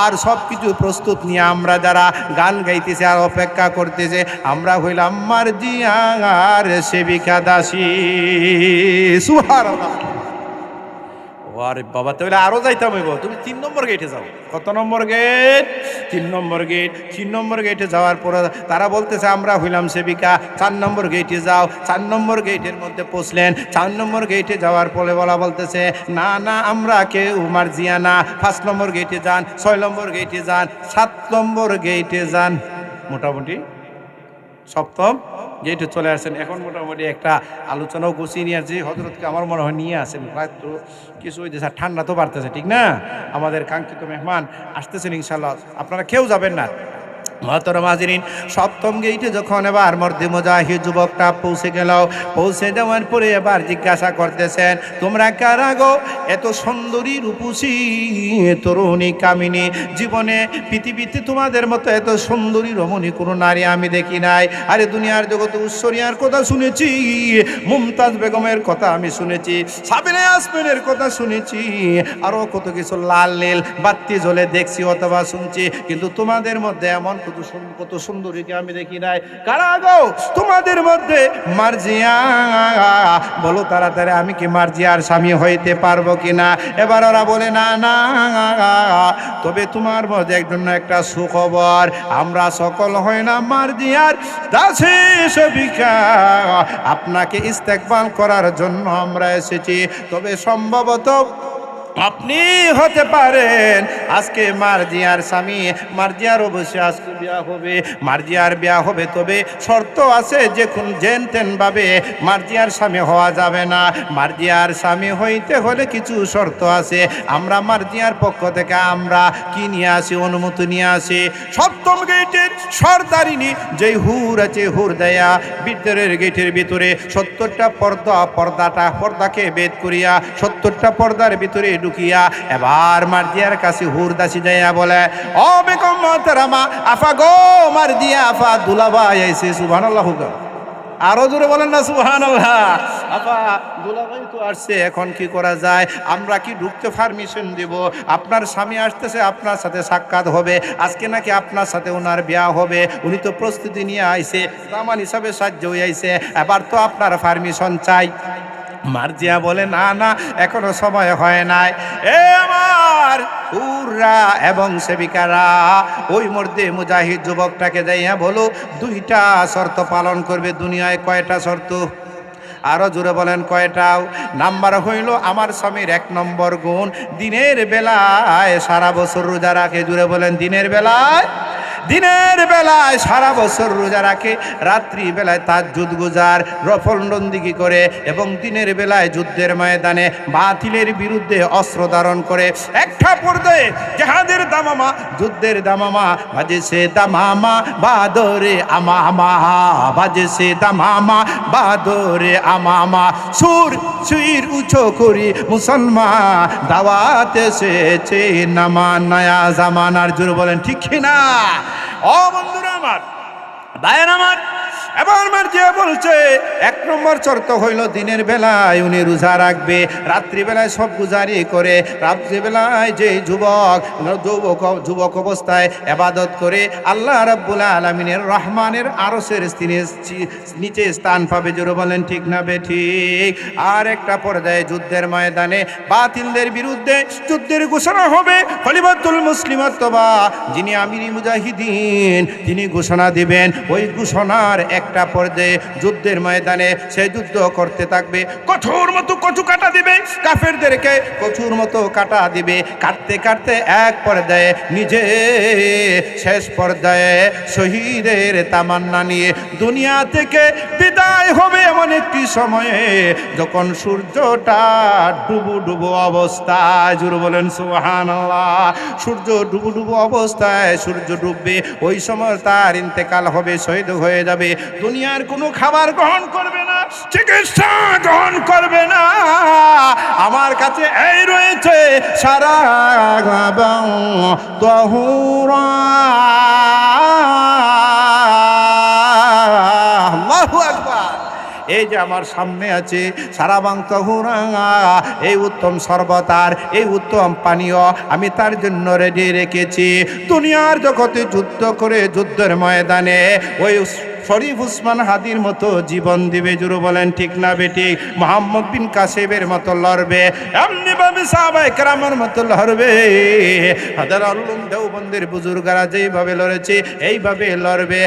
আর সব কিছু প্রস্তুত নিয়ে আমরা যারা গান গাইতেছে আর অপেক্ষা করতেছে, আমরা হইলাম মার্জিয়ার সেবিকা দাসী। সুবহানাল্লাহ। আরে বাবা, তাহলে আরো যাইতাম হইব। তুমি 3 নম্বর গেটে যাও। কত নম্বর গেট? 3 নম্বর গেট। 3 নম্বর গেটে যাওয়ার পরে তারা বলতেছে, আমরা হইলাম সেবিকা। 4 নম্বর গেটে যাও। 4 নম্বর গেটের মধ্যে পৌঁছলেন। 4 নম্বর গেটে যাওয়ার পরে বলতেছে, না না, আমরা কেউ মার্জিয়া না। 5 নম্বর গেটে যান, 6 নম্বর গেটে যান, 7 নম্বর গেটে যান। মোটামুটি সপ্তম গেটে চলে আসেন। এখন মোটামুটি একটা আলোচনাও গুছিয়ে নিয়ে আসছি, হজরতকে আমার মনে হয় নিয়ে আসেন। প্রায় তো কিছু হয়েছে, স্যার ঠান্ডা তো বাড়তেছে, ঠিক না? আমাদের কাঙ্ক্ষিত মেহমান আসতেছেন ইনশাল্লাহ, আপনারা কেউ যাবেন না। মহতরম হাজিরিন, সপ্তম গেটে যখন এবার মর্দে মুজাহিদ যুবকটা পৌঁছে গেল, পৌঁছে যাওয়ার পরে এবার জিজ্ঞাসা করতেছেন, তোমরা কারা গো? এত সুন্দরী রূপসী তরুণী কামিনী, জীবনে পৃথিবীতে তোমাদের মতো এত সুন্দরী রমণী কোনো নারী আমি দেখি নাই। আরে দুনিয়ার জগতে ঐশ্বরিয়ার কথা শুনেছি, মুমতাজ বেগমের কথা আমি শুনেছি, সাবিনা ইয়াসমিনের কথা শুনেছি, আরও কত কিছু লাল নীল বাতি জ্বলে দেখছি অথবা শুনছি, কিন্তু তোমাদের মধ্যে এমন কত সুন্দরীকে আমি দেখি নাই। কারা গো তোমাদের মধ্যে মার্জিয়া? বলো তাড়াতাড়ি, আমি কি মার্জিয়ার স্বামী হইতে পারবো কিনা? এবার ওরা বলে, না না, তবে তোমার মধ্যে একজন একটা সুখবর, আমরা সকল হয় না মার্জিয়ার দাসী সেবিকা, আপনাকে ইস্তেকবাল করার জন্য আমরা এসেছি। তবে সম্ভবত আপনি হতে পারেন আজকে মার্জিয়ার স্বামী। মার্জিয়ার অবশ্যই আজকে বিয়া হবে, মার্জিয়ার বিয়া হবে, তবে শর্ত আছে, যে কোন যেন তেন ভাবে মার্জিয়ার স্বামী হওয়া যাবে না। মার্জিয়ার স্বামী হইতে হলে কিছু শর্ত আছে। আমরা মার্জিয়ার পক্ষ থেকে আমরা কি নিয়ে আসি? অনুমতি নিয়ে আসি। সপ্তম গেটের সর্দারিনী যেই হুর আছে, হুর দেয়া ভিতরের গেটের ভিতরে 70টা পর্দাকে বেদ করিয়া 70টা পর্দার ভিতরে ঢুকিয়া এবার মার্জিয়ার কাছে হুর দাসী যাইয়া বলে, ও বেগম মোহতারামা, আফা গো মার্জিয়া, আফা দুলাভাই আইছে। সুবহানাল্লাহ। আরো জোরে বলেন না সুবহানাল্লাহ। আফা দুলাভাই তো আসছে, এখন কি করা যায়? আমরা কি ঢুকতে পারমিশন দিব? আপনার স্বামী আসতেছে, আপনার সাথে সাক্ষাৎ হবে, আজকে নাকি আপনার সাথে ওনার বিয়া হবে, উনি তো প্রস্তুতি নিয়ে আইছে, দামান হিসাবে সাহায্য হয়ে আইছে, এবার তো আপনার পারমিশন চাই। মার্জিয়া বলে, না না, এখনো সময় হয় নাই। এ আমার হুররা এবং সেবিকারা, ওই মর্দে মুজাহিদ যুবকটাকে যাইয়া বলো 2টা শর্ত পালন করবে। দুনিয়ায় কয়টা শর্ত? আরো জোরে বলেন কয়টাও? নাম্বার হইল আমার স্বামীর 1 নম্বর গুণ, দিনের বেলায় সারা বছর রোজা রাখে। জোরে বলেন দিনের বেলায় সারা বছর রোজা রাখে, রাত্রি বেলায় তাহাজ্জুদ গুজার, নফল বন্দেগী করে এবং দিনের বেলায় যুদ্ধের ময়দানে বাতিলের বিরুদ্ধে অস্ত্র ধারণ করে। একটা পর্যায়ে জিহাদের দামামা, যুদ্ধের দামামা বাজেছে, দামামা বাদরে আমামা বাজেছে, দামামা বাদরে আমামা। সুর উঁচু করি মুসলমান, দাওয়াত এসেছে নামা নয়া জামানার। জোরে বলেন ঠিক কিনা? ও বন্ধুরা আমার, ভাইয়েরা আমার, এবার আমার যে বলছে 1 নম্বর শর্ত হইল দিনের বেলায় উনি রোজা রাখবে, রাত্রিবেলায় সব গুজারি করে। রাত্রিবেলায় যে যুবক অবস্থায় ইবাদত করে আল্লাহ রাব্বুল আলামিনের রহমানের আরশের নিচে স্থান পাবে। জোরে বলেন ঠিক না বেঠিক? আর একটা পর্যায়ে যুদ্ধের ময়দানে বাতিলদের বিরুদ্ধে যুদ্ধের ঘোষণা হবে। খলিফাতুল মুসলিমাত, যিনি আমিরি মুজাহিদিন, তিনি ঘোষণা দিবেন। ওই ঘোষণার একটা পর্যায়ে যুদ্ধের ময়দানে সে যুদ্ধ করতে থাকবে, কঠোর মতো কচু কাটা দিবে, কাফেরদেরকে কচুর মতো কাটা দিবে। কাটতে কাটতে এক পর্যায়ে নিজে শেষ পর্যায়ে শহীদের তামান্না নিয়ে দুনিয়া থেকে বিদায় হবে এমন একটি সময়ে যখন সূর্যটা ডুবু অবস্থায়। জোরে বলেন সুবহানাল্লাহ। সূর্য ডুবু অবস্থায় সূর্য ডুববে, ওই সময় তার ইন্তেকাল হবে, শহীদ হয়ে যাবে। দুনিয়ার কোনো খাবার গ্রহণ করবে না, চিকিৎসা গ্রহণ করবে না। আমার কাছে এই রয়েছে সারা তহুরা। আল্লাহু আকবার। এই যে আমার সামনে আছে সারাবাং তহুরা, এই উত্তম শরবত আর এই উত্তম পানীয় আমি তার জন্য রেডি রেখেছি। দুনিয়ার জগতে যুদ্ধ করে যুদ্ধের ময়দানে ওই শরীফ উসমান হাদির মতো জীবন দিবে। জোরে বলেন ঠিক না বেঠিক? মুহাম্মদ বিন কাসেবের মতো লড়বে, এমনি ভাবে সাহাবায়ে কেরামের মতো লড়বে। হাজার আলম দেওবন্দের বুজুর্গরা যেইভাবে লড়েছে এইভাবে লড়বে।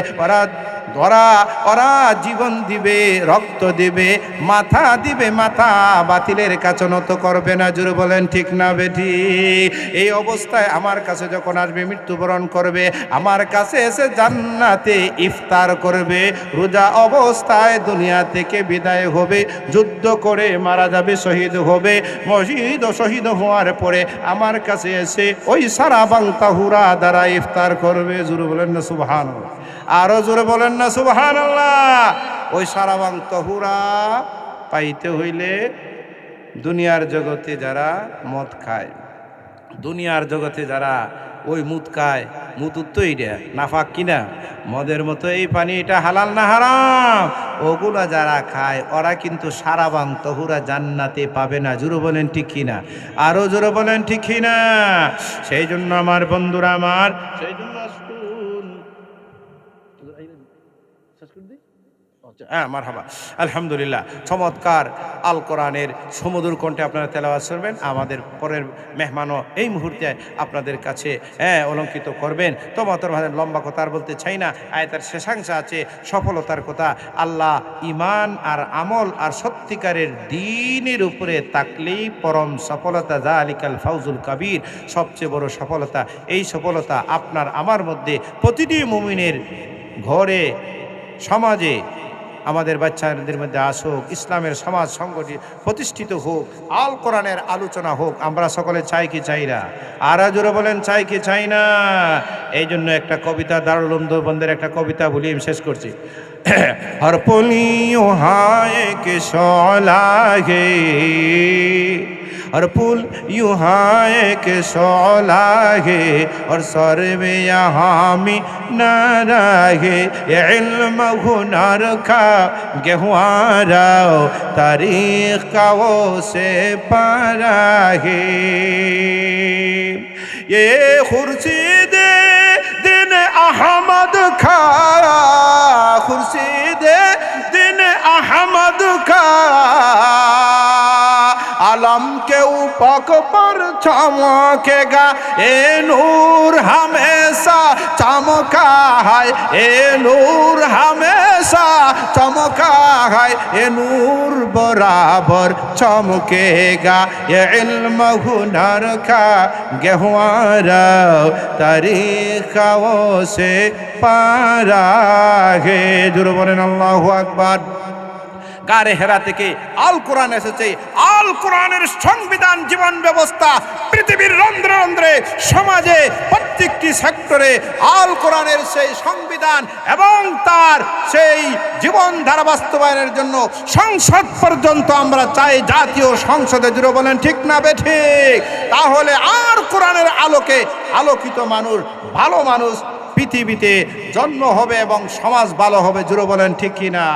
ওরা জীবন দিবে, রক্ত দিবে, মাথা দিবে, মাথা বাতিলের কাছে নত করবে না। জোরে বলেন ঠিক না বেঠিক? এই অবস্থায় আমার কাছে যখন আসবে, মৃত্যুবরণ করবে, আমার কাছে এসে জান্নাতে ইফতার করবে, রোজা অবস্থায় দুনিয়া থেকে বিদায় হবে, যুদ্ধ করে মারা যাবে, শহীদ হবে। শহীদ হওয়ার পরে আমার কাছে এসে ওই সারাবাং তাহুরা দ্বারা ইফতার করবে। জোরে বলেন না সুবহানাল্লাহ? আরো জোরে বলেন না সুবহানাল্লাহ? ওই সারাবাং তহুরা পাইতে হইলে দুনিয়ার জগতে যারা মদ খায়, দুনিয়ার জগতে যারা ওই মুদ খায়, মুদ তো এইটা নাফাক কিনা, মদের মতো এই পানি, এটা হালাল না হারাম? ওগুলা যারা খায় ওরা কিন্তু সারাবাং তহুরা জান্নাতে পাবে না। জোরে বলেন ঠিক কিনা? আরো জোরে বলেন ঠিক কিনা? সেই জন্য আমার বন্ধুরা আমার, সেই জন্য মারহাবা, আলহামদুলিল্লাহ। চমৎকার আল কোরআনের সমুদ্র কণ্ঠে আপনারা তেলাওয়াত করবেন। আমাদের পরের মেহমানও এই মুহূর্তে আপনাদের কাছে অলঙ্কিত করবেন। তোমাদের লম্বা কথা আর বলতে চাই না, আয়াতের শেষাংশ আছে সফলতার কথা। আল্লাহ ইমান আর আমল আর সত্যিকারের দ্বীনের উপরে তাকলেই পরম সফলতা, যালিকাল ফাউজুল কাবীর, সবচেয়ে বড় সফলতা। এই সফলতা আপনার আমার মধ্যে, প্রতিটি মুমিনের ঘরে, সমাজে, আমাদের বাচ্চাদের মধ্যে আসুক, ইসলামের সমাজ সংগঠিত প্রতিষ্ঠিত হোক, আল কোরআনের আলোচনা হোক। আমরা সকলে চাই কি চাই না? আর জোরে বলেন চাই কি চাই না? এই জন্য একটা কবিতা, দারুল উলুম দেওবন্দের একটা কবিতা বলি, আমি শেষ করছি। হর পুলিও হায় কে শলাগে, और पुल यूं हाय के शौला है और सर में यहाँ में न रहे, ये इल्म हुनर का गहवारा तारीख का वो से पारा है। ये खुर्शीद दिन अहमद का, खुर्शीद दिन अहमद का आलम के ऊपक पर चमकेगा, ए नूर हमेशा चमका है, ए नूर हमेशा चमका है ये नूर बराबर चमकेगा ये इल्म हुनर का गहवारा तारीखों से पारा है। जुर बोलें अल्लाहु अकबर। গারে হেরা থেকে আল কোরআন এসেছে। আল কোরআনের সংবিধান জীবন ব্যবস্থা পৃথিবীর রন্ধ্রে রন্ধ্রে সমাজে প্রত্যেকটি সেক্টরে আল কোরআনের সেই সংবিধান এবং তার সেই জীবনধারা বাস্তবায়নের জন্য সংসদ পর্যন্ত আমরা চাই জাতীয় সংসদে। জুড়ে বলেন ঠিক না বেঠিক? তাহলে আর কোরআনের আলোকে আলোকিত মানুষ, ভালো মানুষ পৃথিবীতে জন্ম হবে এবং সমাজ ভালো হবে। জুড়ে বলেন ঠিক কিনা?